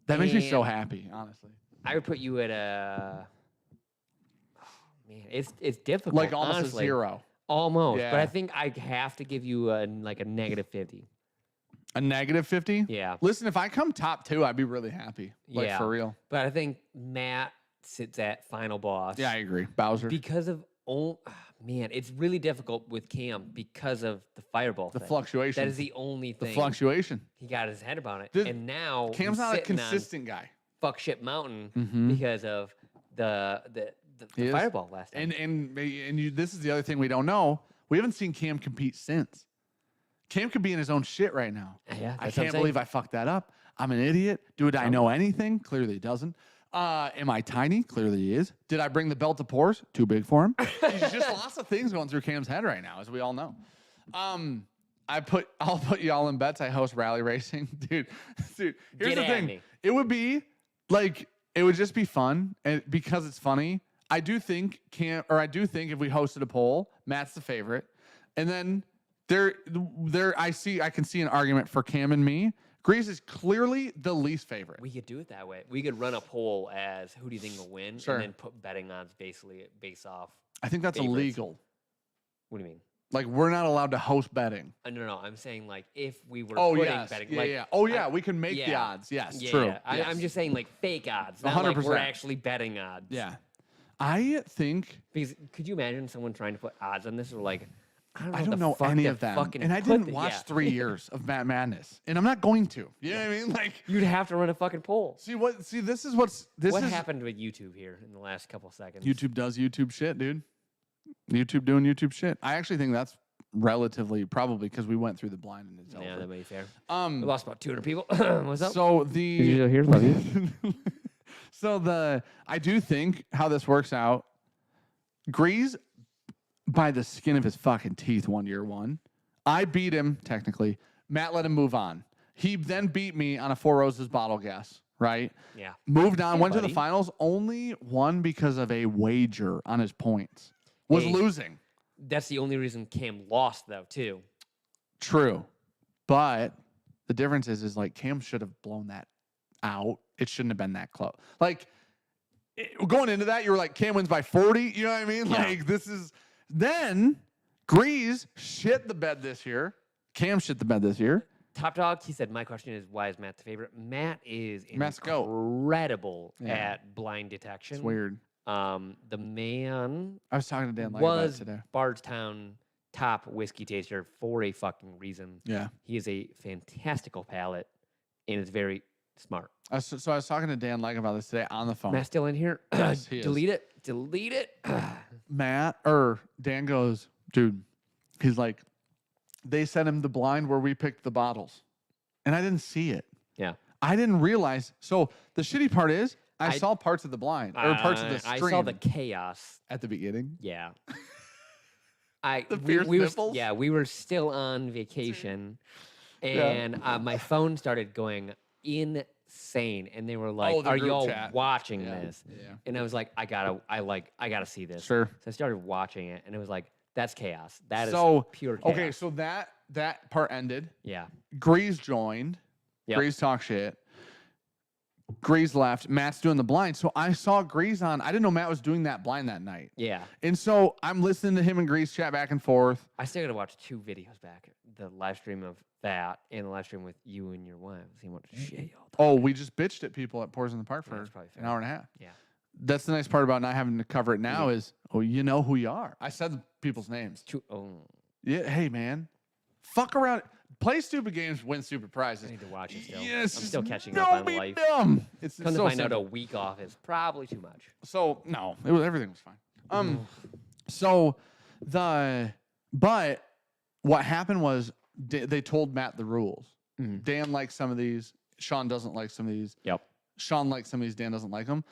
That makes me so And- happy, honestly. I would put you at a. Oh, man, it's difficult. Like almost honestly. a 0. Almost, but Yeah. I think I have to give you a negative 50. A negative 50? Yeah, Listen, if I come top 2, I'd be really happy. Like, Yeah. for real. but I think Matt sits at final boss. Yeah, I agree. Bowser. because of man, it's really difficult with Cam because of the fireball. The thing. fluctuation. That is the only The thing. fluctuation. He got his head about it, The- and now Cam's he's not a sitting consistent guy. on fuck shit mountain Mhm. because of the He is. fireball last time. And this is the other thing we don't know. We haven't seen Cam compete since. Cam could be in his own shit right now. Yeah, I that's what I'm can't saying. believe I fucked that up. I'm an idiot. Dude, I know anything? Clearly he doesn't. Am I tiny? Clearly he is. Did I bring the belt to pores? Too big for him. There's just lots of things going through Cam's head right now, as we all know. I'll put y'all in bets. I host rally racing. Dude, here's Get the at thing. me. It would be like, it would just be fun. And because it's funny, I do think if we hosted a poll, Matt's the favorite. And then I can see an argument for Cam and me. Grease is clearly the least favorite. We could do it that way. We could run a poll as who do you think will win, Sure. and then put betting odds basically based off. I think that's favorites. illegal. What do you mean? Like, we're not allowed to host betting. No. I'm saying like if we were Oh, putting yes. betting, Yeah, like, yeah. Oh, yeah. We can make the yeah. odds. Yes, yeah, true. yeah. Yes. I'm just saying like fake odds, not like 100%. we're actually betting odds. Yeah. I think Because could you imagine someone trying to put odds on this or like I I what don't the know fuck any to of them. fucking And I put didn't the- watch yeah. 3 years of Matt Madness. And I'm not going to. You know what I mean? Like, You'd have to run a fucking poll. this is What is happened with YouTube here in the last couple seconds? YouTube does YouTube shit, dude. YouTube doing YouTube shit. I actually think that's relatively, probably because we went through the blind and it's Yeah, over. that may be fair. We lost about 200 people. What's up? So Did you hear? Love you. I do think how this works out. Grease, by the skin of his fucking teeth, 1 year won. I beat him technically. Matt let him move on. He then beat me on a Four Roses bottle guess. Right? Yeah. Moved on, Hey, went to buddy. the finals, only won because of a wager on his points. Was Hey. losing. That's the only reason Cam lost, though, too. True. But the difference is like Cam should have blown that out. It shouldn't have been that close. Like going into that, you were like, Cam wins by 40. You know what I mean? Yeah. Like this is then Grease shit the bed this year. Cam shit the bed this year. Top Dog, he said, my question is, why is Matt the favorite? Matt is Matt's the GOAT. incredible Yeah. at blind detection. It's weird. The man I was talking to Dan Lang about it was today. Bardstown top whiskey taster for a fucking reason. Yeah. He is a fantastical palate and is very smart. So I was talking to Dan Lang about this today on the phone. Matt still in here? Yes, he is. Delete it. Delete it. Dan goes, dude, he's like, they sent him the blind where we picked the bottles. And I didn't see it. Yeah. I didn't realize. So the shitty part is I I- saw parts of the blind or parts of the I stream saw the chaos. at the beginning. Yeah. The fierce we were, nipples? yeah, we were still on vacation, and my phone started going insane, and they were like, Oh, the "Are group y'all chat. watching Yeah, this?" yeah. And I was like, "I gotta see this." Sure. So I started watching it, and it was like, "That's chaos. That is So, pure chaos." Okay, so that part ended. yeah, Grease joined. Yep. Grease talk shit. Grease left. Matt's doing the blind. So I saw Grease on. I didn't know Matt was doing that blind that night. yeah. And so I'm listening to him and Grease chat back and forth. I still gotta watch 2 videos back: the live stream of that and the live stream with you and your wife. See what shit y'all. Oh, we just bitched at people at Pours in the Park Yeah, for that's probably an fair. hour and a half. Yeah. That's the nice part about not having to cover it now is, oh, you know who you are. I said people's names. Oh, Yeah, hey, man. Fuck around. Play stupid games, win stupid prizes. I need to watch it still. Yes, I'm still catching don't up on be life. dumb. It's Come so to find out, a simple. week off is probably too much. So no, everything was fine. So but what happened was they told Matt the rules. Mhm. Dan likes some of these. Sean doesn't like some of these. Yep. Sean likes some of these. Dan doesn't like them.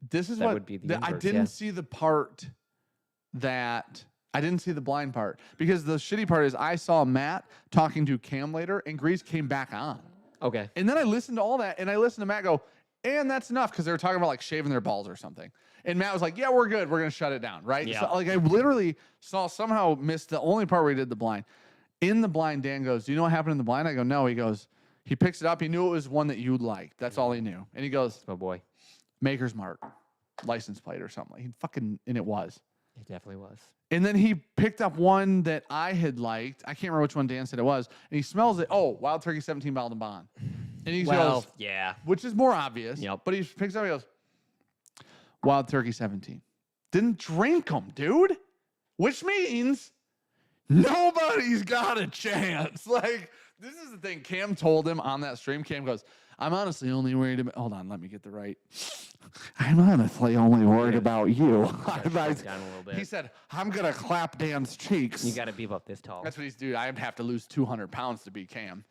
This is That what would be the I inverse, didn't yeah. see the part that I didn't see the blind part because the shitty part is I saw Matt talking to Cam later and Grease came back on. Okay. And then I listened to all that and I listened to Matt go, and that's enough because they were talking about like shaving their balls or something. And Matt was like, yeah, we're good. We're going to shut it down. Right. Yeah. So like I literally somehow missed the only part where he did the blind. In the blind, Dan goes, do you know what happened in the blind? I go, no. He goes, he picks it up. He knew it was one that you liked. That's all he knew. And he goes, Oh boy. Maker's Mark, license plate or something. He fucking, and it was. It definitely was. And then he picked up one that I had liked. I can't remember which one Dan said it was. And he smells it. Oh, Wild Turkey 17 Bottled and Bond. And he Well, goes, yeah. which is more obvious. Yep. But he picks it up. He goes, Wild Turkey 17. Didn't drink them, dude. Which means nobody's got a chance. Like, this is the thing. Cam told him on that stream. Cam goes, I'm honestly only worried about. Hold on, let me get the right. I'm honestly only worried about you. Shrink down a little bit. He said, I'm going to clap Dan's cheeks. You got to be about this tall. That's what he's doing. I'd have to lose 200 pounds to beat Cam.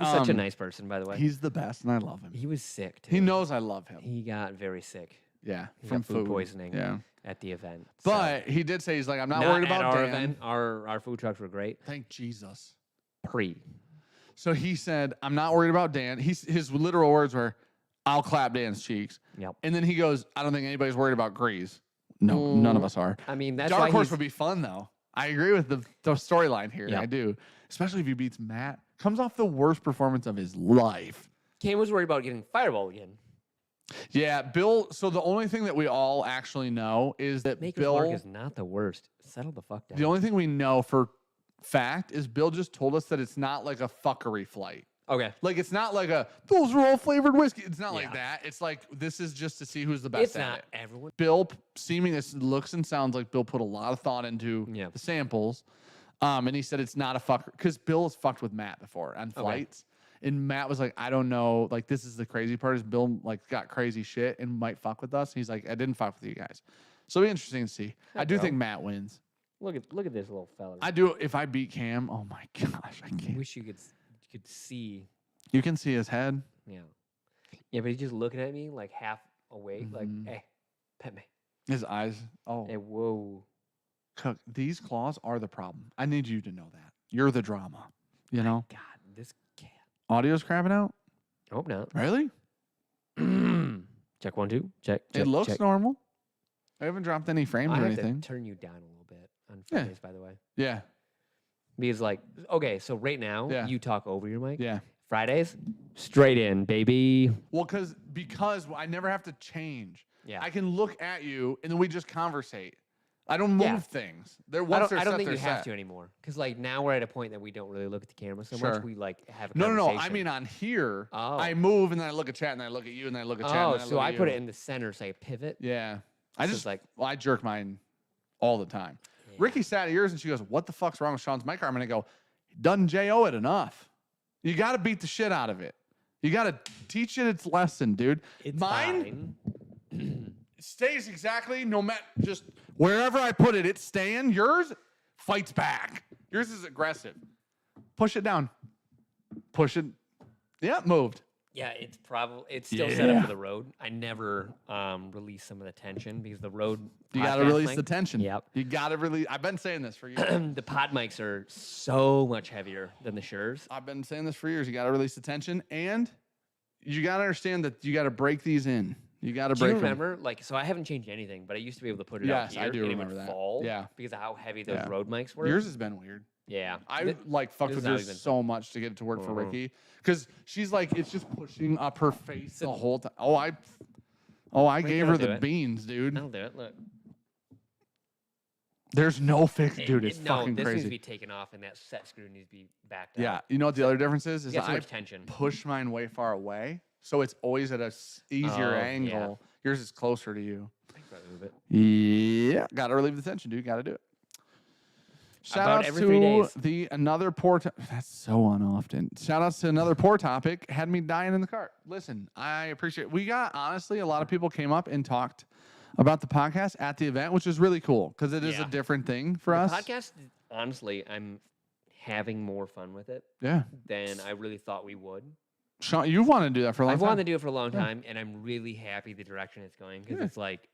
He's such a nice person, by the way. He's the best, and I love him. He was sick, too. He knows I love him. He got very sick. Yeah, He from got food poisoning Yeah. at the event. But he did say, he's like, I'm not not worried at about our Dan. event. Our food trucks were great. Thank Jesus. Pre. So he said, I'm not worried about Dan. His literal words were, I'll clap Dan's cheeks. Yep. And then he goes, I don't think anybody's worried about Grease. No, none of us are. I mean, that's Dark why Horse he's, would be fun, though. I agree with the storyline here. Yep. I do. Especially if he beats Matt. Comes off the worst performance of his life. Cam was worried about getting Fireball again. Yeah, Bill. So the only thing that we all actually know is that Maker's Bill. Mark is not the worst. Settle the fuck down. The only thing we know for fact is Bill just told us that it's not like a fuckery flight. Okay. Like it's not like those are all flavored whiskey. It's not like Yeah. that. It's like this is just to see who's the best It's at not it. everyone. Bill it looks and sounds like Bill put a lot of thought into Yeah. the samples. And he said it's not a fucker because Bill has fucked with Matt before on flights. And Matt was like, I don't know. Like, this is the crazy part is Bill like got crazy shit and might fuck with us. He's like, I didn't fuck with you guys. So it'll be interesting to see. I do bro. think Matt wins. Look at this little fella. I do. If I beat Cam, oh my gosh, I can't. wish you could see. You can see his head. Yeah. Yeah, but he's just looking at me like half awake, like, Mhm. hey, pet me. His eyes. Oh, Hey, whoa. Cook. These claws are the problem. I need you to know that. You're the drama. You know. God, this cat. Audio's crapping out. I hope not. Really? Check 1, 2. Check. It looks check. normal. I haven't dropped any frames I or have anything. to turn you down a little bit on Yeah. Fridays, by the way. Yeah. Because, like, okay, so right now, Yeah. you talk over your mic. Yeah. Fridays, straight in, baby. Well, because I never have to change. Yeah. I can look at you and then we just conversate. I don't move Yeah. things. They're I once don't, I don't they're think set, you they're have set. to anymore. Because, like, now we're at a point that we don't really look at the camera so Sure. much. We, like, have a No. conversation. I mean on here. Oh. I move and then I look at chat and then I look at you and then I look at chat. Oh, and then so I put you. it in the center, so I pivot. Yeah. So I it's just like, I jerk mine all the time. Ricky sat at yours and she goes, "What the fuck's wrong with Sean's mic arm?" And I go, "He doesn't JO it enough. You got to beat the shit out of it. You got to teach it its lesson, dude." it's Mine fine. stays exactly no matter, just wherever I put it, it's staying. Yours fights back. Yours is aggressive. Push it down. Push it. Yeah, moved. Yeah, it's still set up Yeah. for the road. I never release some of the tension because the road. You got to podcast release mic- the tension. Yep. You got to release. I've been saying this for years. The pod mics are so much heavier than the Sures. I've been saying this for years. You got to release the tension, and you got to understand that you got to break these in. You got to Do break you 'em. remember, like, so I haven't changed anything, but I used to be able to put it Yes, out here I do and remember it would that. fall. Yeah. Because of how heavy those Yeah. road mics were. Yours has been weird. Yeah. I Th- like fucked this with has not yours even- so much to get it to work for Mhm. Ricky because she's like it's just pushing up her face the whole time. I gave her I'll do the it. beans, dude. I'll do it. Look. There's no fix, dude. It's no, fucking this needs to crazy. be taken off and that set screw needs to be backed Yeah, out. you know what the other difference is? You got too I much tension. push mine way far away, so it's always at a easier Oh, yeah. angle. Yours is closer to you. I can probably move it. Yeah, got to relieve the tension, dude. Got to do it. Shout About outs every 3 to days. the another poor. That's so unoften. Shout outs to another poor topic. Had me dying in the cart. Listen, I appreciate. We got honestly a lot of people came up and talked about the podcast at the event, which is really cool because it is Yeah. a different thing for The us. podcast, honestly, I'm having more fun with it Yeah, than I really thought we would. Sean, you've wanted to do that for a long I've time. wanted to do it for a long Yeah. time, and I'm really happy the direction it's going because Yeah. it's like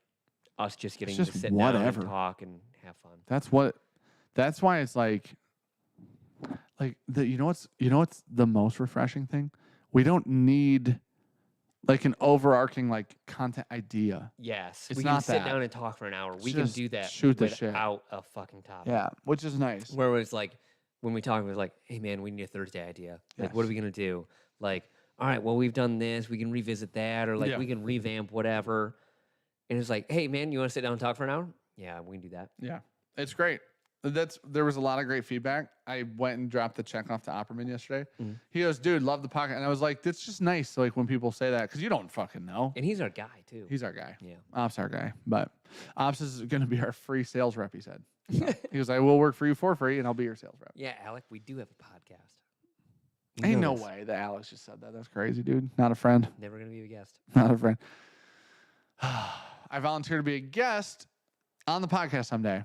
us just getting just to sit whatever. down and talk and have fun. That's why it's like you know what's the most refreshing thing? We don't need like an overarching like content idea. Yes, It's we can not sit that. down and talk for an hour. We can Just do that shoot the shit. without a fucking topic. Yeah, which is nice. Where it's like when we talk, it was like, hey man, we need a Thursday idea. Like, what are Yes. we gonna do? Like, all right, well, we've done this. We can revisit that, or like Yeah. we can revamp whatever. And it's like, hey man, you want to sit down and talk for an hour? Yeah, we can do that. Yeah, it's great. There was a lot of great feedback. I went and dropped the check off to Opperman yesterday. Mhm. He goes, "Dude, love the podcast," and I was like, "That's just nice." Like when people say that because you don't fucking know. And he's our guy too. He's our guy. Yeah. Ops our guy, but Ops is going to be our free sales rep. He said. So, he goes, "I will work for you for free, and I'll be your sales rep." Yeah, Alec, we do have a podcast. You Ain't know no this. way that Alex just said that. That's crazy, dude. Not a friend. Never gonna be a guest. Not a friend. I volunteer to be a guest on the podcast someday.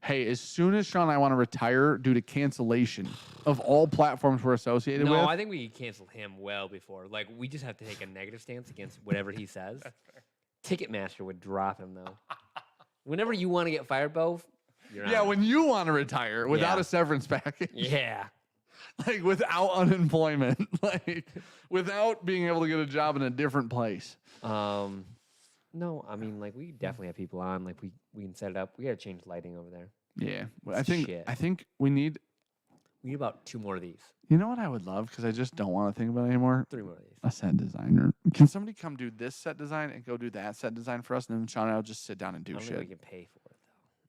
Hey, as soon as Sean and I want to retire due to cancellation of all platforms we're associated No, with. I think we canceled him well before. Like, we just have to take a negative stance against whatever he says. Ticketmaster would drop him though. Whenever you want to get fired, Bo, you're yeah, on. when you want to retire without Yeah. a severance package, Yeah. like without unemployment, like without being able to get a job in a different place. No, I mean, like, we definitely have people on. Like, we can set it up. We got to change lighting over there. Yeah, It's shit. I think we need. We need about 2 more of these. You know what I would love because I just don't want to think about it anymore. 3 more of these. A set designer. Can somebody come do this set design and go do that set design for us, and then Sean and I'll just sit down and I do don't think we shit. can pay for it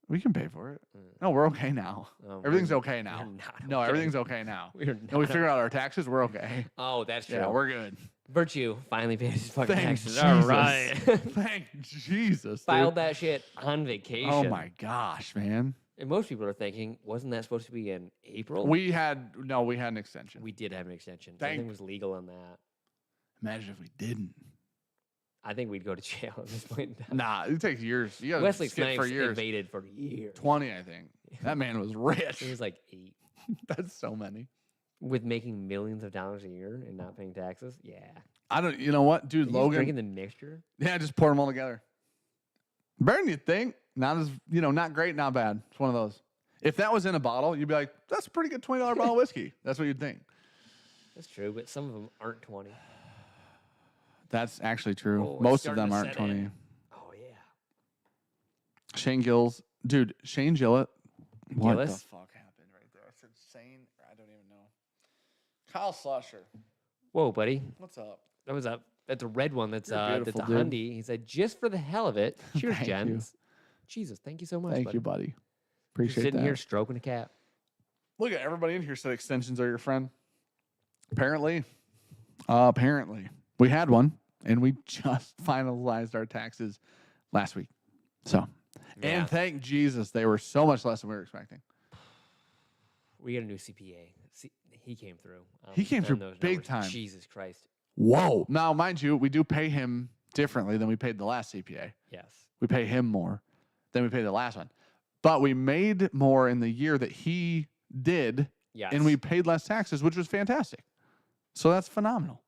We can pay for it. Mm. No, we're okay now. though. Everything's we're- okay now. we're not No, okay. everything's okay now. We're And we not figure out our taxes. We're okay. Oh, that's true. Yeah, we're good. Virtue finally paid his fucking Thank taxes. Jesus. All right. Thank Jesus. Filed Dude. that shit on vacation. Oh my gosh, man. And most people are thinking, wasn't that supposed to be in April? We had an extension. We did have an extension. Thank- Everything was legal on that. Imagine if we didn't. I think we'd go to jail at this point. in time. Nah, it takes years. You got Wesley to skip for Snipes years. evaded for years. 20, I think. That man was rich. He was like 8. That's so many. With making millions of dollars a year and not paying taxes? Yeah. I don't. You know what, dude? He's Logan. drinking the mixture? Yeah, just pour them all together. Better than you think. Not as not great, not bad. It's one of those. If that was in a bottle, you'd be like, "That's a pretty good $20 bottle of whiskey." That's what you'd think. That's true, but some of them aren't 20. That's actually true. Oh, it's Most of starting them to aren't set 20. in. Oh, yeah. Shane Gillis, dude. Shane Gillett. What the Gillis? fuck happened right there? I said Shane. I don't even know. Kyle Slusher. Whoa, buddy. What's up? That was that's a red one. That's You're that's a beautiful, dude. Hyundai. He said, just for the hell of it. Cheers, Thank you. gents. Jesus, thank you so much. Thank buddy. you, buddy. Just Appreciate sitting that. here stroking a cat. Look at everybody in here said extensions are your friend. Apparently, we had one, and we just finalized our taxes last week. So, Yeah. and thank Jesus, they were so much less than we were expecting. We got a new CPA. He came through. He came on through those big numbers. time. Jesus Christ. Whoa! Now, mind you, we do pay him differently than we paid the last CPA. Yes. We pay him more than we paid the last one, but we made more in the year that he did, Yes. and we paid less taxes, which was fantastic. So that's phenomenal.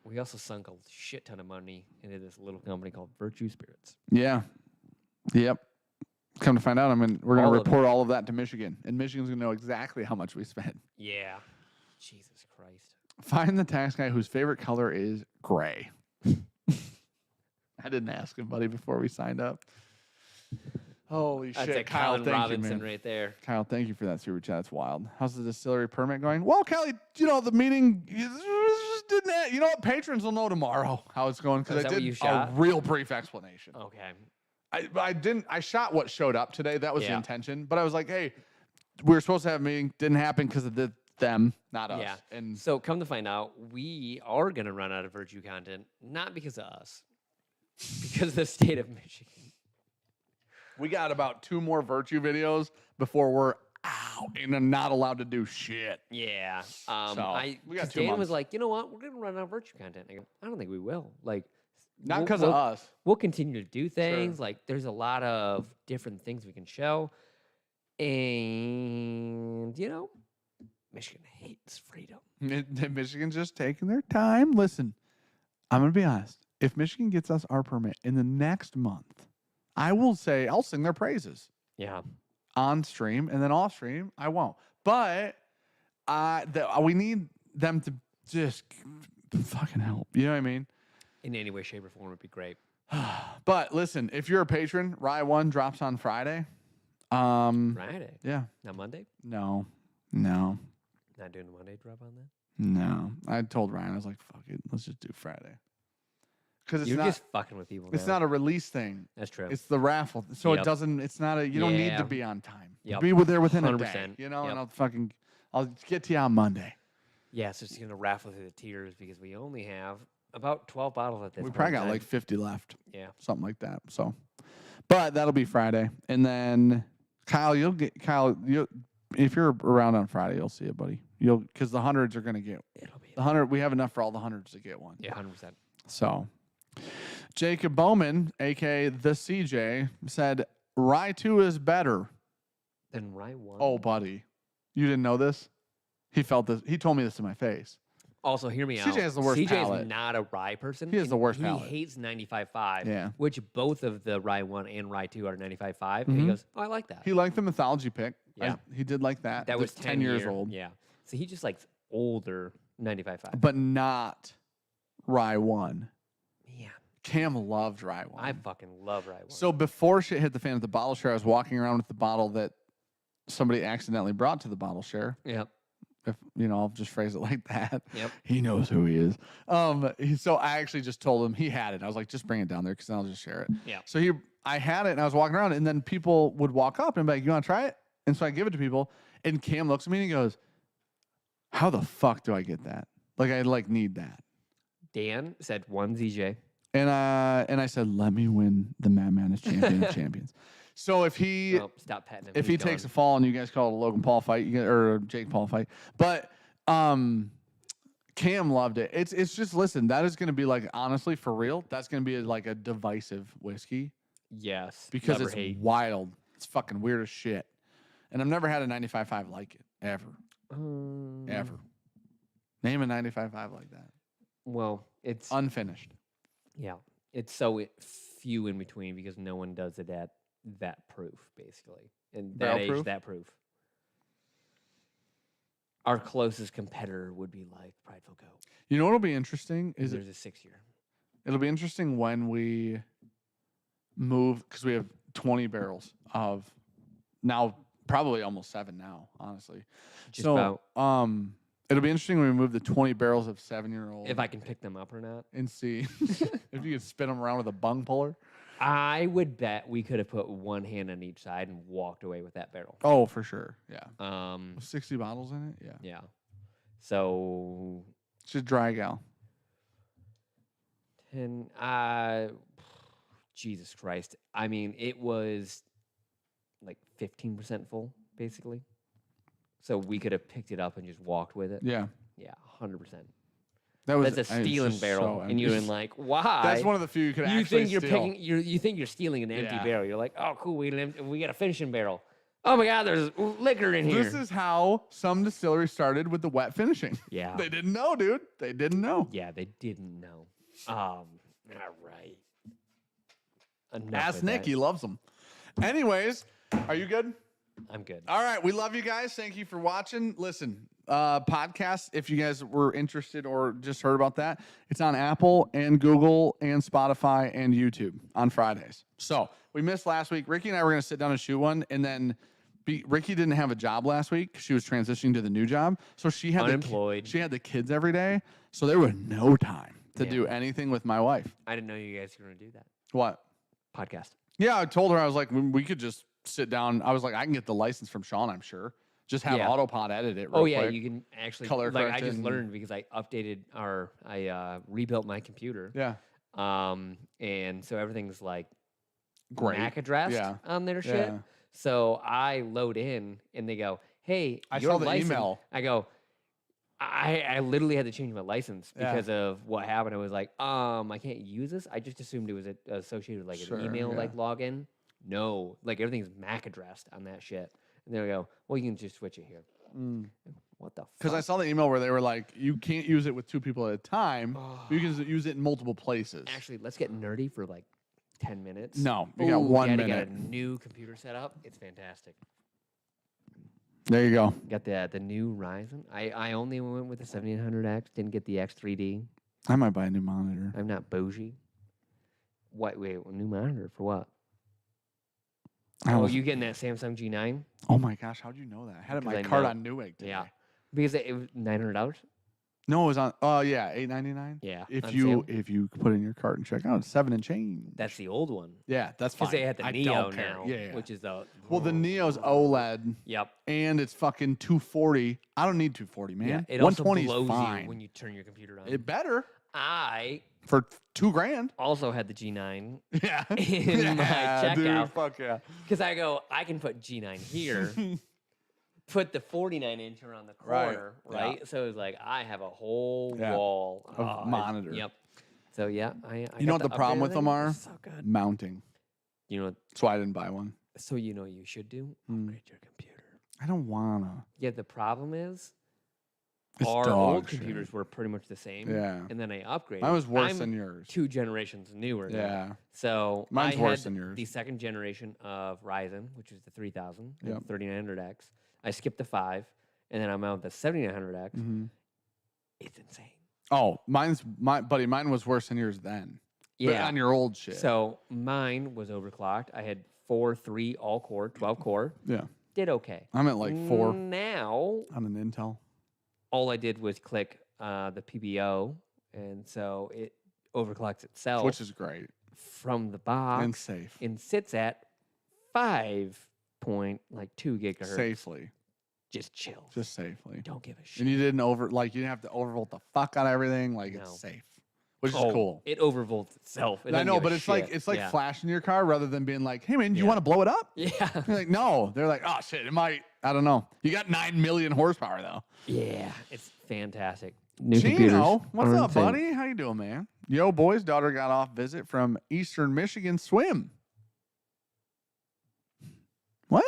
We also sunk a shit ton of money into this little company called Virtue Spirits. Yeah. Yep. Come to find out, we're going to All of it. report all of that to Michigan, and Michigan's going to know exactly how much we spent. Yeah. Jesus Christ. Find the tax guy whose favorite color is gray. I didn't ask him, buddy, before we signed up. Holy That's shit, a Kyle! Colin Thank Robinson you, man. right there. Kyle, thank you for that super chat. It's wild. How's the distillery permit going? Well, Kelly, the meeting just didn't. You know what? Patrons will know tomorrow how it's going Is because I that what did you a shot? real brief explanation. Okay. I didn't. I shot what showed up today. That was the Yeah. intention. But I was like, hey, we were supposed to have a meeting. Didn't happen because of them, not us. Yeah. And So come to find out, we are going to run out of Virtue content, not because of us, because of the state of Michigan. we got about 2 more Virtue videos before we're out and not allowed to do shit. Yeah. we got 'cause 2 Dan months. was like, you know what? We're going to run out of Virtue content. I go, I don't think we will. Like, Not we'll- because of we'll- us. We'll continue to do things. Like, there's a lot of different things we can show. And, Michigan hates freedom. Michigan's just taking their time. Listen, I'm going to be honest. If Michigan gets us our permit in the next month, I will say I'll sing their praises Yeah. on stream, and then off stream I won't. But we need them to just fucking help. You know what I mean? In any way, shape, or form would be great. But listen, if you're a patron, Rye 1 drops on Friday. Friday. Yeah. Not Monday? No. Not doing the Monday drop on that? No. I told Ryan, I was like, fuck it. Let's just do Friday. Because it's You're not. just fucking with people. It's now. not a release thing. That's true. It's the raffle. So it Yep. doesn't, it's not a, you don't need Yeah. to be on time. Yep. Be there within a day, 100%. and Yep. I'll get to you on Monday. Yeah, so it's going to raffle through the tiers because we only have about 12 bottles at this We point probably in got time. like 50 left, Yeah. something like that. So, but that'll be Friday. And then Kyle, if you're around on Friday, you'll see it, buddy. Because the hundreds are going to get It'll be the 100. We have enough for all the hundreds to get one. Yeah, 100%. So, Jacob Bowman, aka the CJ, said Rye 2 is better. Then Rye 1. Oh, buddy, you didn't know this? He felt this. He told me this in my face. Also, hear me out. CJ has the worst CJ palate. is not a Rye person. He has the and worst he palate. hates 95.5, Yeah. which both of the Rye 1 and Rye 2 are 95.5. And he Mhm. goes, oh, I like that. He liked the mythology pick. Yeah. He did like that. That was That's 10 years year. old. Yeah. So he just likes older 95.5. But not Rye 1. Yeah. Cam loved Rye 1. I fucking love Rye 1. So before shit hit the fan at the bottle share, I was walking around with the bottle that somebody accidentally brought to the bottle share. Yep. If I'll just phrase it like that. Yep. He knows who he is. So I actually just told him he had it. I was like, just bring it down there because then I'll just share it. Yeah. So I had it and I was walking around, and then people would walk up and be like, you want to try it? And so I give it to people, and Cam looks at me and he goes, how the fuck do I get that? Like, I need that. Dan said 1 ZJ. And I said, let me win the Madman is champion of champions. So if he Oh, stop petting him. if He's he takes a gone. fall and you guys call it a Logan Paul fight, or a Jake Paul fight, but Cam loved it. It's just listen. That is going to be like honestly for real. That's going to be like a divisive whiskey Yes. because never it's hate. wild. It's fucking weird as shit. And I've never had a 95.5 like it ever. Ever. Name a 95.5 like that. Well, it's Unfinished. yeah. It's so few in between because no one does it at that proof, basically, and that Barrel age, proof? that proof. Our closest competitor would be like Prideful Goat. You know what'll be interesting is There's a 6-year. it'll be interesting when we move because we have 20 barrels of now probably almost 7 now, honestly. Just about. It'll be interesting when we move the 20 barrels of 7-year-old If I can pick them up or not. and see if you could spin them around with a bung puller. I would bet we could have put one hand on each side and walked away with that barrel. Oh, for sure. Yeah. 60 60 bottles in it? Yeah. Yeah. So It's just dry gal. 10 Jesus Christ. I mean, it was like 15% full, basically. So we could have picked it up and just walked with it. Yeah. Yeah, 100%. That was That's a it's stealing just barrel, so and you're empty. in like, why? That's one of the few you could you actually think you're steal. picking? You think you're stealing an empty Yeah. barrel? You're like, oh, cool. We got a finishing barrel. Oh my God, there's liquor in here. This is how some distilleries started with the wet finishing. Yeah. They didn't know, dude. They didn't know. Yeah, they didn't know. All right. Enough Ask of Nick. that. He loves them. Anyways, are you good? I'm good. All right. We love you guys. Thank you for watching. Listen, podcast, if you guys were interested or just heard about that, it's on Apple and Google and Spotify and YouTube on Fridays. So we missed last week. Ricky and I were going to sit down and shoot one, and then Ricky didn't have a job last week. She was transitioning to the new job. So she had Unemployed. she had the kids every day. So there was no time to Yeah. do anything with my wife. I didn't know you guys were going to do that. What? Podcast. Yeah, I told her, I was like, we could just sit down. I was like, I can get the license from Sean, I'm sure. Just have Yeah. Autopod edit it real Oh yeah, quick. you can actually Color like I correct just and- learned because I updated I rebuilt my computer. Yeah. And so everything's like Great. MAC addressed Yeah. on their shit. Yeah. So I load in and they go, "Hey, I your saw the license." email. I go, I literally had to change my license Yeah. because of what happened. I was like, I can't use this. I just assumed it was associated with like Sure, an email yeah. like login. No, like everything's MAC addressed on that shit. And they go, well, you can just switch it here. What the fuck? Because I saw the email where they were like, you can't use it with 2 people at a time. You can use it in multiple places. Actually, let's get nerdy for like 10 minutes. No, you got 1 Daddy minute. got a new computer set up. It's fantastic. There you go. Got the new Ryzen. I only went with the 7800X. Didn't get the X3D. I might buy a new monitor. I'm not bougie. Wait, a new monitor for what? You getting that Samsung G9? Oh my gosh, how'd you know that? I had it in my Because I card know. on Newegg today. Yeah. Because it was $900. No, it was on. Oh yeah, $8.99. Yeah. If on you sale. put in your cart and check out, it's 7 and change. That's the old one. Yeah, that's fine. Because they had the I Neo don't care. now, Yeah, yeah. which is the Well, the Neo's OLED Yep. and it's fucking 240. I don't need 240, man. Yeah. It also 120 blows is fine. you when you turn your computer on. It better I for $2,000. also had the G9 Yeah. in my Dude, checkout. fuck yeah. Because I go, I can put G9 here, put the 49-inch around the Right, corner, right? yeah. So it was like, I have a whole Yeah, wall of monitor. Yep. So yeah, I You got know what the problem updated with them thing. are? So good. Mounting. You know, That's why I didn't buy one. so you know what you should do? Upgrade your computer. I don't wanna. Yeah, the problem is It's our dog old shit. computers were pretty much the same. Yeah. And then I upgraded. Mine was worse I'm than yours. 2 generations newer. now. Yeah. So Mine's I worse had than yours. the 2nd generation of Ryzen, which is the 3000, Yep. 3900X. I skipped the 5, and then I'm on the 7900X. Mhm. It's insane. Oh, mine was worse than yours then. But Yeah. on your old shit. So mine was overclocked. I had 3 all core, 12 core. yeah. Did okay. I'm at like 4 Now on an Intel. all I did was click the PBO, and so it overclocks itself, Which is great from the box and safe. and sits at 5.2 gigahertz. Safely. Just chill. Just safely. Don't give a shit. And you didn't you didn't have to overvolt the fuck out of everything. Like No. it's safe. Which is Oh, cool. It overvolts itself. It I doesn't know, give a but it's like shit. Yeah. flashing your car rather than being like, hey man, do you Yeah. want to blow it up? Yeah. You're like, no. They're like, oh shit, it might. I don't know. You got 9 million horsepower though. Yeah. It's fantastic. New computers. Chino, what's are up, insane. buddy? How you doing, man? Yo, boy's daughter got off visit from Eastern Michigan swim. What?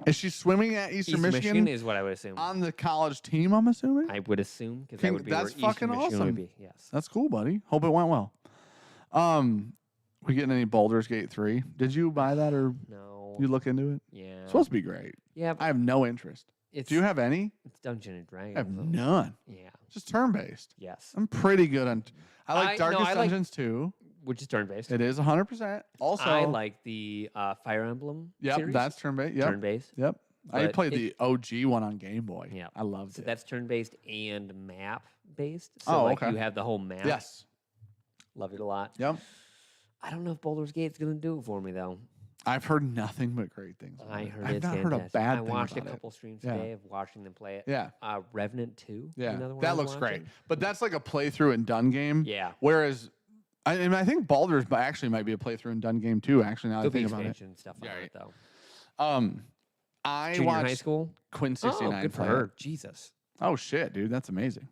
Is she swimming at Eastern East Michigan Michigan is what I would assume. on the college team, I'm assuming? I would assume because that would be That's where fucking Eastern Michigan awesome. would be. Yes. That's cool, buddy. Hope it went well. We getting any Baldur's Gate 3? Did you buy that or No. you look into it? Yeah. It's supposed to be great. Yeah. I have no interest. It's, Do you have any? It's Dungeon and Dragons. I have though. none. Yeah. Just turn-based. Yes. I'm pretty good on... I like I- no, Darkest I like- Dungeons too. Which is turn based. It is 100%. Also, I like the Fire Emblem. Yep, series. that's turn-based. Yep, turn based. yep. I But played it- the OG one on Game Boy. Yeah. I loved So it. that's turn based and map based. So Oh, like okay. you have the whole map. Yes. Love it a lot. Yep. I don't know if Baldur's Gate's gonna do it for me though. I've heard nothing but great things. about I it. heard I've it's not fantastic. heard a bad I thing watched a about it. couple streams Yeah. today of watching them play it. Yeah. Revenant 2. Yeah. Another one That I'm looks great. watching. But that's like a playthrough and done game. Yeah. Whereas, I think Baldur's actually might be a playthrough and done game too. Actually, now that I There'll be think about it. expansion stuff on Yeah, it though. I Junior high watched school. Quinn 69 Oh, good for play her. it. Jesus. Oh shit, dude, that's amazing.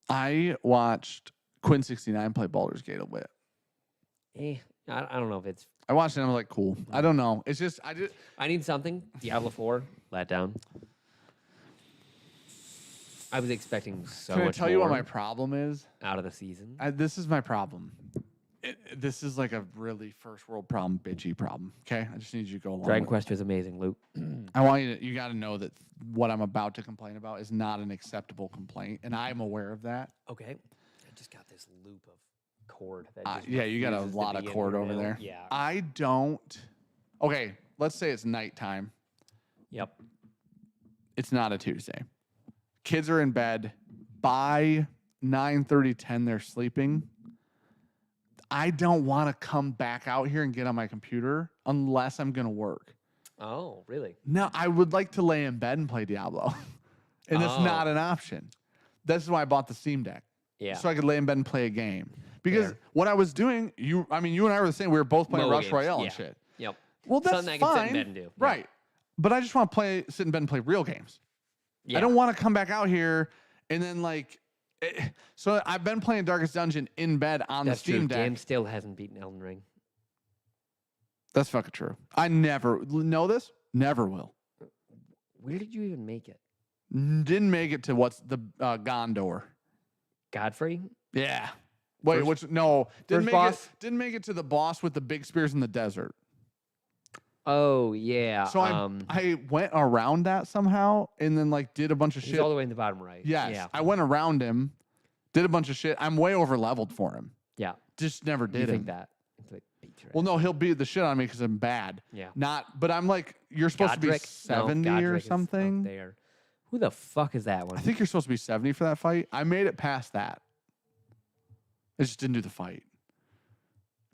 I watched Quinn 69 play Baldur's Gate a bit. I don't know if it's. I watched it and I was like, cool. I don't know. It's just I need something. Diablo 4 let down. I was expecting so Can I much tell you what more my problem is? out of the season. This is my problem. This is like a really first world problem, bitchy problem. Okay, I just need you to go along. Dragon with Quest was amazing, Luke. I want you to. You got to know that what I'm about to complain about is not an acceptable complaint, and I'm aware of that. Okay. I just got this loop of cord. That just Yeah, you got a refuses to lot of begin cord right over now. there. Yeah. I don't. Okay, let's say it's nighttime. Yep. It's not a Tuesday. Kids are in bed. By 9:30, 10, they're sleeping. I don't want to come back out here and get on my computer unless I'm going to work. Oh, really? No, I would like to lay in bed and play Diablo. And it's Oh. not an option. This is why I bought the Steam Deck. Yeah. So I could lay in bed and play a game. Because Fair. what I was doing, you and I were the same. We were both playing Mobile Rush games, Royale yeah. and shit. Yep. Well, that's Something I can sit in fine. bed and do. Yeah. Right. But I just want to sit in bed and play real games. Yeah. I don't want to come back out here and then so I've been playing Darkest Dungeon in bed on That's the Steam true. Deck. Dan still hasn't beaten Elden Ring. That's fucking true. I never know this. Never will. Where did you even make it? Didn't make it to what's the Gondor. Godfrey? Yeah. Wait, First- which no didn't first make boss? it. Didn't make it to the boss with the big spears in the desert. Oh, yeah. So I went around that somehow and then did a bunch of he's shit. all the way in the bottom right. Yes, Yeah. I went around him, did a bunch of shit. I'm way over leveled for him. Yeah. Just never You did think him. that? It's like beat your Well, ass. no, he'll beat the shit on me because I'm bad. Yeah. But I'm you're supposed to be Godric? No, 70 Godric or is up something. there. Who the fuck is that one? I think you're supposed to be 70 for that fight. I made it past that. I just didn't do the fight.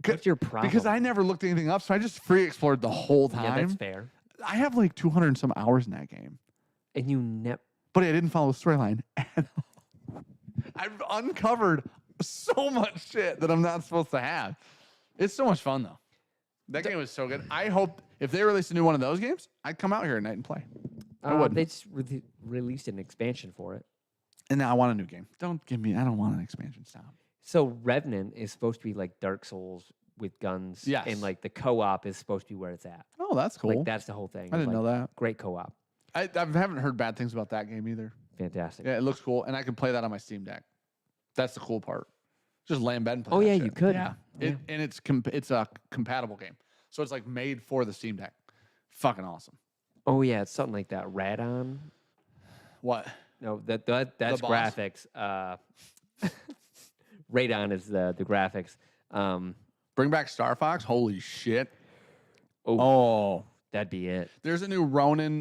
What's your problem? Because I never looked anything up, so I just free explored the whole time. Yeah, that's fair. I have 200 and some hours in that game. And you never. But I didn't follow the storyline at all. I've uncovered so much shit that I'm not supposed to have. It's so much fun, though. That game was so good. I hope if they released a new one of those games, I'd come out here at night and play. I wouldn't. They just released an expansion for it. And now I want a new game. I don't want an expansion. Stop. So Revenant is supposed to be like Dark Souls with guns. Yes. And the co-op is supposed to be where it's at. Oh, that's cool. Like that's the whole thing. I didn't know that. Great co-op. I haven't heard bad things about that game either. Fantastic. Yeah, it looks cool. And I can play that on my Steam Deck. That's the cool part. Just lay in bed and play Oh, that yeah, shit. you could. Yeah. Yeah. And it's a compatible game. So it's made for the Steam Deck. Fucking awesome. Oh yeah, it's something like that. Radon. What? No, that's boss? graphics. Radon is the graphics. Bring back Star Fox? Holy shit. Oh, that'd be it. There's a new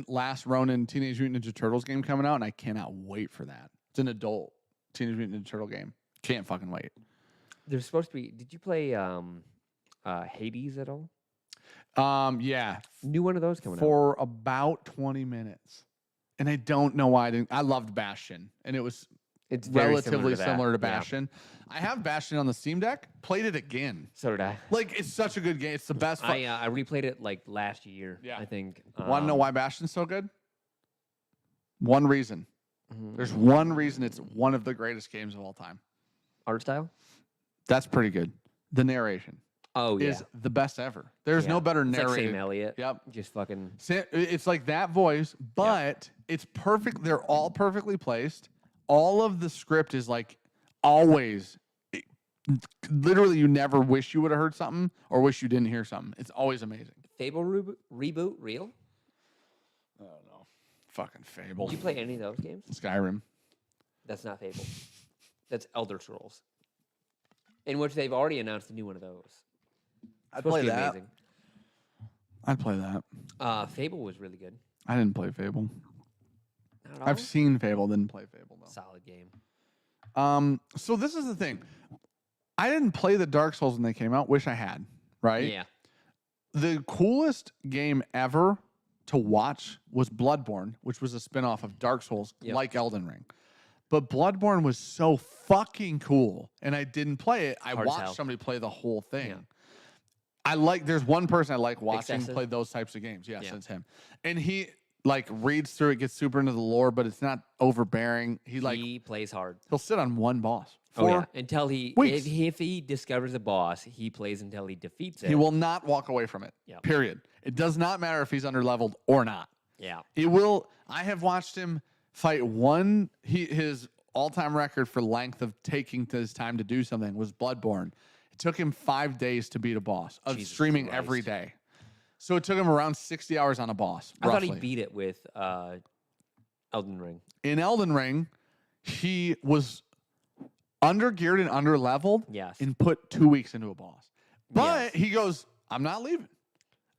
Last Ronin Teenage Mutant Ninja Turtles game coming out, and I cannot wait for that. It's an adult Teenage Mutant Ninja Turtle game. Can't fucking wait. There's supposed to be. Did you play Hades at all? Yeah. New one of those coming out. For about 20 minutes. And I don't know why I didn't. I loved Bastion, and it was It's very relatively similar to that. Yeah. Bastion. I have Bastion on the Steam Deck. Played it again. So did I. It's such a good game. It's the best. I replayed it last year. Yeah. I think. Want to know why Bastion's so good? One reason. There's one reason it's one of the greatest games of all time. Art style? That's pretty good. The narration Oh, yeah. is the best ever. There's Yeah. no better It's like narrated. Sam Elliott. Yep. Just fucking. It's like that voice, but it's perfect. They're all perfectly placed. All of the script is like always, literally, you never wish you would have heard something or wish you didn't hear something. It's always amazing. Fable reboot real? I don't know. Fucking Fable. Did you play any of those games? Skyrim. That's not Fable. That's Elder Scrolls. In which they've already announced a new one of those. I'd Supposed play to be that. amazing. I'd play that. Fable was really good. I didn't play Fable. Not at all. I've seen Fable, didn't play Fable though. Solid game. So this is the thing. I didn't play the Dark Souls when they came out. Wish I had. Right? Yeah. The coolest game ever to watch was Bloodborne, which was a spinoff of Dark Souls, Yep. like Elden Ring. But Bloodborne was so fucking cool, and I didn't play it. I Hard as watched hell. somebody play the whole thing. Yeah. There's one person I like watching Excessive? play those types of games. Yes, Yeah. it's him. And he like reads through it, gets super into the lore, but it's not overbearing. He plays hard. He'll sit on one boss Oh, for yeah. Until weeks. if he discovers a boss, he plays until he defeats it. he will not walk away from it. Yep. Period. It does not matter if he's underleveled or not. Yeah. It will. I have watched him fight one. His all-time record for length of taking his time to do something was Bloodborne. It took him 5 days to beat a boss of Jesus streaming Christ. every day. So it took him around 60 hours on a boss. I thought he roughly. beat it with Elden Ring. In Elden Ring, he was undergeared and underleveled Yes. and put 2 weeks into a boss. But Yes. he goes, I'm not leaving.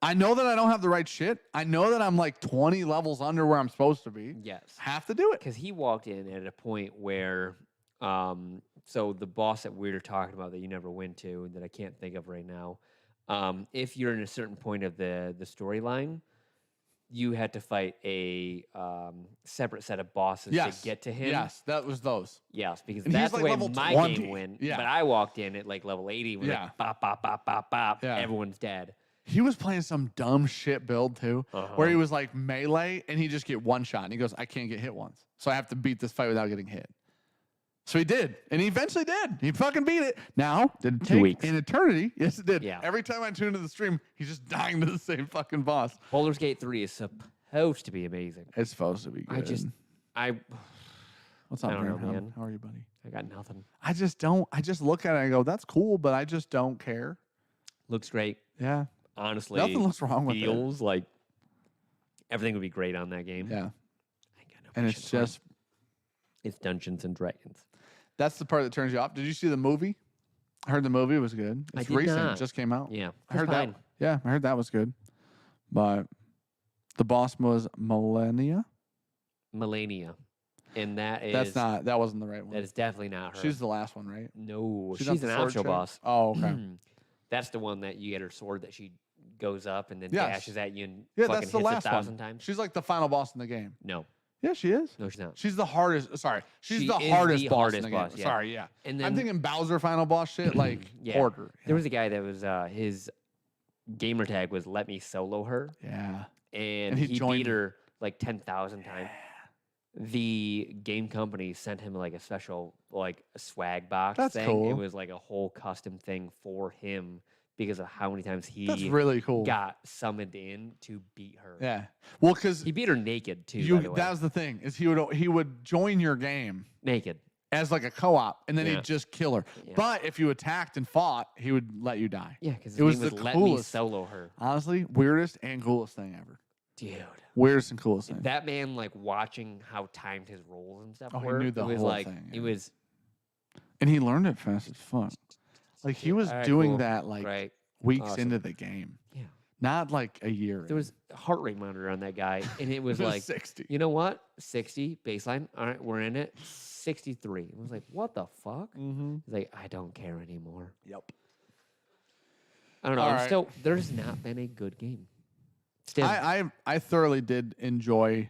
I know that I don't have the right shit. I know that I'm like 20 levels under where I'm supposed to be. Yes. Have to do it. Because he walked in at a point where, so the boss that we were talking about that you never went to, that I can't think of right now, if you're in a certain point of the storyline, you had to fight a separate set of bosses to get to him. Yes, that was those. Yes, because And he's that's like the way level my 20. game went. Yeah. But I walked in at like level 80 and was Yeah. like, bop, bop, bop, bop, bop. Yeah. Everyone's dead. He was playing some dumb shit build too, where he was like melee and he just get one shot and he goes, I can't get hit once. So I have to beat this fight without getting hit. So he did. And he eventually did. He fucking beat it. Now, did it 2 take weeks. an eternity? Yes, it did. Yeah. Every time I tune into the stream, he's just dying to the same fucking boss. Baldur's Gate 3 is supposed to be amazing. It's supposed to be good. I What's up, I don't know, Graham? man. How are you, buddy? got nothing. I just look at it and I go, that's cool, but I just don't care. Looks great. Yeah. Honestly, Nothing looks wrong with it. feels like everything would be great on that game. Yeah. I ain't got no And patience it's for it. just, It's Dungeons and Dragons. that's the part that turns you off. Did you see the movie? I heard the movie was good. I It's did recent. not. It just came out. Yeah, I heard fine. that. Yeah, I heard that was good. But the boss was Melania. Melania, and that is That wasn't the right one. that is definitely not her. She's the last one, right? no, She's she's, not an the sword actual chick? boss. Oh, okay. That's the one that you get her sword that she goes up and then Yes. dashes at you and Yeah, fucking that's the hits last 1,000 one. times. She's like the final boss in the game. No, Yeah, she is. no, she's not. She's the hardest. Sorry, she's She the is hardest the boss hardest in the game. boss, yeah. Sorry, yeah. And I'm then thinking Bowser final boss shit, like Yeah. Porter. there was a guy that was his gamer tag was "Let me solo her," Yeah. and he he joined- beat her like 10,000 times. The game company sent him like a special like a swag box That's thing. cool. It was like a whole custom thing for him because of how many times That's he really cool. got summoned in to beat her. Yeah. Well, because He beat her naked too. by the way. that was the thing is he would join your game Naked. as like a co-op, and then Yeah. he'd just kill her. Yeah. But if you attacked and fought, he would let you die. Yeah, because It was was the let me coolest. solo her, Honestly, weirdest and coolest thing ever. dude. Weirdest and coolest thing. That man, like watching how timed his rolls and stuff Oh, he were. knew the it was whole like thing, it yeah. was And he learned it fast as fuck. Like he was Alright, doing cool. that like right. weeks Awesome. into the game, Yeah, not like a year. there was a heart rate monitor on that guy, and it was like 60. you know what? 60 baseline. All right, we're in it. 63. It was like, what the fuck? Mm-hmm. He's like, I don't care anymore. Yep. I don't know. All I'm right. still, there's not been a good game. Still, I thoroughly did enjoy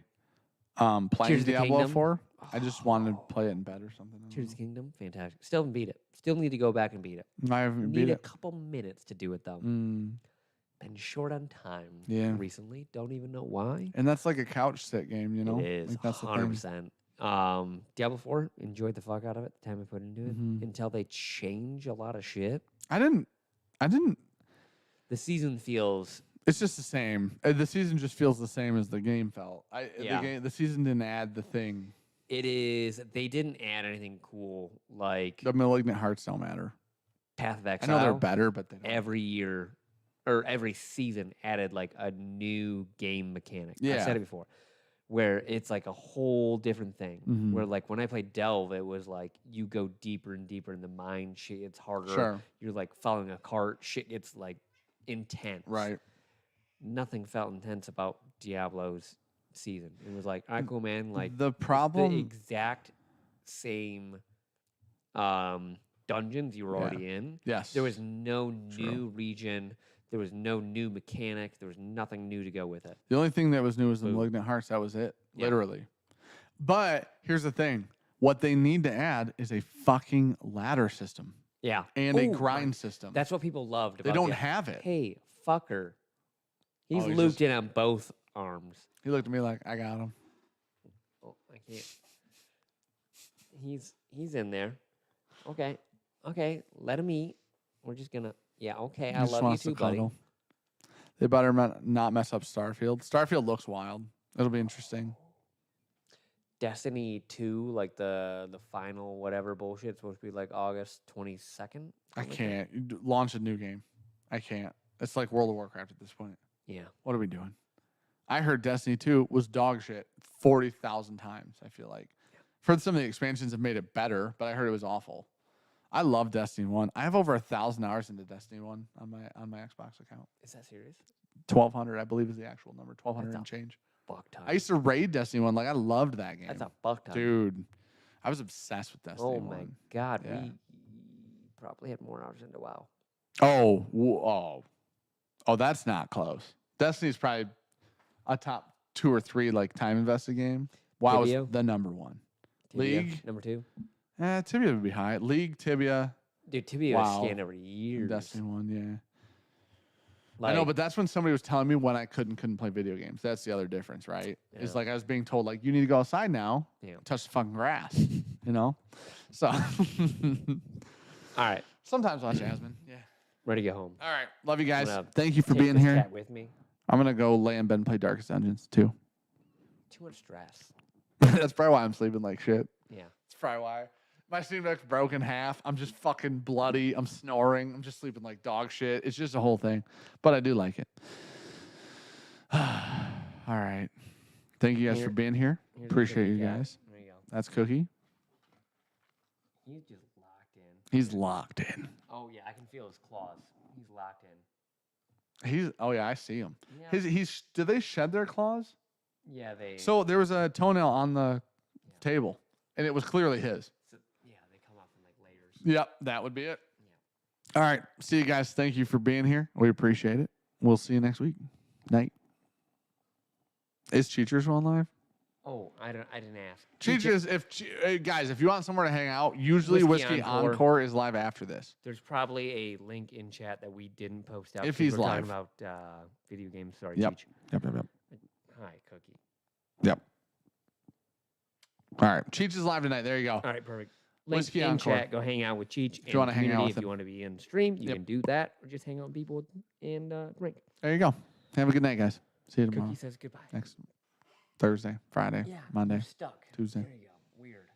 playing Tears of the Diablo Kingdom. 4. I just wanted to play it in bed or something. I don't Tears of know. the Kingdom, fantastic. Still haven't beat it. Still need to go back and beat it. I haven't beat Need a it. couple minutes to do it though. Mm, Been short on time Yeah. recently. Don't even know why. and that's like a couch sit game, you know? It is Like that's the thing. 100%. Diablo 4, enjoyed the fuck out of it the time I put into it Mhm. until they change a lot of shit. I didn't. The season feels It's just the same. The season just feels the same as the game felt. Yeah. The season didn't add the thing. it is. They didn't add anything cool like The malignant hearts don't matter. Path of I Exile. know they're better, but they don't. Every year or every season added like a new game mechanic. I Yeah. said it before, where it's like a whole different thing. Mhm. Where like when I played Delve, it was like you go deeper and deeper in the mine. Shit gets harder. Sure. You're like following a cart. Shit gets like intense. Right. Nothing felt intense about Diablo's season. It was like, all right, cool, man. Like the the problem. exact same dungeons you were Yeah. already in. Yes. There was no True. new region. There was no new mechanic. There was nothing new to go with it. The only thing that was new was the Boom. malignant hearts. That was it, Yeah. literally. But here's the thing: what they need to add is a fucking ladder system Yeah. and a Ooh, grind system. That's what people loved. They about don't the- have it. Hey, fucker. He's he's looped just- in on both arms. He looked at me like, "I got him." Oh, I can't. He's in there. Okay. Okay. Let him eat. We're just gonna. Yeah. Okay. He I just love you wants to too, buddy. cuddle. They better not mess up Starfield. Starfield looks wild. It'll be interesting. Destiny 2, like the final whatever bullshit, supposed to be like August 22nd. I something like that? can't launch a new game. I can't. It's like World of Warcraft at this point. Yeah. What are we doing? I heard Destiny 2 was dog shit 40,000 times, I feel like. Heard some of the expansions have made it better, but I heard it was awful. I love Destiny 1. I have over 1,000 hours into Destiny 1 on my Xbox account. Is that serious? 1,200, I believe, is the actual number. 1,200 That's and change. Fuck time. I used to raid Destiny 1. Like, I loved that game. That's a fuck time. Dude, I was obsessed with Destiny Oh 1. my god. Yeah. We probably had more hours into WoW. Oh, that's not close. Destiny's probably a top 2 or 3 like time invested game. WoW is Tibia? the number 1. Tibia, League? number 2. Tibia would be high. League, Tibia, Dude, Tibia Wow. was scanned over years. Destiny 1, yeah. Like, I know, but that's when somebody was telling me when I couldn't play video games. That's the other difference, right? It's Yeah. like I was being told, like, you need to go outside now, Yeah. touch the fucking grass, you know? So all right, sometimes watch Jasmine. Yeah. ready to go home. All right. Love you guys. Wanna Thank you for Take being this here. cat with me. I'm going to go lay in bed and play Darkest Dungeons too. Too much stress. That's probably why I'm sleeping like shit. Yeah. That's probably why. My sleep deck's broken half. I'm just fucking bloody. I'm snoring. I'm just sleeping like dog shit. It's just a whole thing. But I do like it. All right. Thank you guys Here- for being here. Here's the Appreciate cookie you cat. guys. There you go. That's Cookie. He's just locked in. He's locked in. Oh yeah, I can feel his claws. He's locked in. Oh yeah, I see him. Yeah. Did they shed their claws? Yeah, they. So there was a toenail on the table and it was clearly his. yeah, they come off in like layers. Yep, that would be it. All right. See you guys. Thank you for being here. We appreciate it. We'll see you next week. Night. Is Cheaters on live? Oh, I didn't ask. Cheaters, guys, if you want somewhere to hang out, usually Whiskey Whiskey Encore. Encore is live after this. There's probably a link in chat that we didn't post out. If 'cause he's we're live. talking about video games. Sorry, Yep. Cheech. Yep. Hi, Cookie. All right. Cheech is live tonight. There you go. All right, perfect. Link Whiskey in Encore. chat. Go hang out with Cheech. If you wanna hang out community, with if him. you want to be in stream, you Yep. can do that, or just hang out with people and drink. There you go. Have a good night, guys. See you tomorrow. Cookie says goodbye. Next Thursday, Friday, Yeah, Monday, you're stuck. Tuesday. There you go. Weird.